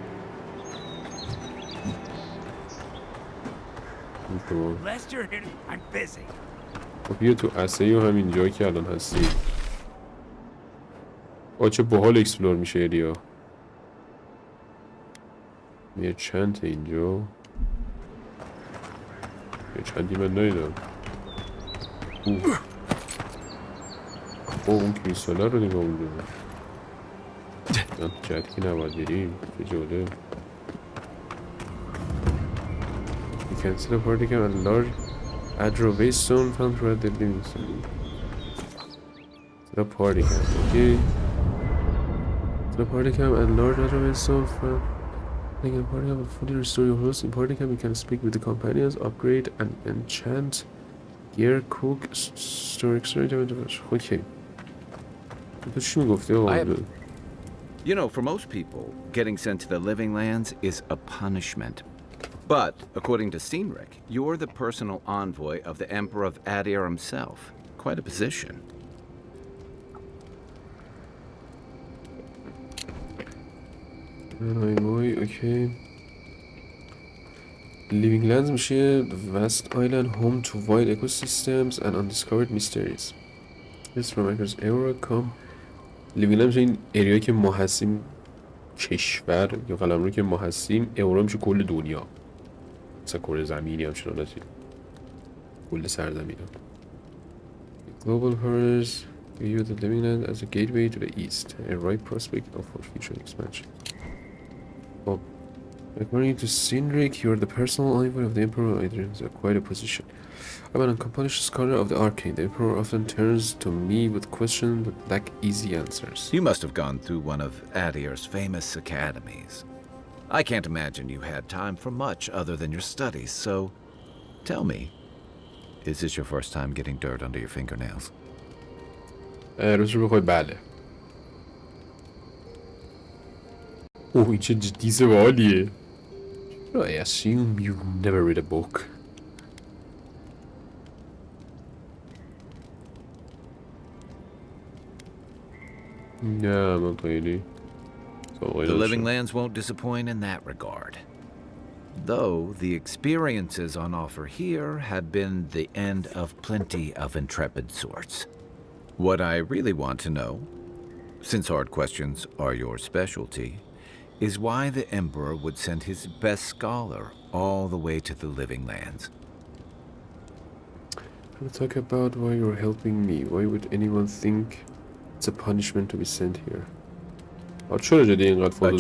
Lester here. I'm busy. خب بیا تو اسایی و همین جایی که الان هستی. چه باحال اکسپلور میشه ایریا. یه چند اینجا. یه چندی من نایدم. اون کریستاله رو نگاه اونجا. جدید نباید بریم. چه جالب. You can set a party cam and large Adrovay stone found throughout the living zone. Set a party cam, okay. Set a party cam and large Adrovay stone found. Making a party cam will fully restore your host. In party cam you can speak with the companions, upgrade and enchant gear, cook, store okay. تو چی میگفتی آقا؟ You know, for most people, getting sent to the living lands is a punishment. But, according to Steenrick, you're the personal envoy of the Emperor of Adir himself. Quite a position. Okay. Living lands میشه vast island home to wide ecosystems and undiscovered mysteries. This reminds Aura come. Living lands میشه این ایریایی که ما هستیم کشور یا قلمرو که ما هستیم. اورا میشه کل دنیا. مثلا کره زمینی هم چناناتی کل سرزمین هم. Global horrors view the living land as a gateway to the east, a ripe prospect of for future expansion. Well, according to Sinric, you are the personal envoy of the Emperor of Adrian, so quite a position. I'm an accomplished scholar of the arcane. The Emperor often turns to me with questions that lack easy answers. You must have gone through one of Adir's famous academies. I can't imagine you had time for much other than your studies, so tell me, is this your first time getting dirt under your fingernails? راستش بخوای بله. اوه این چه جدی سوالیه. I assume you never read a book. نه من خیلی The living lands won't disappoint in that regard. Though the experiences on offer here have been the end of plenty of intrepid sorts. What I really want to know, since hard questions are your specialty, is why the Emperor would send his best scholar all the way to the living lands. We'll talk about why you're helping me. Why would anyone think it's a punishment to be sent here? A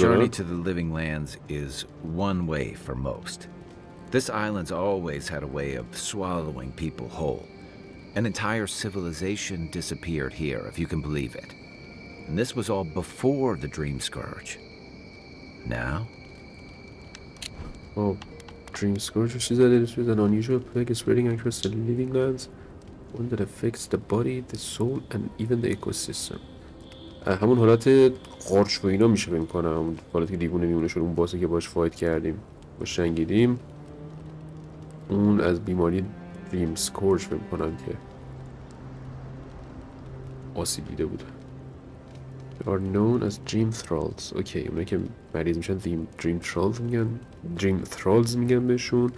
journey to the living lands is one way for most. This island's always had a way of swallowing people whole. An entire civilization disappeared here, if you can believe it. And this was all before the Dream Scourge. Now? Oh, Dream Scourge is an unusual plague spreading across the living lands. One that affects the body, the soul, and even the ecosystem. همون حالت قارچ و اینا میشه بیم کنم. همون حالتی که دیوونه میمونه شد. اون باسه که باش فایت کردیم باش جنگیدیم اون از بیماری دریم سکورج بیم کنم که آسیب دیده بود. They are known as dream thralls. اوکی اونه که مریض میشن dream thralls میگن. dream thralls میگن بهشون.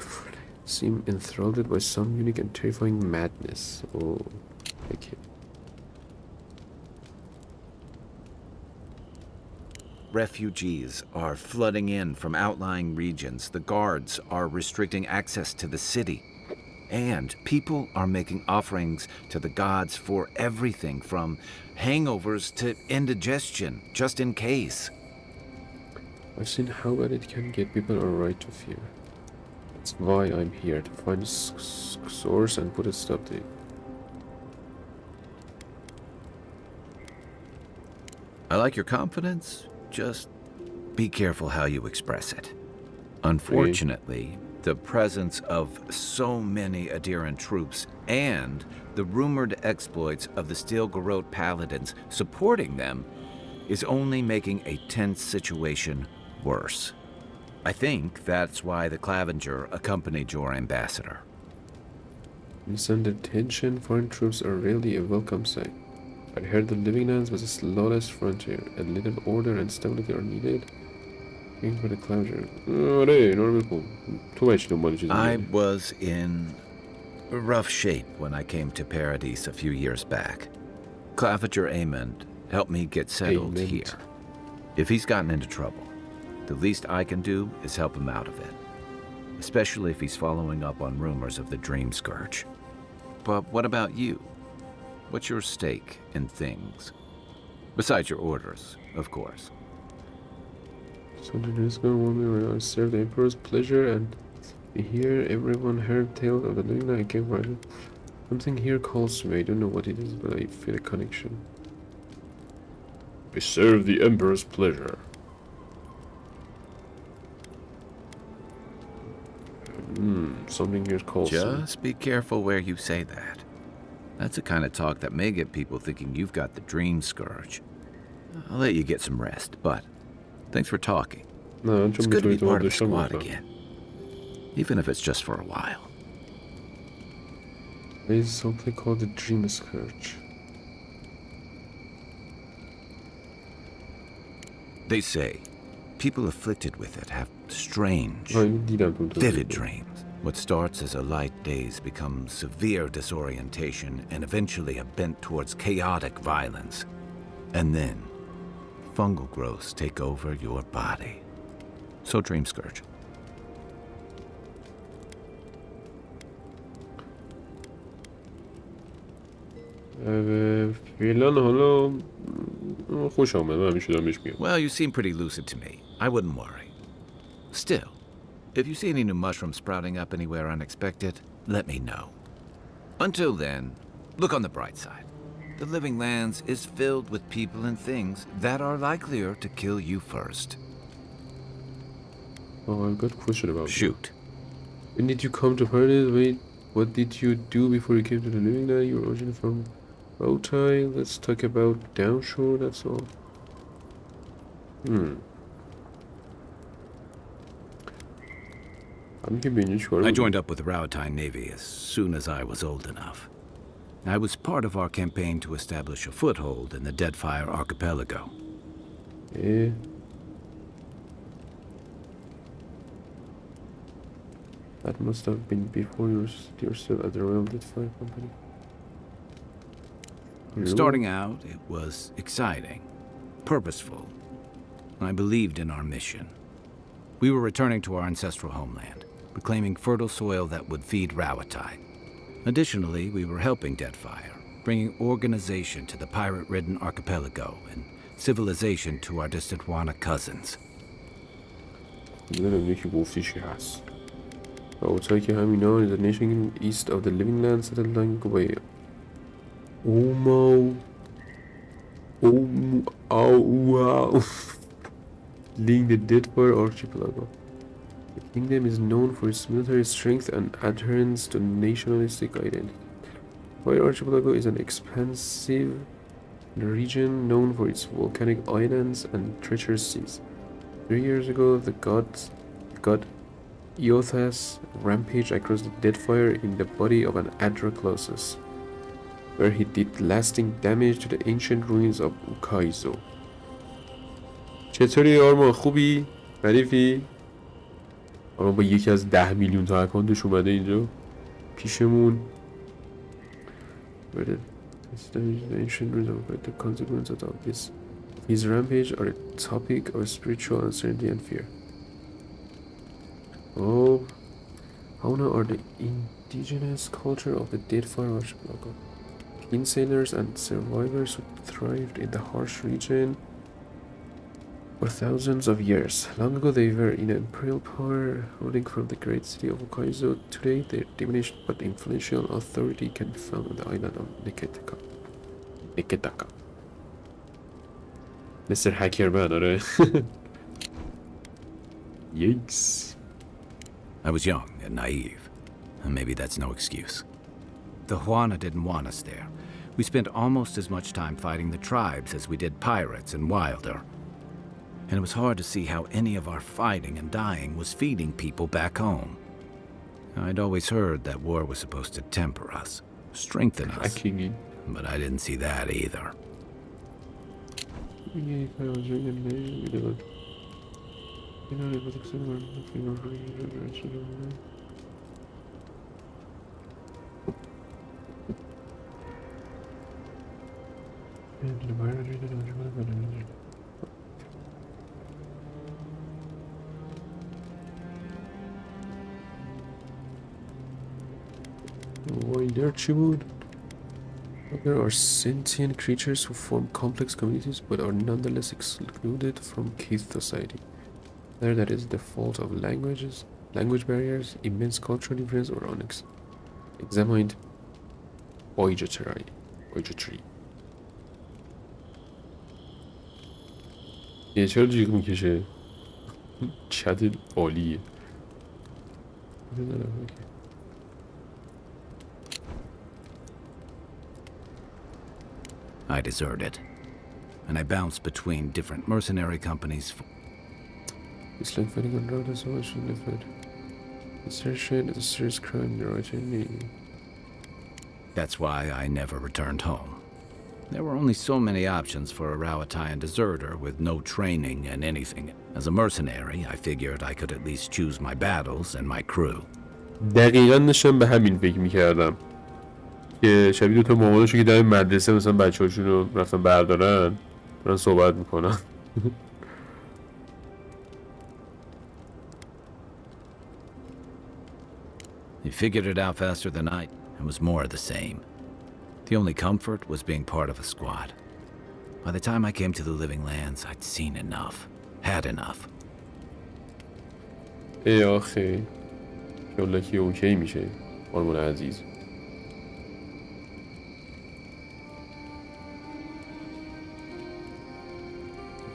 Seem enthralled by some unique and terrifying madness. Oh, okay. Refugees are flooding in from outlying regions. The guards are restricting access to the city. And people are making offerings to the gods for everything from hangovers to indigestion, just in case. I've seen how bad it can get. People are right to fear. That's why I'm here, to find the source and put a stop to it. I like your confidence, just be careful how you express it. Unfortunately, the presence of so many Adiran troops and the rumored exploits of the Steel Garrote paladins supporting them is only making a tense situation worse. I think that's why the Clavenger accompanied your ambassador. Listen, the tension, foreign troops are really a welcome sight. I heard the Living Lands was a lawless frontier, and little order and stability are needed. For the Clavenger. I was in rough shape when I came to Paradise a few years back. Clavenger Amond helped me get settled here. If he's gotten into trouble, the least I can do is help him out of it. Especially if he's following up on rumors of the Dream Scourge. But what about you? What's your stake in things? Besides your orders, of course. So the news going want me when I serve the Emperor's pleasure, and here everyone heard tales of the living that I came right. Something here calls to me. I don't know what it is, but I feel a connection. We serve the Emperor's pleasure. Something here calls to me. Just be careful where you say that. That's the kind of talk that may get people thinking you've got the Dream Scourge. I'll let you get some rest, but thanks for talking. No, it's good to be part of the squad again. Even if it's just for a while. There is something called the Dream Scourge. They say people afflicted with it have strange, vivid dreams. What starts as a light daze becomes severe disorientation and eventually a bent towards chaotic violence. And then fungal growths take over your body. So Dream Scourge. Well, you seem pretty lucid to me. I wouldn't worry. Still, if you see any new mushrooms sprouting up anywhere unexpected, let me know. Until then, look on the bright side. The Living Lands is filled with people and things that are likelier to kill you first. Oh, I've got a question about Shoot. When did you come to Paradise? Wait, what did you do before you came to the Living Land? You were originally from Rotai. Let's talk about Downshore, that's all. I joined up with the Rotai Navy as soon as I was old enough. I was part of our campaign to establish a foothold in the Deadfire Archipelago. Yeah. That must have been before you're still at the Royal Deadfire Company. Starting out, it was exciting, purposeful. I believed in our mission. We were returning to our ancestral homeland, reclaiming fertile soil that would feed Rawatai. Additionally, we were helping Deadfire, bringing organization to the pirate-ridden archipelago and civilization to our distant Wana cousins. Rawatai که همینا is a nation east of the Living Lands settled long away. Wow. Leading the Deadfire Archipelago. The kingdom is known for its military strength and adherence to nationalistic identity. Deadfire Archipelago is an expansive region known for its volcanic islands and treacherous seas. 3 years ago, the god Eothas rampaged across the Deadfire in the body of an Adra Colossus, where he did lasting damage to the ancient ruins of Ukaizo. چطوری آرمان؟ خوبی؟ ردیفی؟ آرمان با یکی از 10 میلیون تا اکانتش اومده اینجا پیشمون. The ancient ruins of the consequences of his rampage are a topic of spiritual uncertainty and fear. Oh, Fauna are the indigenous culture of the dead fire archipelago. Keen sailors and survivors who thrived in the harsh region for thousands of years. Long ago they were in imperial power, ruling from the great city of Hokkaido. Today their diminished but influential authority can be found on the island of Niketaka. Mr. Hackerman, alright? Yikes. I was young and naive, and maybe that's no excuse. The Huana didn't want us there. We spent almost as much time fighting the tribes as we did pirates and Wilder. And it was hard to see how any of our fighting and dying was feeding people back home. I'd always heard that war was supposed to temper us, strengthen us, but I didn't see that either. There are sentient creatures who form complex communities but are nonetheless excluded from Keith society. Whether that is the fault of language barriers, immense cultural difference, or unexamined bigotry. یه چرا جیغ میکشه؟ چت عالیه. I deserted, and I bounced between different mercenary companies. It's like fighting on road as well, shouldn't have had. Desertion is a serious crime in the right hand. That's why I never returned home. There were only so many options for a Rawatayan deserter with no training and anything. As a mercenary, I figured I could at least choose my battles and my crew. دقیقاً نشم به همین فکر میکردم که شبیه دوتا ماماناشو که در مدرسه مثلا بچه هاشون رو رفتن بردارن دارن صحبت میکنن. He figured it out faster than I. It was more of the same. The only comfort was being part of a squad. By the time I came to the Living Lands, I'd seen enough. Had enough. ای آخه یالا که اوکی میشه آرمان عزیز.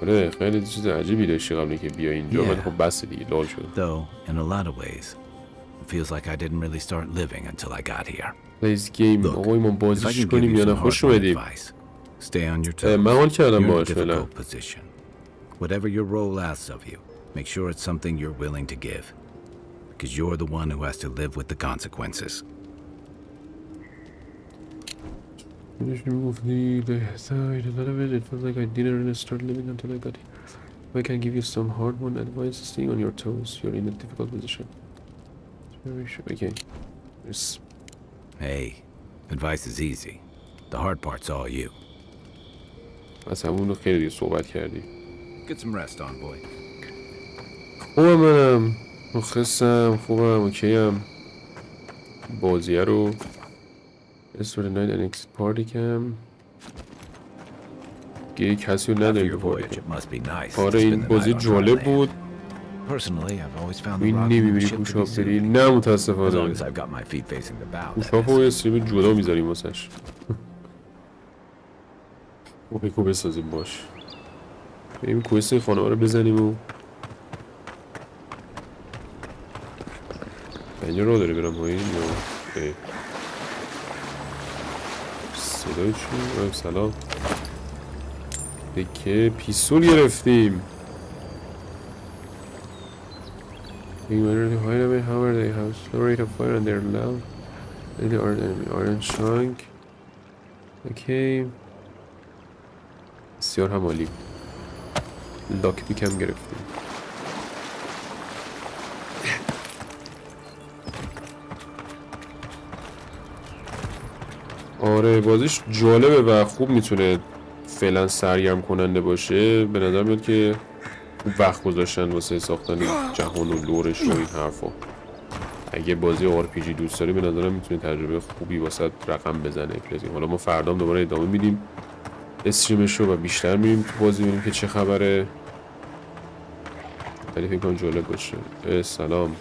آره خیلی چیز عجیبی داشتی قبل که بیا اینجا ولی خب بس دیگه لال شد. Though in a lot of ways it feels like I didn't really start living until I got here. Please game آقای ما بازیش کنیم یا نه خوش اومدیم. Stay on your toes. من حال کردم باهاش فعلا. Whatever your role asks of you, make sure it's something you're willing to give. Because you're the one who has to live with the consequences. It felt like I didn't really start living until I got here. If I can give you some hard-won advice, stay on your toes. You're in a difficult position. Okay. Yes. Hey, advice is easy. The hard part's all you. از همون رو خیلی دیگه صحبت کردی. Get some rest on, boy. خوبم منم. مخصم. خوبم. اوکیم. بازیه رو استوری نایت and exit party کم. گیری کسی رو نداریم که پارتی کم. آره این بازی جالب بود. این نمیبینی کوشاپ بری؟ نه متاسفانه. کوشاپ رو یه استریم جدا میذاریم واسش. اوپیکو بسازیم باش. بریم کوست این خانه ها رو بزنیم و اینجا راه داره برم پایین یا صدای چون؟ سلام دکه پیستول گرفتیم. However, they have slow rate of fire and they're loud. They are an orange shrunk. Okay. بسیار هم عالی. لاک پیکم گرفتیم. آره بازیش جالبه و خوب میتونه فعلا سرگرم کننده باشه. به نظر میاد که وقت گذاشتن واسه ساختن جهان و لورش و این حرفا. اگه بازی RPG دوست داری به نظرم میتونه تجربه خوبی واسه رقم بزنه. حالا ما فردا دوباره ادامه میدیم استریمش رو و بیشتر میریم تو بازی ببینیم که چه خبره. ولی فکر کنم جالب باشه. سلام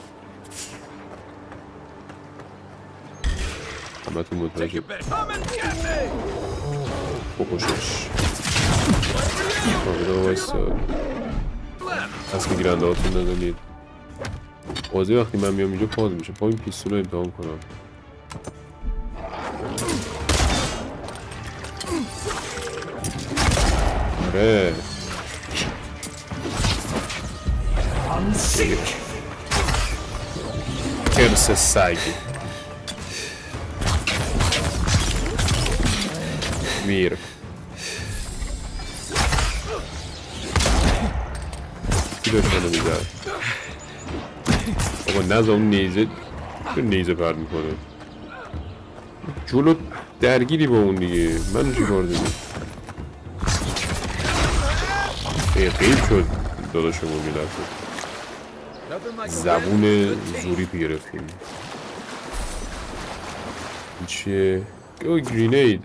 همتون متوجه بکشش آقا وایسا از میگیرنده هاتون ندانید. بازی وقتی من میام اینجا پاز میشه. پا این پیستون رو امتحان کنم. آره خرس سگ میر کی داشت منو میزد؟ بابا نزد اون نیزه پرد میکنه جلو درگیری با اون دیگه. منو چی کار دادی؟ غیب شد داداشمون میلرزه. زبون زوری گرفتیم. این چیه؟ او گرینید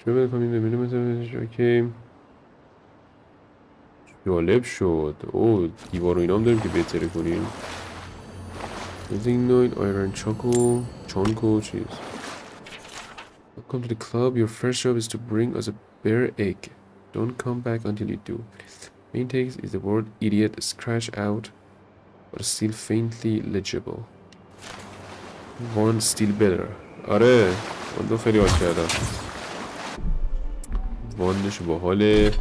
چه بکنیم ببینیم مثلا. اوکی جالب شد. او دیوار و اینا هم داریم که بهتره کنیم. Using 9 iron چانکو چیز. Welcome to the club. Your first job is to bring us a bear egg. Don't come back until you do. Main text is the word idiot scratched out but still faintly legible. One still better. آره واندو خیلی حال کردم. واندش باحاله.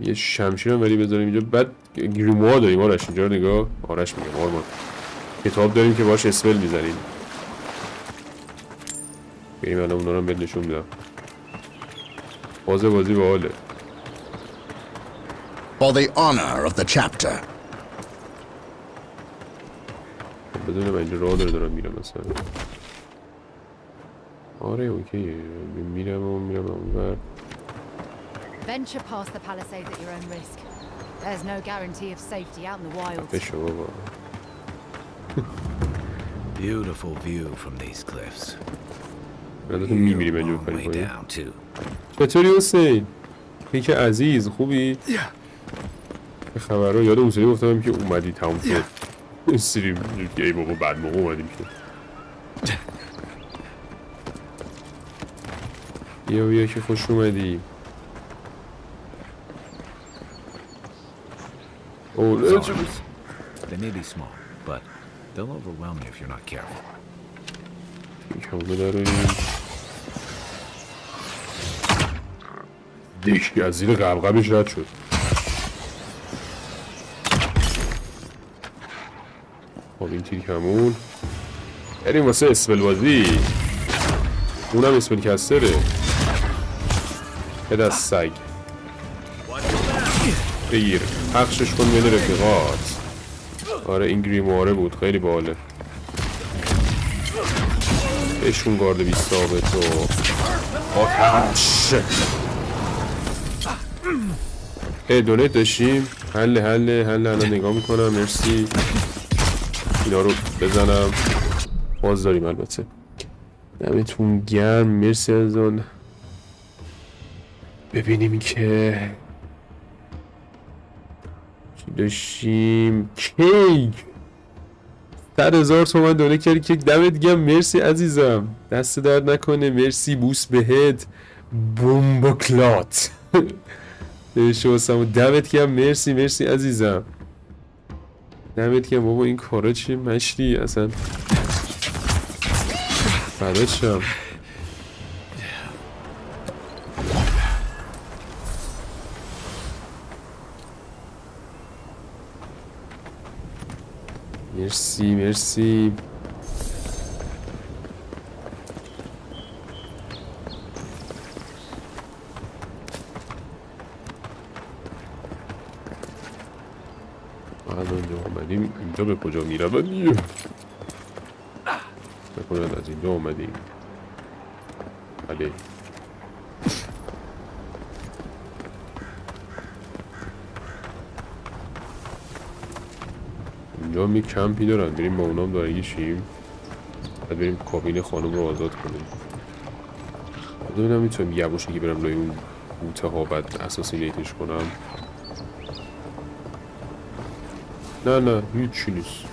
یه شمشیر هم ولی بذاریم اینجا. بعد گریموار داریم. آرش اینجا رو نگاه. آرش میگم آرمان کتاب داریم که باش اسپل میزنیم. بریم الان اونا رو هم بهت نشون میدم. بازی باحاله. For the honor of the chapter. بدونم اینجا راه دارم میرم مثلا. آره اوکیه میرم اونور. Venture past the palisades at your own risk. There's no guarantee of safety out in the wild. بشو بابا. Beautiful view from these cliffs. میمیریم اینجا بپریم کنیم. چطوری حسین؟ پیک عزیز خوبی؟ به خبرها یاد اون سری گفتم که اومدی تموم شد. استریم ای بابا بعد موقع اومدیم که بیا که خوش اومدی. They may be small, but they'll overwhelm you if you're not careful. همه داریم. دیگه از زیر قبقبش رد شد. خب این تیک همون بریم واسه اسپل بازی. اونم اسپل کستره. پد از سگ بگیر پخشش کن بین رفیقات. آره این گریمواره بود خیلی باحاله. بشون گارد 20 به تو آتش. دونیت داشتیم. حل الان نگاه میکنم. مرسی اینا رو بزنم. باز داریم البته. دمتون گرم. مرسی از اون. ببینیم که چی داشتیم. کیک 100,000 تومن دونه کردی کیک. دمت گرم. مرسی عزیزم دست درد نکنه. مرسی بوس بهت بومبوکلات شوستم. دمت گرم. مرسی عزیزم دمت گرم. بابا این کارا چیه مشتی اصلا فدات شم. مرسی اینجا اومدیم. اینجا به کجا میره بکنن از اینجا اومدیم. بله اینجا اینجا هم یک کمپی دارن، بریم با اونام دارگی شیم. بعد بریم کابین خانم رو آزاد کنیم. ببینم میتونم یواشکی برم لای اون بوته ها بعد اساسینیتش کنم. نه هیچی نیست.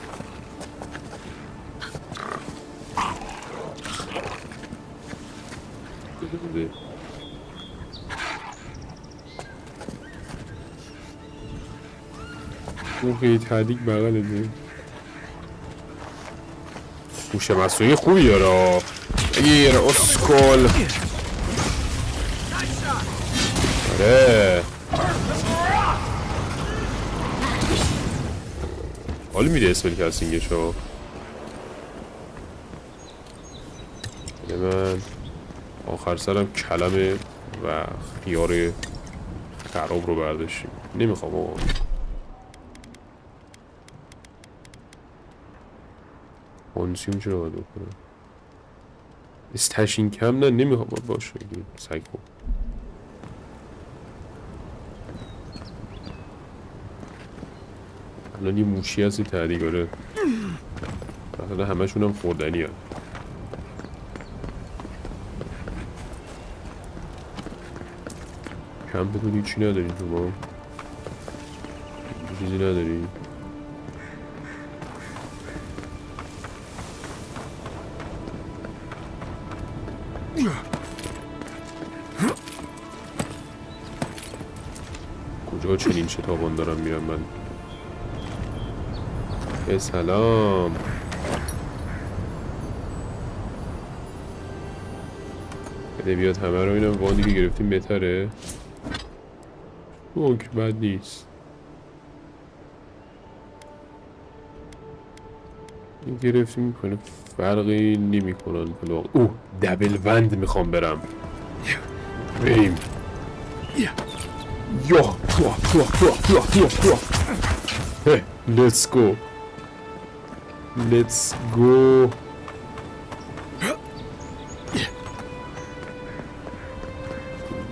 موقعی تحدیق بغل ده هوش مصنوعی خوبی داره. بگیر اسکول. آره حالا میده اسمل کستینگش ها. من آخر سرم کلمه و خیار خراب رو برداشتیم. نمیخوام آقا. کنسیوم چرا باید بکنم؟ استشین کم نه نمیخوام باشه سگ خوب. الان یه موشی هستی تحریگاره مثلا همه شون هم خوردنی هم. کم بدون هیچی نداری تو با چیزی نداری. کجا چنین شتابان دارم میرم من. سلام. بده بیاد همه رو اینم وانی که گرفتیم بهتره. که بد نیست. این گرفتیم میکنه فرقی نمی کنن. اوه دبل وند میخوام برم. بریم. یا let's go. Let's go.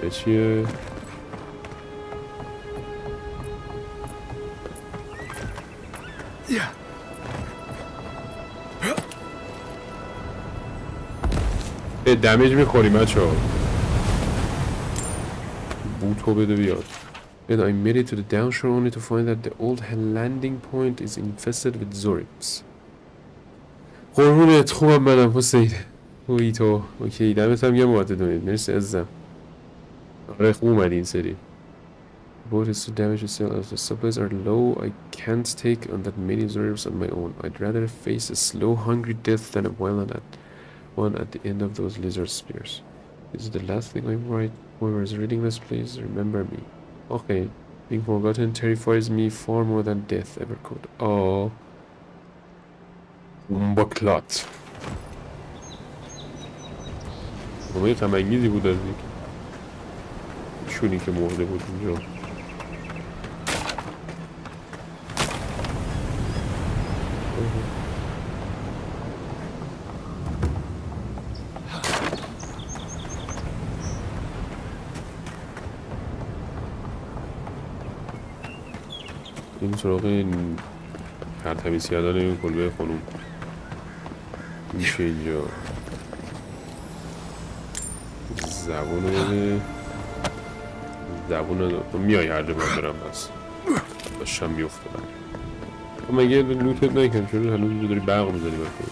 به چیه؟ دمیج میخوریم بچه ها. بوتو بده بیاد. Then I made it to the downshore only to find that the old landing point is infested with zorips. قربونت خوبم منم حسین. اوی تو اوکی دمت هم یه مواده دونید. مرسی عزیزم. آره خوب اومدی این سری. Boat is so damaged as the supplies are low. I can't take on that many zorips on my own. I'd rather face a slow hungry death than a violent one at the end of those lizard spears. This is the last thing I write. Whoever is reading this, please remember me. Okay, being forgotten terrifies me far more than death ever could. Oh, بکلات. همه غم‌انگیزی بود از دیگه. شونی که مرده بود اینجا. این سراغ این تمیز کردن این کلبه خانوم میشه اینجا. زبون رو بده. زبون رو میای هر جا من برم بس داشتم میافتادم. مگه لوتت نکن چون هنوز اینجا داری برق میزنی بکنی.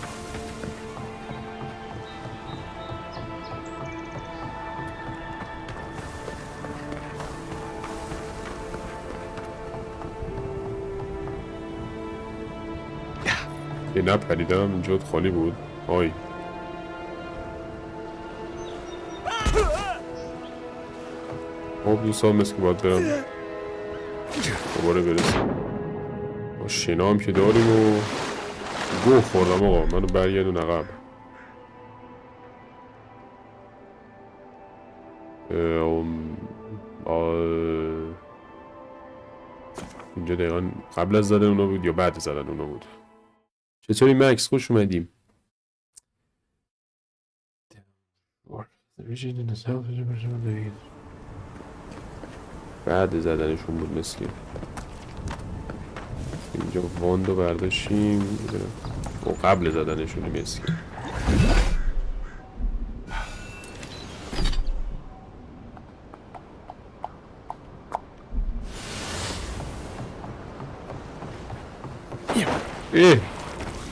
یه نپریدم اینجا خالی بود. آی خب دوستان مثل که باید برم دوباره برسیم. با شنا هم که داریم و گوه خوردم آقا منو برگردون عقب. اینجا دقیقا قبل از زدن اونا بود یا بعد زدن اونا بود. چطوری مکس خوش اومدیم. بعد زدنشون بود مثل اینجا واندو برداشتیم و قبل زدنشون میسیم.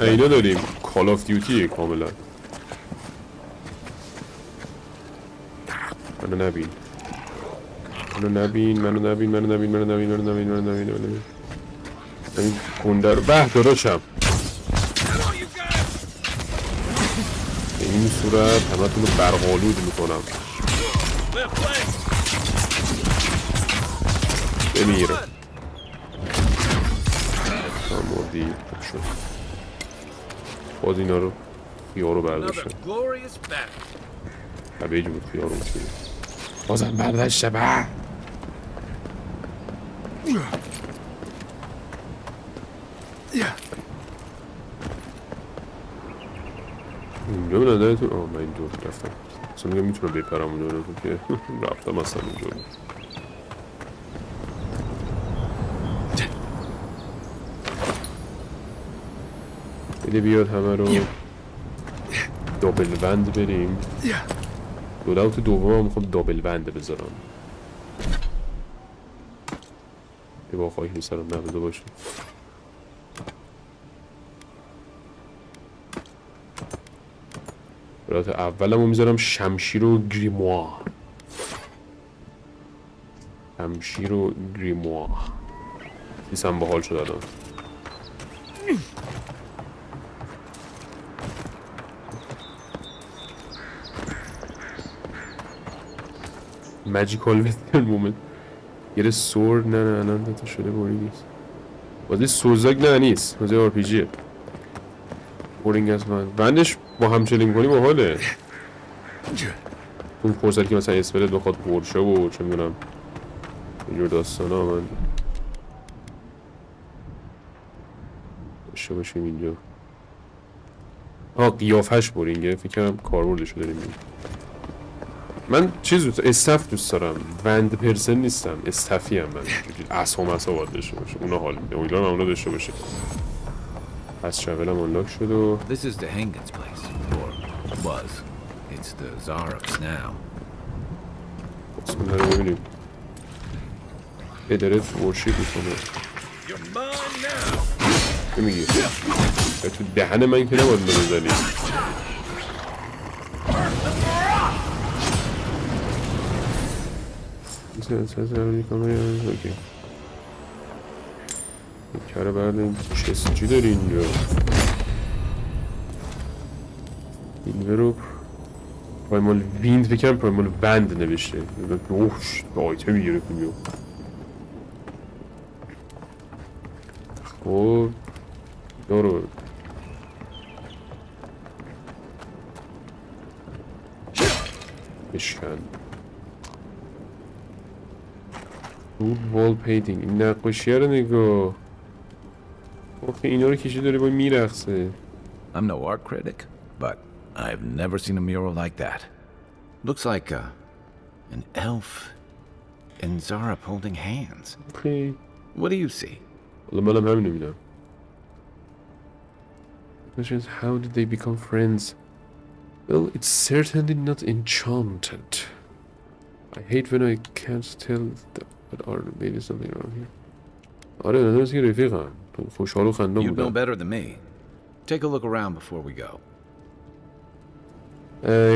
اینا داریم کال آف دیوتیه کاملا. منو نبین این گنده رو به داداشم. این صورت همه تون رو برقالود میکنم. بمیر مردی شد. باز اینا رو خیارو برداشتم. هبه جو بود خیارو میشونی بازم برداشته به اینجا به نظرتون من اینجا رفتم اصلا میگم میتونم بپرم اونجا رو که رفتم اصلا اونجا رو بده بیاد همه رو دابل بند بریم. لوداوت دوم هم میخوام دابل بند بذارم. یه با خواهی میسرم نبوده باشه. لوداوت اولم رو میذارم شمشیر و گریموا. نیستم باحال شد الان. ماجیکال ویتن مومنت. یه سورد نه الان تا شده بوری نیست. بازی سورزاک نه نیست. بازی آر پی جیه. بورینگ از من. بندش با هم چلینگ کنی باحاله. اون فرصت که مثلا اسپلت بخواد برشه و چه میدونم اینجور داستانا من داشته باشیم اینجا. قیافش بورینگه. فکر کنم کاربردشو داریم. من چیز استف دوست دارم. وند پرسن نیستم. استفی هم من. اسهم باید داشته باشه. اونا حال میده. امیدوارم اونا داشته باشه. پس شاولم آنلاک شد و This is the Hangen's place. Or was. It's the Zarab's now. بسم الله رو ببینیم. داره ورشیپ میکنه. چه میگی؟ تو دهن من که نباید بزنی. اوکی. کاره بردیم. چی داری اینجا؟ این رو پایمال ویند بکنم پایمال بند نوشته. اوش به آیتم میگیره کنیو. خب دارو بشکن. وال پیدینگ. این نقاشیه رو نگاه. آخه اینا رو کشی داره باید میرخصه. I'm no art critic, but I've never seen a mural like that. Looks like an elf and Zarab holding hands. Okay. What do you see? والله منم همین رو میدم. The question is, how did they become friends? Well, it's certainly not enchanted. I hate when I can't tell but are maybe something wrong here. آره نظرست که رفیقم. خوشحال و خندان You know بودم. better than me. Take a look around before we go.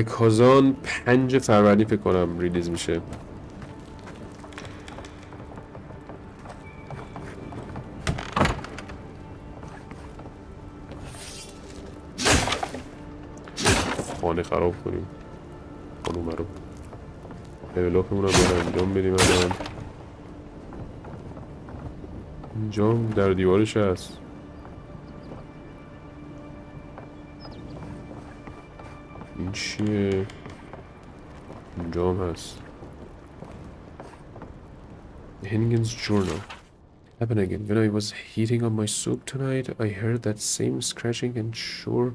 کازان 5 فروردین فکر کنم ریلیز میشه. خانه خراب کنیم خانومه رو. لیولاپمون هم باید انجام بدیم. الان اینجا در دیوارش هست. این چیه؟ اینجا هم هست. Hennigan's journal. Happened again. When I was heating on my soup tonight, I heard that same scratching and sure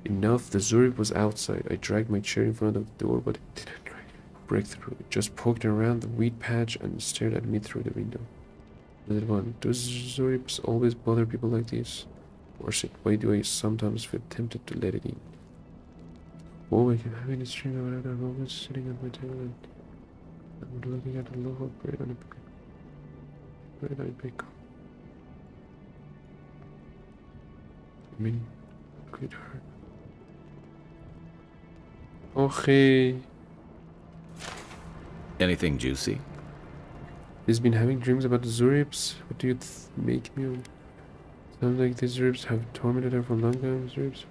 enough the Zurib was outside. I dragged my chair in front of the door but it didn't break through. It just poked around the wheat patch and stared at me through the window. Does Zorips always bother people like this? Or why do I sometimes feel tempted to let it in? Oh, I keep having this dream about I'm always sitting at my table and I'm looking at the loaf of bread on a bread I bake. I mean, good hurt. Okay. Anything juicy? He's been having dreams about the Zorips. What do you make me on? Sounds like these Zorips have tormented her for a long time. Zorips.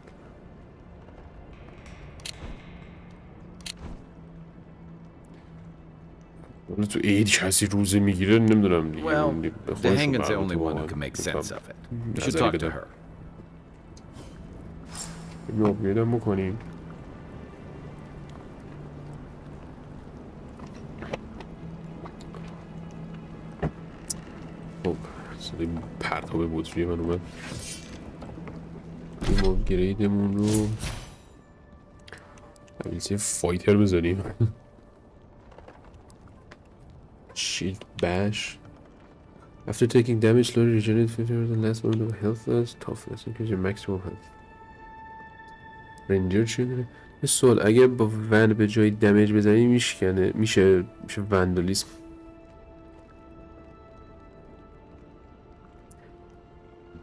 تو عید کسی روزه میگیره نمیدونم دیگه. Well, the Hangen's the only one who can make sense of it. You should talk to her. میدم بکنیم. خب صدای پرتاب بطری من اومد. ما گریدمون رو ابیلیتی فایتر بذاریم. Shield bash. After taking damage, slowly regenerate 50% the last moment of health loss. Toughness increase your maximum health. رنجر چی داره؟ یه سوال اگه با ون به جای دمیج بزنی میشکنه میشه وندالیسم.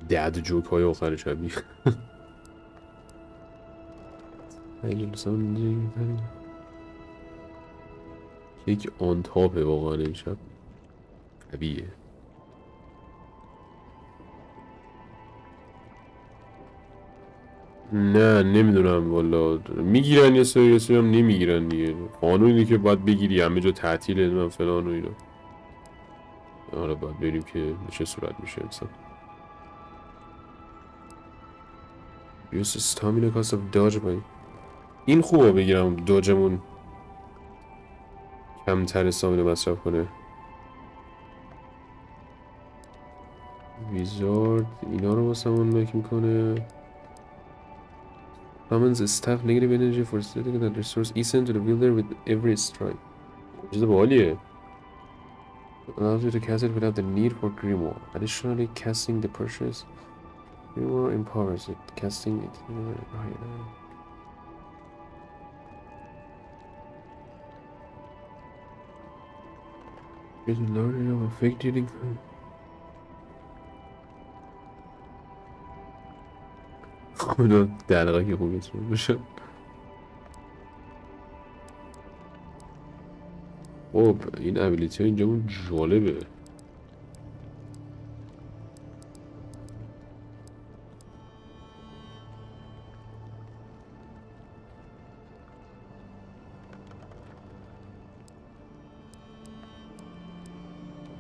دد جوک های آخر شبیه. یک آن تاپه واقعا این شب قویه. نه نمیدونم والا میگیرن یه سری هم نمیگیرن دیگه. قانونی که باید بگیری همه جا تعطیله من فلان و اینا. آره باید بریم که چه صورت میشه انسان. Use stamina cost of dodge by. این خوبه بگیرم داجمون کمتر استامینه مصرف کنه. ویزارد اینا رو واسمون مک میکنه. Summons a staff negative energy for stating that restores Eason to the wielder with every strike. چیز باحالیه. Allows you to cast it without the need for Grimoire. Additionally, casting the purchase Grimoire empowers it. Casting it. There's a large area of effect dealing. خدا دلقه که خوبیتون بشه. خب این ابیلیتی ها اینجا اون جالبه.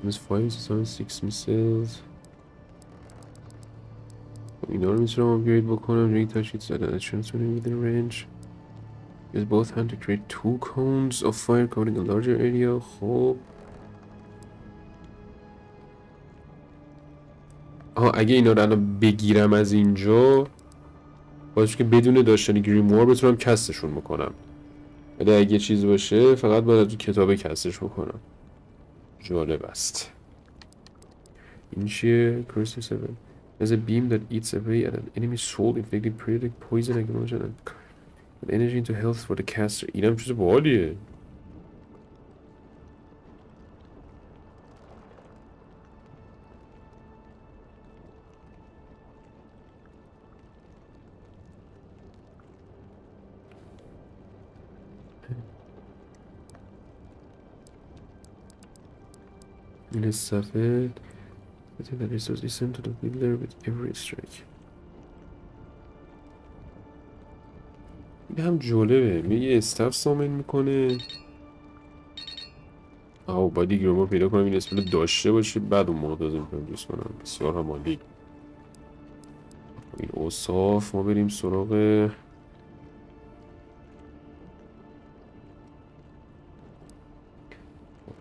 Miss 5 6 missiles. اینا رو میتونم آپگرید بکنم. Ring touch it at an chance within range. Use both hand to create 2 cones of fire covering a larger area. خب اگه اینا رو الان بگیرم از اینجا باشه که بدون داشتن گریموار بتونم کستشون بکنم. ولی اگه چیز باشه فقط باید تو کتابه کستش بکنم. جالب است. این چیه؟ Curse 7 There's a beam that eats away at an enemy's soul, inflicting periodic poison, aggression, and energy into health for the caster. اینم چیز باحالیه. این صفحه I think that resource is sent to the wielder with every strike. این هم جالبه. میگه استاف سامن میکنه. باید دیگه رو پیدا کنم این اسم رو داشته باشه بعد اون موقع لازم کنم دوست کنم. بسیار هم عالی. این اوصاف ما بریم سراغ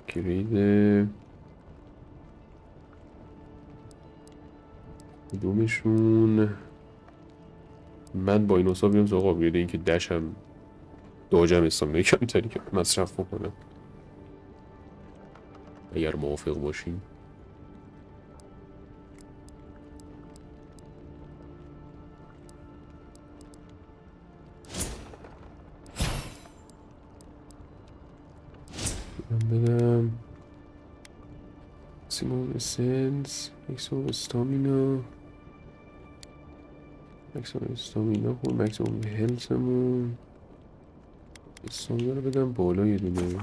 گرید دومشون. من با این اصاب بیام تو آقا بیاده این که دشم داجم استامینه کمتری که مصرف بکنم اگر موافق باشیم. من بدم maximum essence maximum stamina خب maximum healthمون stamina رو بدم بالا یه دونه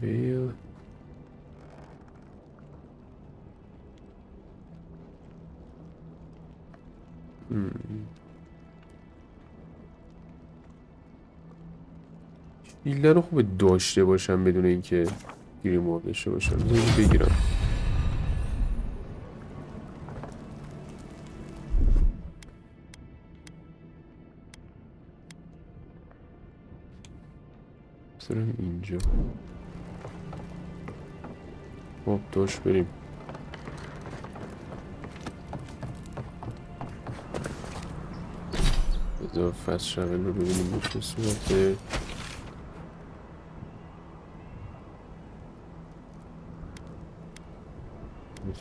veil ایله رو خوبه داشته باشم بدون اینکه گریمور داشته باشم بگیرم بذارم اینجا خب داشت بریم بذار فست شغل رو ببینیم به چه صورته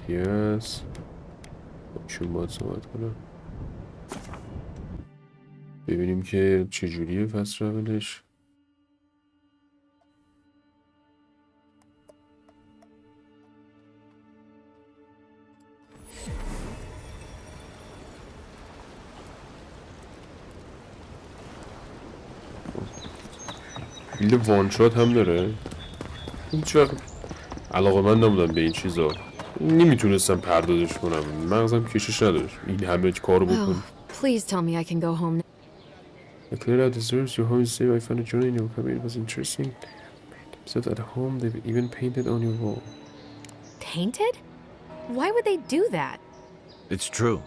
یس چون باید صحبت کنم ببینیم که چجوریه فست شغلش بیل وانشات هم داره هیچ وقت علاقه من نبودم به این چیزا نمیتونستم پردازش کنم مغزم کشش نداشت این همه کارو بکنم Please tell me I can go home. I cleared out the reserves. Your home is safe. I found a journal in your cabin. It was interesting. So at home, they've even painted on your wall. Painted? Why would they do that? It's true.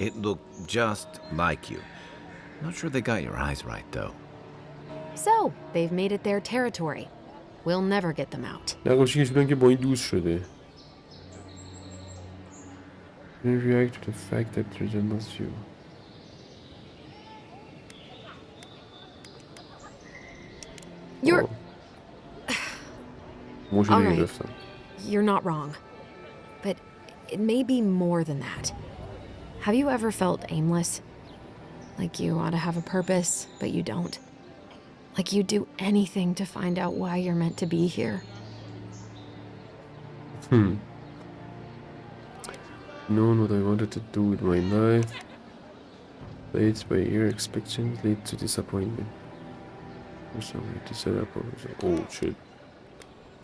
It looked just like you. Not sure they got your eyes right, though. So, they've made it their territory. We'll never get them out. نقاشی کشیدن که با این دوست شده. Didn't react to the fact that it resembles you. You're... All right. You're not wrong. But it may be more than that. Have you ever felt aimless? Like you ought to have a purpose, but you don't? Like you'd do anything to find out why you're meant to be here? Knowing what I wanted to do with my life, led by your expectations, lead to disappointment. Or something to set up. Oh shit.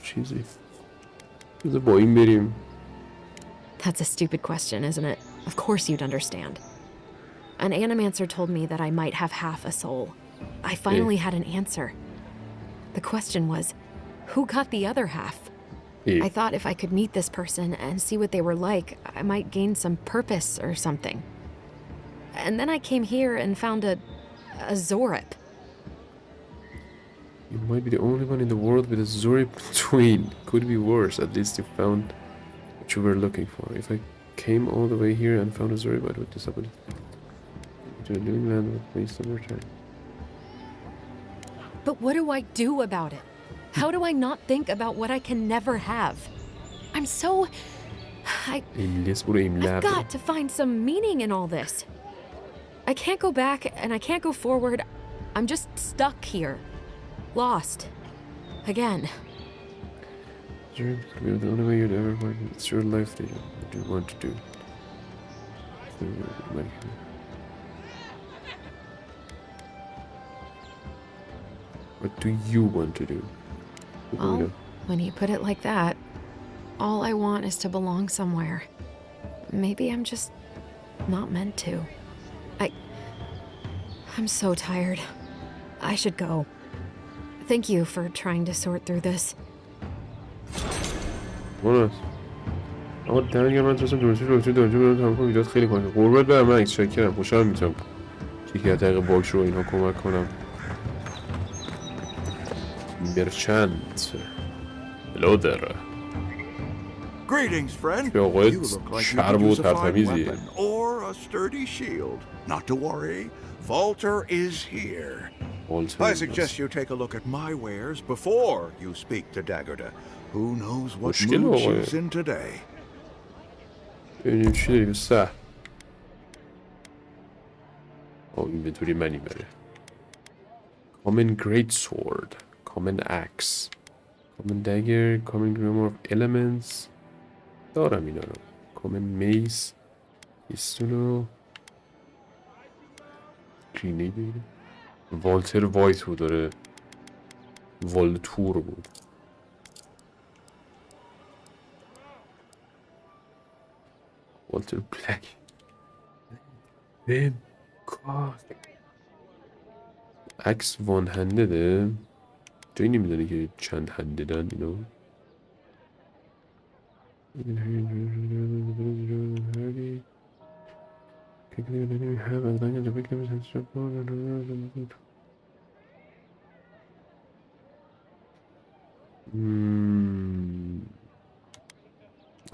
Cheesy. بذار با این بریم. That's a stupid question, isn't it? Of course you'd understand. An animancer told me that I might have half a soul. I finally had an answer. The question was, who got the other half? I thought if I could meet this person and see what they were like, I might gain some purpose or something. And then I came here and found a Zorip. You might be the only one in the world with a Zorip twin. Could be worse. At least you found what you were looking for. If I came all the way here and found a Zorip, I would disappoint. To a living land with waste of our time. But what do I do about it? How do I not think about what I can never have? I'm so... I've got to find some meaning in all this. I can't go back and I can't go forward. I'm just stuck here. Lost. Again. The only way you'd ever want. It's your life that you want to do. What do you want to do? Well, when you put it like that, all I want is to belong somewhere. Maybe I'm just not meant to. I'm so tired. I should go. Thank you for trying to sort through this. Bonus. آقا دنگ من ترسم درستی رو برای تمام کنم ویدیوات خیلی کنم. قربت برم من شکرم. خوشحال میشم که دقیقه باکس رو اینها کمک کنم. مرچنت. Hello there. Greetings, friend. You look like you could use a fine weapon or a sturdy shield. Not to worry, Walter is here. I suggest you take a look at my wares before you speak to Daggerda. Who knows what mood she's in today. ببینیم چی داریم. اینوینتوری منی بره. Common great sword, common axe, common dagger, common grimoire of elements. دارم اینا رو. common mace, پیستولو، گرینید بگیریم. والتر وایت بود داره. والتور بود. والتر بلک. عکس وان هندده. جایی نمیدونه که چند هنددن اینا.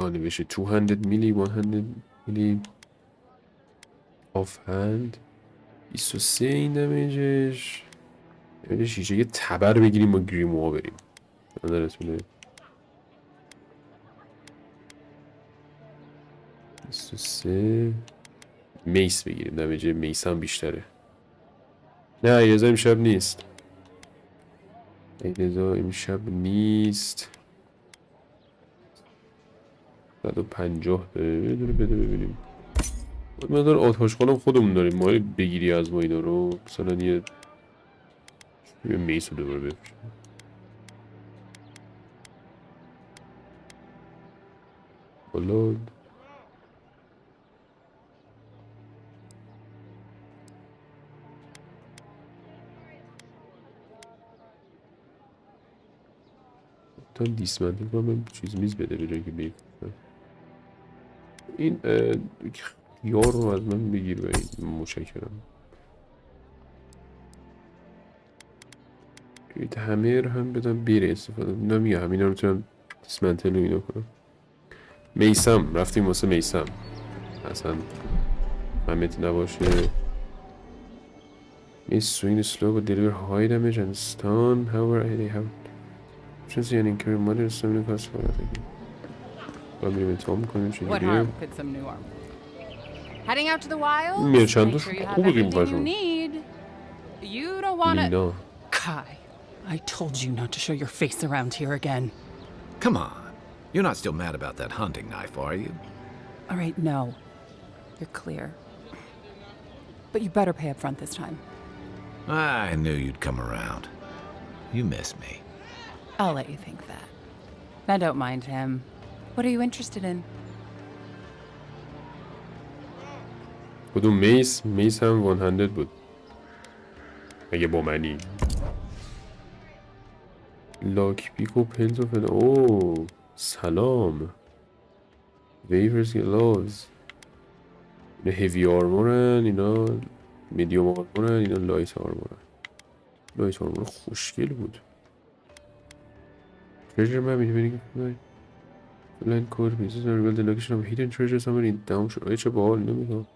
نوشته 200 میلی 100 میلی آف هند 23 این دمیجش. شیشه یه تبر بگیریم با گریموها بریم. نظرت میده 23 میس بگیریم. دمیج میس هم بیشتره. نه ایرزا امشب نیست. ایرزا امشب نیست. 150 داره. بده ببینیم. ما دار آتش خانم خودمون داریم. ما بگیری از ما اینا رو. مثلا یه میس رو دوباره بفرشیم. بلاد تا دیسمنتل کنم چیز میز بده به جایی که بگیرم. این خیار رو از من بگیر و این مشکرم. همه هم بدم بره استفاده. نمیگه همین رو میتونم دیسمنتل رو اینا کنم. میسم رفتیم واسه میسم. اصلا همت نباشه. May swing the slow but deliver high damage and stun. However, they have efficiency and incur moderate stamina cost for that again. What harm could some new armor? Heading out to the wilds? Make sure you have everything you need. You don't want to... Kai, I told you not to show your face around here again. Come on. You're not still mad about that hunting knife, are you? All right, no. You're clear. But you better pay up front this time. I knew you'd come around. You miss me. I'll let you think that. Now don't mind him. What are you interested in? کدوم میس هم 100 بود اگه با منی. لاک پیک و پلز و فلان. اوه سلام. ویورز گلاوز. اینا هیوی آرمورن. اینا میدیوم آرمورن. اینا لایت آرمورن. لایت آرمور خوشگل بود. تریجر من میدونی فلان کود میزه ریویل the location of hidden treasure somewhere in down shore. چه باحال نمیگم.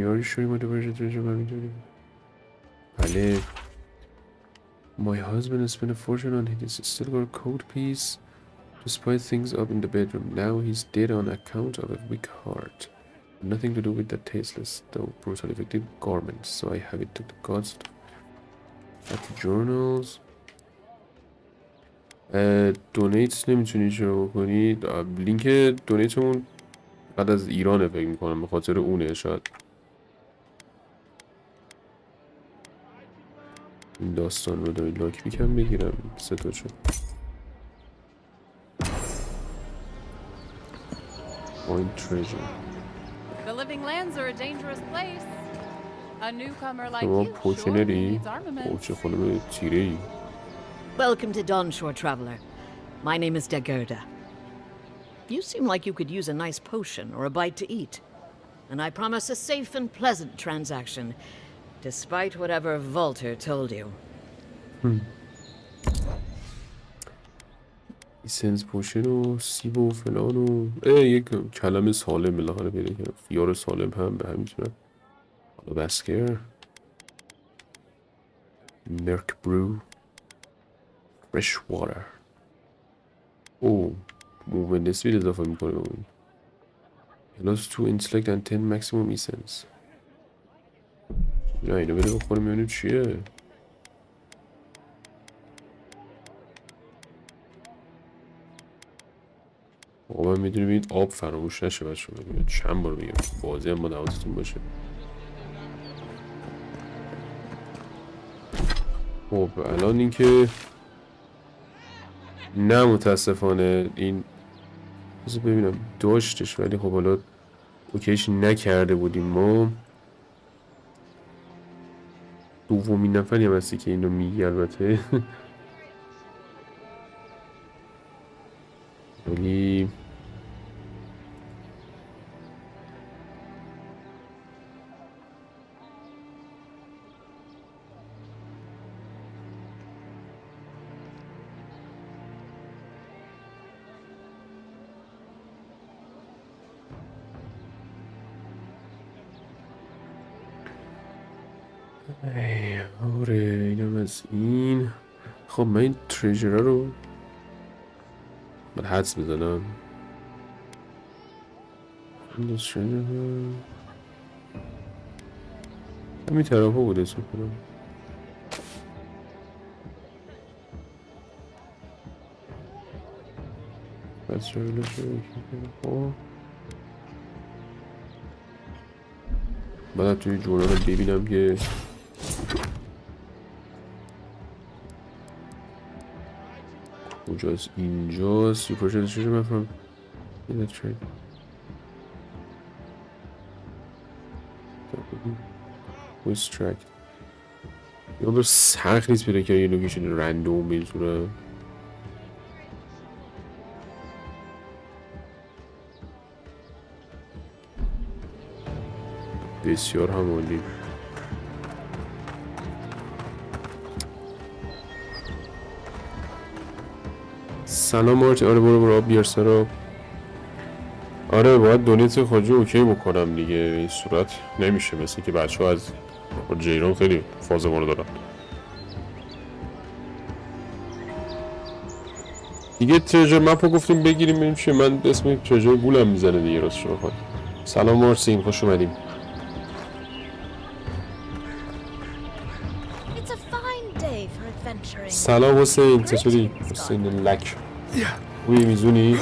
یاری شوری ما دوباره تریجر من میدونی. بله. My husband spent a fortune on his still got a code piece to spice things up in the bedroom. Now he's dead on account of a weak heart. Nothing to do with that tasteless, though brutally effective garment. So I have it to the gods. At the journals. دونیت نمیتونی چرا بکنی. لینک دونیتمون بعد از ایرانه فکر میکنم. به خاطر اونه شاید. این داستان رو داری. لاک بیکم بگیرم 3 تا شد. Point treasure. The living lands are a dangerous place. A newcomer like شما you surely پوچنری؟ needs armament. چه خانم تیره‌ای. Welcome to Dawnshore, traveler. My name is Daggerda. You seem like you could use a nice potion or a bite to eat. And I promise a safe and pleasant transaction, despite whatever Volter told you. ایسنس پوشن و سیب و فلان و یک کلم سالم بالاخره پیدا کردم. خیار سالم هم به همین صورت. Basker Merc Brew Fresh Water Movement speed اضافه میکنه اون Plus 2 intellect and 10 maximum essence نه اینو بده بخوریم ببینیم چیه من میدونیم این آب فراموش نشه بچه چند بار بگم بازی هم با حواستون باشه خب الان این که نه متاسفانه این بذار ببینم داشتش ولی خب حالا اوکیش نکرده بودیم ما دومین نفری هم هستی که اینو میگی البته ولی آره اینم از این خب من این تریجره رو باید حدس بزنم همین طرف ها بود اسم کنم باید توی جورنال رو ببینم که کجاست اینجاست یه پروژه داشته من فرام جدیدترین voice track یه مقدار سخت نیست پیدا که یه لوکیشن رندوم به این صورت بسیار همالی سلام مارتین آره برو آب بیار سراغ آره باید دونیت خودجی اوکی بکنم دیگه این صورت نمیشه مثل که بچه ها از جیران خیلی فازمانو دارن دیگه تریجر مپ رو گفتیم بگیریم ببینیم چیه من اسم تریجر گولم میزنه دیگه راست شما خواهد سلام مارتین خوش اومدیم سلام حسین چطوری؟ حسین لک روی میزونی؟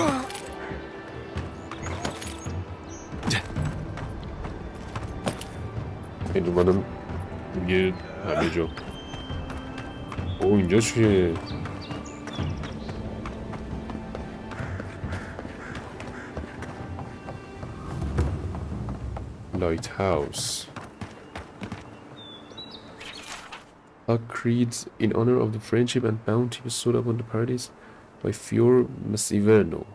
این رو منم میگه همه جا اینجا چیه؟ لایت هاوس creeds in honor of the friendship and bounty bestowed upon the parties by Fior Masiverno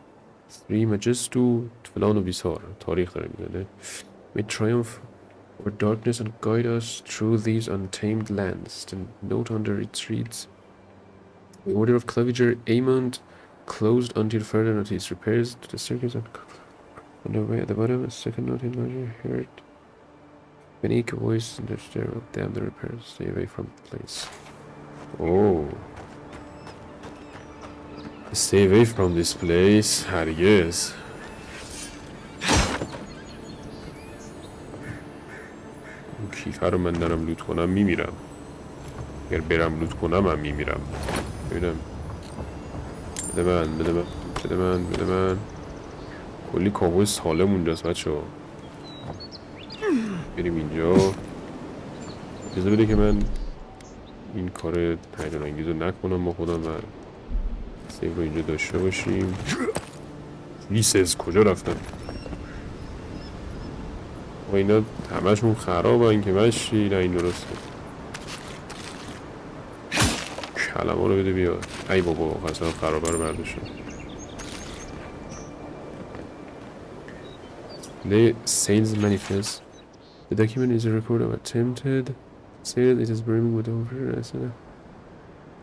3 Majestu فلان و بیسار تاریخ داره میدونه may triumph over darkness and guide us through these untamed lands the note on the retreats the order of Claviger Aemond closed until further notice repairs to the circuits and on the way at the bottom a second note in larger heard Unique voice in the stair will damn the repairs. Stay away from the place. Oh. Stay away from this place. هرگز. اون کیفه رو من دارم لوت کنم میمیرم. اگر برم لوت کنم هم میمیرم. ببینم. بده من. کلی کابوی سالم اونجاست بچه ها. بریم اینجا اجازه بده که من این کار هیجان انگیز رو نکنم با خودم و سیو رو اینجا داشته باشیم ریسز کجا رفتن و اینا همشون خرابن که مشی نه این درسته کلمه رو بده بیاد ای بابا اصلا خرابه رو برداشتم The sales manifest The document is a record of attempted sale. It is brimming with over the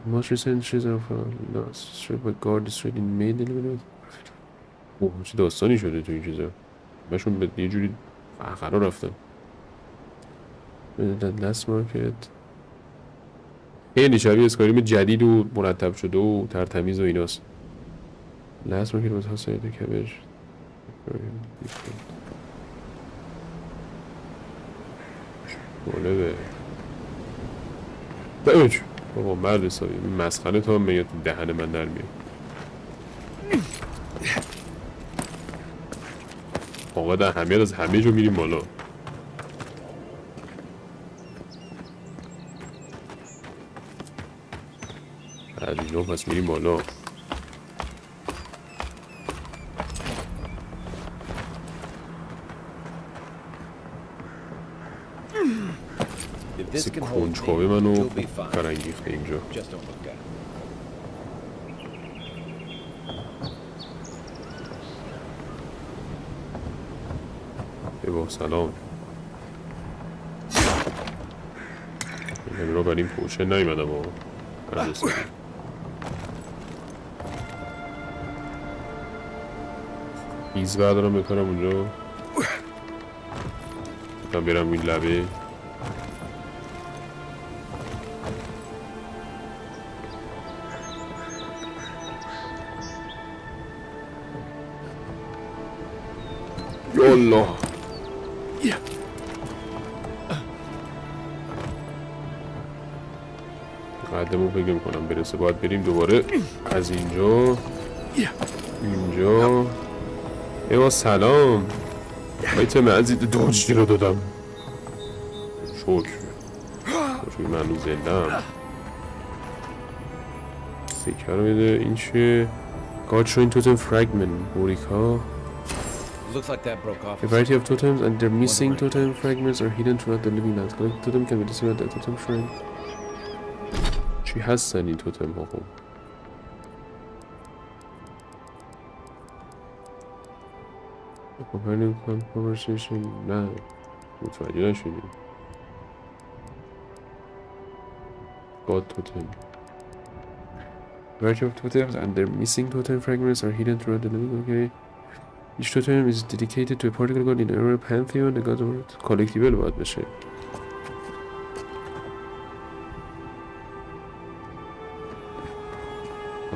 most recent issues of lost straight by guard destroyed in May delivered. چه داستانی شده تو این چیزا همشون به یه جوری قرار رفتن لست مارکت خیلی شبیه اسکایریم جدید و مرتب شده و ترتمیز و ایناست. لست مارکت باز هست سایده کبش بوله به بابا مرد حسابی مسخره تا میاد تو دهن من در میاد. آقا در همیت از همه جو میریم بالا. از اینجا پس میریم بالا. کسی کنجکاوی منو فرنگیخته اینجا. با سلام. این رو بر این پوشه نیمدم آقا. ایز بردارم بکنم اونجا. بکنم برم این لبه. یالله قدمو فکر میکنم برسه. باید بریم دوباره از اینجا اینجا. ایوا سلام. آیتم عزیز دوجی رو دادم. شکر من رو زندم. سکه رو میده. این چیه؟ God showing totem fragment. بوریکا. Looks like that broke off. A variety of totems and their missing totem fragments are hidden throughout the living lands. Collect totem can be discovered at the totem shrine. چی هستن این توتم ها؟ خب Companion conversation. نه متوجه نشدیم. God totem. Variety of totems and their missing totem fragments are hidden throughout the living. Okay. Each totem is dedicated to a particular god in our pantheon. The god of collectible باید بشه.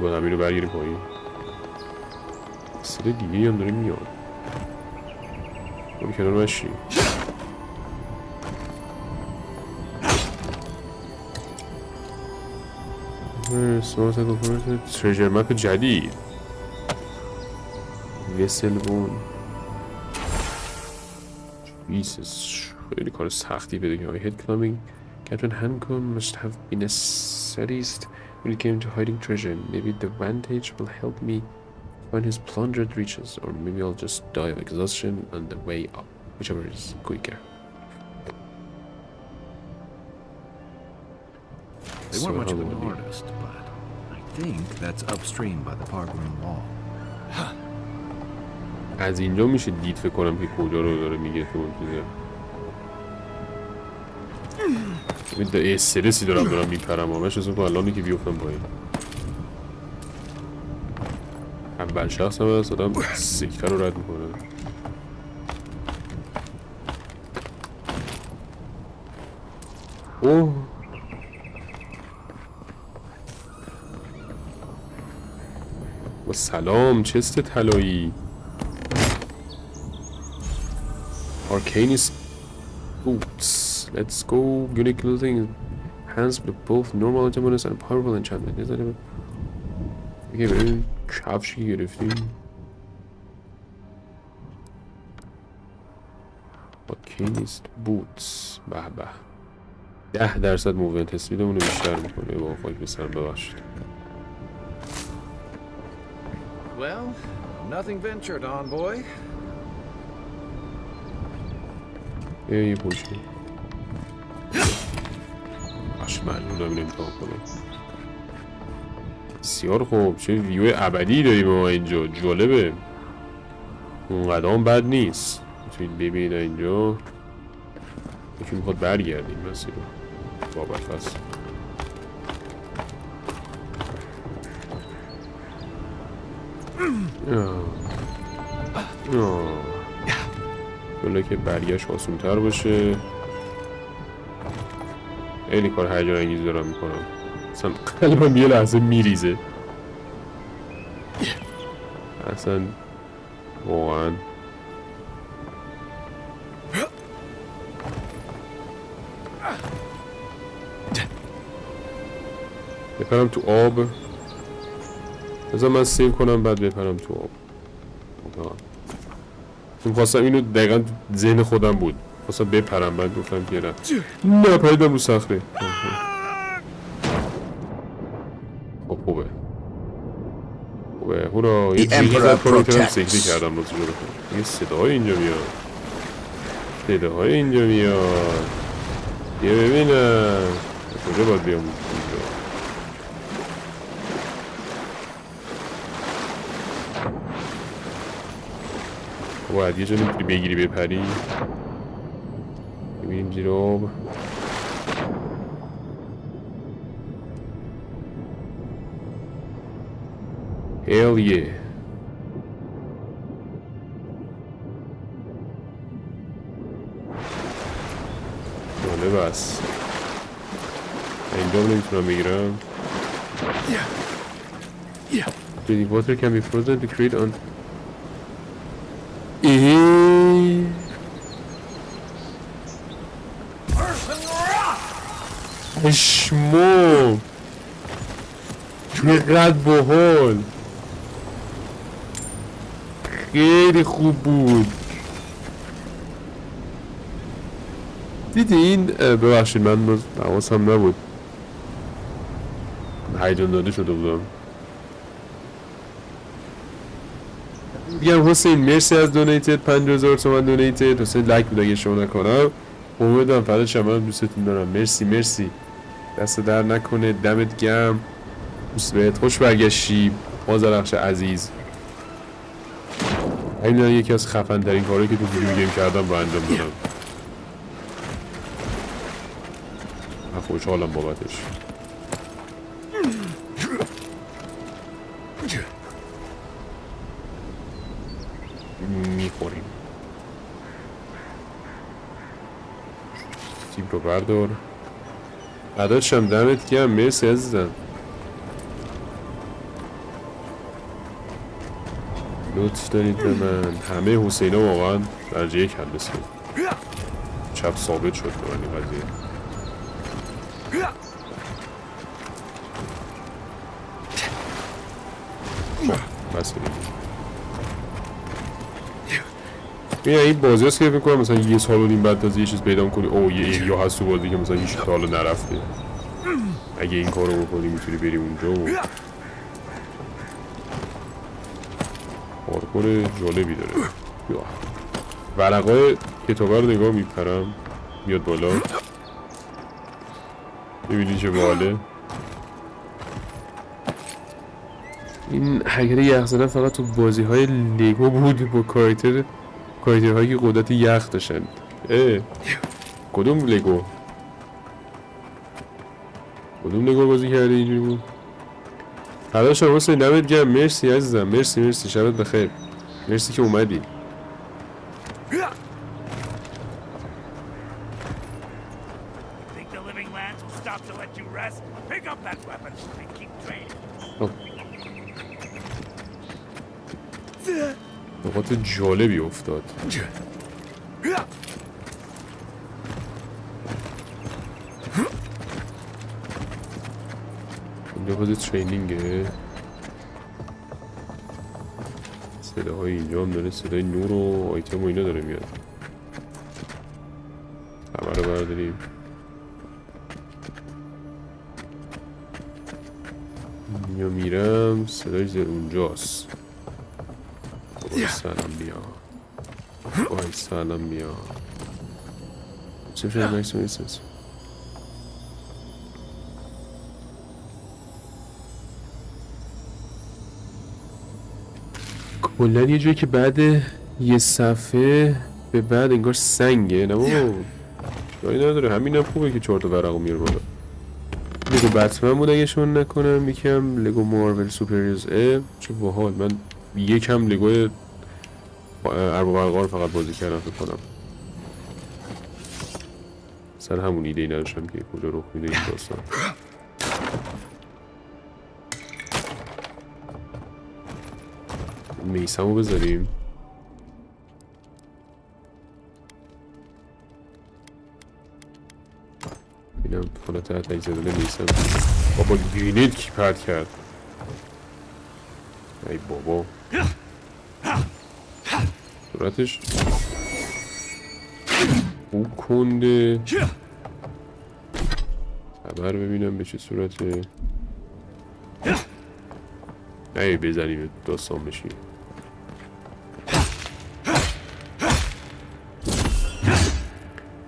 باید همین رو برگیریم پایین. صدا دیگه هم داره میاد. باید کنار بشیم. تریجر مپ جدید. وسلبون. Jesus. خیلی کار سختی بده که head climbing. Captain Hancom must have been a sadist when it came to hiding treasure. Maybe the vantage will help me find his plundered riches, or maybe I'll just die of exhaustion on the way up, whichever is quicker. They weren't much of an artist, but I think that's upstream by the parkroom wall. از اینجا میشه دید فکر کنم که کجا رو داره میگه تو اون چیزه. استرسی دارم میپرم همش از اون الانی که بیفتم پایین. اول شخص هم از آدم سکته رو رد میکنه. اوه و سلام چست طلایی. Arcanist boots. Let's go. Unique clothing hands with both normal enchantments and powerful enchantment. Is that it? Okay, بریم کفشی گرفتیم. Arcanist boots. به به 10% موومنت اسپیدمون رو بیشتر میکنه. با خاک بسرم ببخشید. Well, nothing ventured on, boy. یه پوشی باش معلوم نمیم امتحان کنم. بسیار خوب. چه ویو ابدی داریم ما اینجا. جالبه. اونقدر هم بد نیست. میتونید ببینید اینجا یکی میخواد برگردیم مسیر رو بابت هست. جلو که برگشت آسون تر باشه. خیلی کار هیجان انگیزی دارم میکنم. اصلا قلبم یه لحظه میریزه. اصلا واقعا بپرم تو آب. بذار من سیو کنم بعد بپرم تو آب. چون خواستم اینو دقیقا ذهن خودم بود، خواستم بپرم بعد گفتم که نه پریدم رو صخره. خب خوبه هورا یه جیغ زد کنم که سکری کردم باز جلو کنم. یه صداهای اینجا میاد یه ببینم کجا باید بیام اینجا. باید یه جا نمیتونی بگیری بپری. ببینیم زیر آب. Hell yeah. جالب است. اینجا نمیتونم بگیرم. The water can be frozen to create on اشمو چقدر باحال، خیلی خوب بود. دیدین؟ ببخشید من حواسم نبود، هیجان داده شده بودم. میگم حسین مرسی از دونیتد، 50,000 تومان دونیتد. حسین لایک بود اگه شما نکنم. امیدوارم فدات شم، من دوستتون دارم. مرسی دست در نکنه، دمت گرم، دوست بهت، خوش برگشتی بازرخش عزیز. این یکی از خفن ترین کارهایی که تو ویدیو گیم کردم رو انجام دادم. من خوشحالم بابتش. میخوریم. سیب رو بردار. فداتشم، دمت گرم، مرسی عزیزم. لطف دارید به من. همه حسینا واقعا درجه یک هندسه. چپ ثابت شد به من این قضیه. بس ببین این بازی هست که فکر کنم مثلا یه سال و نیم بعد تازه یه چیز پیدا می‌کنی او یه ایریا هست تو بازی که مثلا هیچ تا حالا نرفته. اگه این کارو بکنی میتونی بری اونجا و پارکور جالبی داره. ورقای کتابه رو نگاه میپرم میاد بالا. ببینی چه باله. این حرکت یخ زدن فقط تو بازی های لیگو بود با کاراکترهایی که قدرت یخ داشتن. کدوم لیگو بازی کرده اینجوری بود؟ حداشم حسین دمت گرم، مرسی عزیزم، مرسی شبت بخیر، مرسی که اومدی. نقاط جالبی افتاد. اینجا بازی ترینینگه. صداهای اینجا هم داره، صدای نور و آیتم و اینا داره میاد. همه رو برداریم. اینجا میرم صدای زر اونجاست. سلام بیا چه شد مکسیمم ایسنس. کلن یه جایی که بعد یه صفحه به بعد انگار سنگه. نه بابا جایی نداره، همین هم خوبه که 4 تا ورقو میاره بالا. لگو بتمن بود اگه شون نکنم، یکم لگو مارول سوپریورز چه باحال. من یکم لگو ارباب الغار فقط بازی کردم فکر کنم. سر همون ایده ای نداشتم که کجا رخ میده این داستان. میسمو بذاریم. اینم حالت اتک زدن میسم. بابا گرینید کی پرت کرد؟ ای بابا صورتش او کنده. خبر ببینم به چه صورته. ای بزنیم داستان بشیم.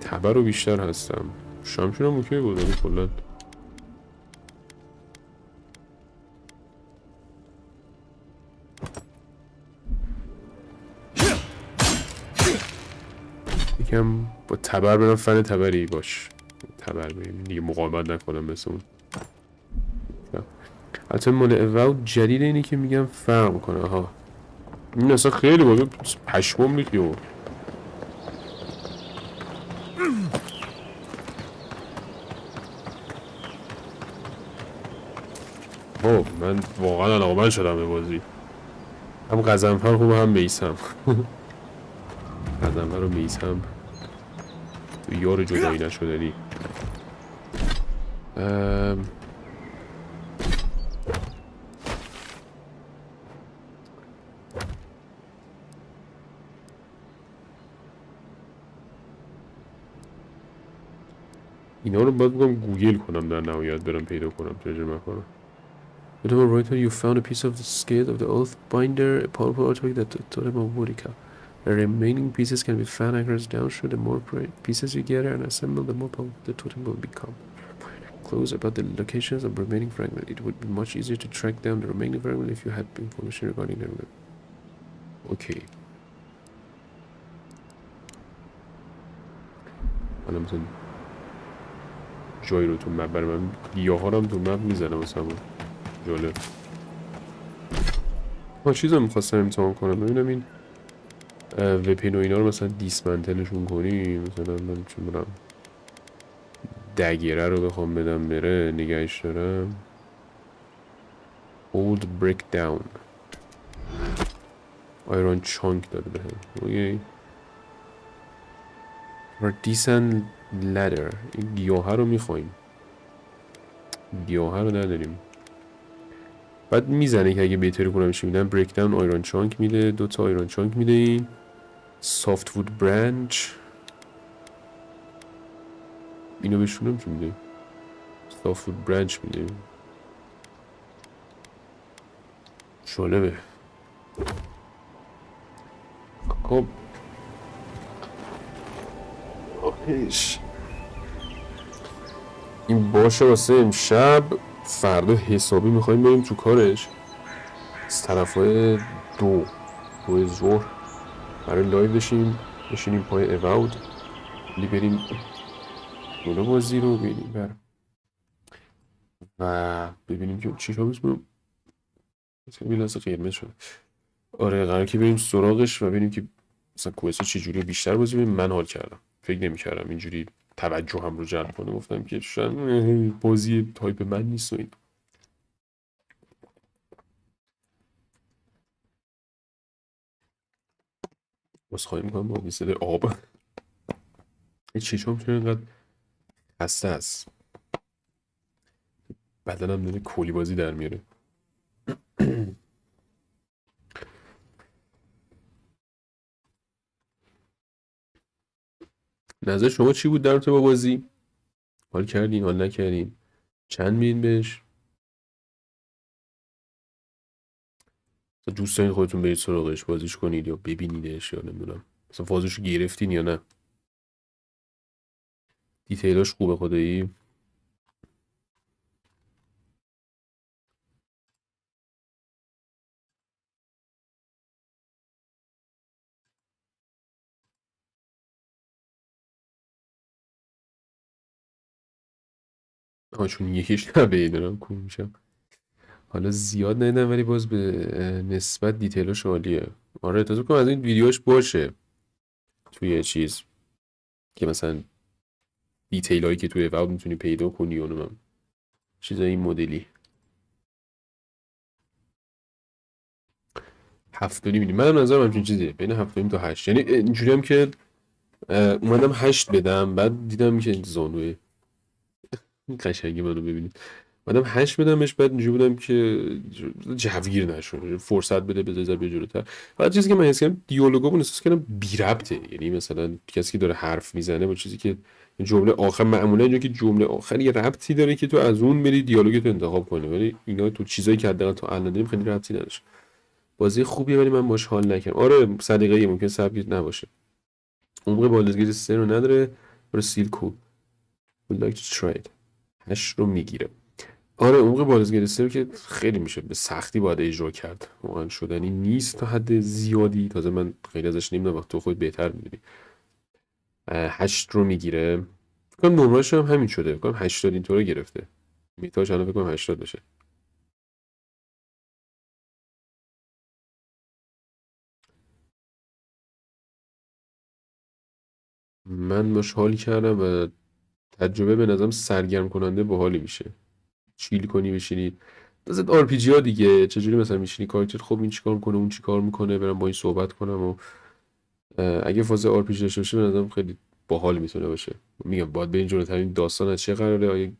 تبر رو بیشتر هستم. شمشون هم اوکی بود ولی کلن یکم با تبر برم فن تبری باش. تبر بریم دیگه مقاومت نکنم مثل اون. البته مال Avowed جدید اینه که میگم فرق میکنه. آها این اصلا خیلی بازه پشمام ریخت یهو. من واقعا علاقه‌مند شدم به بازی. هم قزنفر خوبه هم میسم. قزنفر و میسم یار جدایی نشدنی. اینا رو باید بگم گوگل کنم در نهایت برم پیدا کنم ترجمه کنم. But on right you found a piece of the scale of the oath binder, a powerful artifact that the totem of Modica. The remaining pieces can be fan anchors down through the more pieces you gather and assemble, the more powerful the totem will become. Clues about the locations of the remaining fragment. It would be much easier to track down the remaining fragment if you had information regarding them. Okay. حالا مثلا جایی رو تو مپ برای من گیاه ها رو هم تو مپ میزنم مثلا جالب. چیز هم میخواستم امتحان کنم ببینم این وپن و اینا رو مثلا دیسمنتلشون کنیم. مثلا من چون برم دگره رو بخوام بدم بره نگهش دارم. Old break down Iron chunk داده بهم. اوکی Artisan ladder. این گیاه رو میخواییم. گیاه رو نداریم. بعد میزنه که اگه بهتری کنمش میدن بریک داون آیرون چانک میده. 2 تا آیرون چانک میده. این سافت وود برانچ اینو بشونم چی میده؟ سافت وود برانچ میده. جالبه. خب آخیش این باشه واسه امشب. فردا حسابی میخوایم بریم تو کارش از طرفای دو ظهر برای لایو بشینیم پای Avowed ولی بریم جلو بازی رو ببینیم و ببینیم که چی شو بسمونم خیلی لحظه قرمز شده. آره قرار که بریم سراغش و ببینیم که مثلا کوئستا چجوری بیشتر بازی ببینیم. من حال کردم فکر نمی کردم اینجوری توجه هم رو جلب کنه. گفتم که شاید بازی تایپ من نیست و این بازخواهی میکنم با بیسته آب. این چیشام چون اینقدر خسته است بدنم داره کلی بازی در میاره. نظر شما چی بود در رابطه با بازی؟ حال کردین حال نکردین؟ چند میرین بهش؟ دوست دارین خودتون برید سراغش بازیش کنید یا ببینیدش یا نمیدونم مثلا فازشو گرفتین یا نه؟ دیتیلاش خوبه خدایی؟ چون یکیش نبه دارم کون میشم. حالا زیاد ندیدم ولی باز به نسبت دیتیلاش عالیه. آره احتمال کنم از این ویدیوش باشه توی چیز که مثلا دیتیل هایی که توی Avowed میتونی پیدا کنی اونم چیزای این مدلی. 7.5 میدیم. منم نظرم همچین چیزیه بین 7.5 تا 8. یعنی اینجوری هم که اومدم 8 بدم بعد دیدم که زانوی قشنگی منو ببینید اومدم 8 بدمش بعد اینجوری بودم که جوگیر نشون فرصت بده بذار بیا جلوتر. بعد چیزی که من حس کردم دیالوگامون احساس کردم بی ربطه. یعنی مثلا کسی که داره حرف میزنه با چیزی که جمله آخر معمولا اینجا که جمله آخر یه ربطی داره که تو از اون بری دیالوگتو انتخاب کنی ولی اینا تو چیزایی که حداقل تو الان داریم خیلی ربطی نداره. بازی خوبیه ولی من باش حال نکردم. آره سلیقه‌ای ممکن سبک نباشه. عمق بالزگیر 3 رو نداره. برای سیلکو would like to try it 8 رو میگیره. آره عمق بالزگیر 3 رو که خیلی میشه به سختی باید اجرا کرد. واقعا شدنی نیست تا حد زیادی. تازه من خیلی ازش نمیدونم وقت تو خود بهتر میدونی. 8 رو میگیره. فکر کنم نمره‌اش هم همین شده. فکر کنم 80 اینطوره گرفته. میتاش الان فکر کنم 80 باشه. من باش حال کردم و تجربه به نظرم سرگرم کننده باحالی میشه. چیل کنی بشینی مثلا آر پی جی ها دیگه چجوری مثلا میشینی کاراکتر خب این چیکار میکنه اون چیکار میکنه برام با این صحبت کنم و اگه فاز آر پی جی داشته باشه به نظرم خیلی باحال میتونه باشه. میگم باید بریم جلوتر این داستان از چه قراره آیا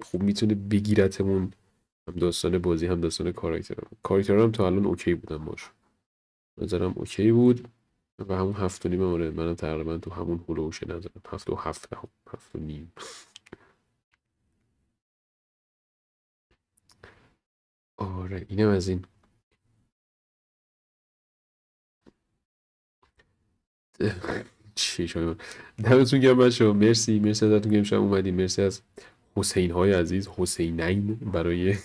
خوب میتونه بگیرتمون هم داستان بازی هم داستان کاراکترام تا الان اوکی بودم باش. نظرم اوکی بود و همون 7.5 منم تقریبا تو همون هولوشه نظرم 7.5 آره اینم از این. چی شما دمتون گرم بچه‌ها. مرسی ازتون که امشب اومدین. مرسی از حسین های عزیز حسینین برای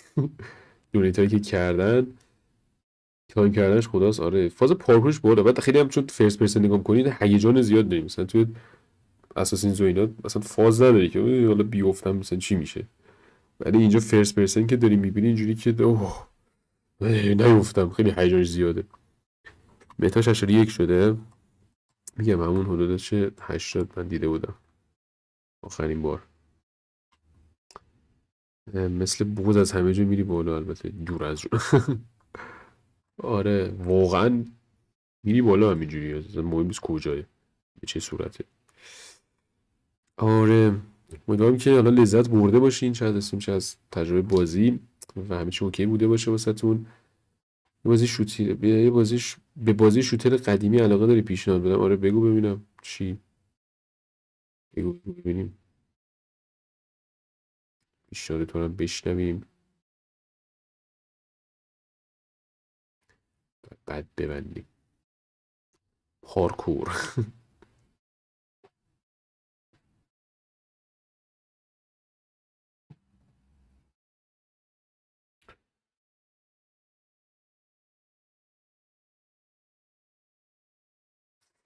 دونیت هایی که کردن تایم کردنش خداست. آره فاز پارکورش بالا بعد خیلی هم چون فرست پرسن نگاه کنید هیجان زیاد داریم. مثلا توی اساسین زوینات مثلا فاز نداری که حالا بیافتم مثلا چی میشه ولی اینجا فرست پرسن که داری میبینی اینجوری که اوه نیفتم. خیلی هیجانش زیاده. متاش 81 شده. میگم همون حدودش 80 من دیده بودم آخرین بار. مثل بوز از همه جا میری بالا البته دور از جون. آره واقعا میری بالا همینجوری اصلا مهم نیست کجای به چه صورته. آره امیدوارم که حالا لذت برده باشین چه از اسم چه از تجربه بازی و همه چی اوکی بوده باشه واسهتون. بازی شوتر به بازی شوتر قدیمی علاقه داری پیشنهاد بدم؟ آره بگو ببینم چی. بگو ببینیم پیشنهاد تو رو بشنویم بعد ببندیم. پارکور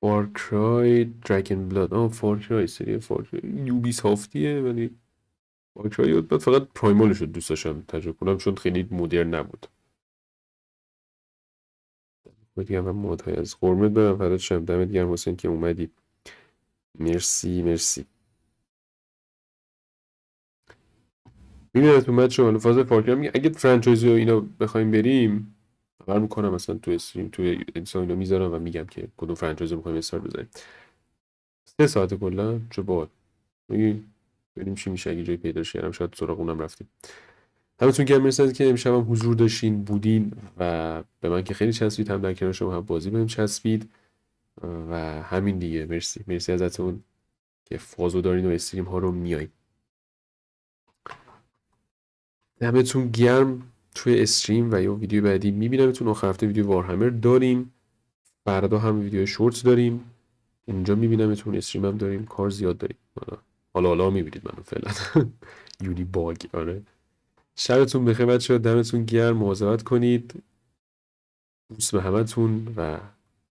فارکرای دراگن بلاد فارکرای سری فارکرای یوبی سافتیه ولی فارکرای بعد فقط پرایمالش رو دوست داشتم تجربه کنم چون خیلی مدرن نبود. دیگه من مودهای از قرمت برم فدات شم. دمت گرم حسین که اومدی. مرسی. میبینتون بچه‌ها حالا فاز فارکرای میگه اگه فرانچایزی و اینا بخوایم بریم خبر میکنم مثلا تو استریم توی اینستا میذارم و میگم که کدوم فرانچایزی میخوایم استارت بزنیم. 3 ساعت کلا چه باحال. بریم چی میشه اگه جایی پیدا شه. شاید سراغ اونم رفتیم. همتون که مرسی که امشب هم حضور داشتین بودین و به من که خیلی چسبید هم در کنار شما هم بازی بهم چسبید و همین دیگه. مرسی ازتون که فازو دارین و استریم ها رو میایین. دمتون گرم. توی استریم و یا ویدیو بعدی میبینمتون. آخر هفته ویدیو وارهمر داریم. فردا هم ویدیو شورتس داریم. اونجا میبینمتون. استریم هم داریم. کار زیاد داریم. حالا میبینید منو فعلا. یونی باگ. آره شبتون بخیر بچه‌ها. دمتون گرم. مواظبت کنید. بوس به همتون و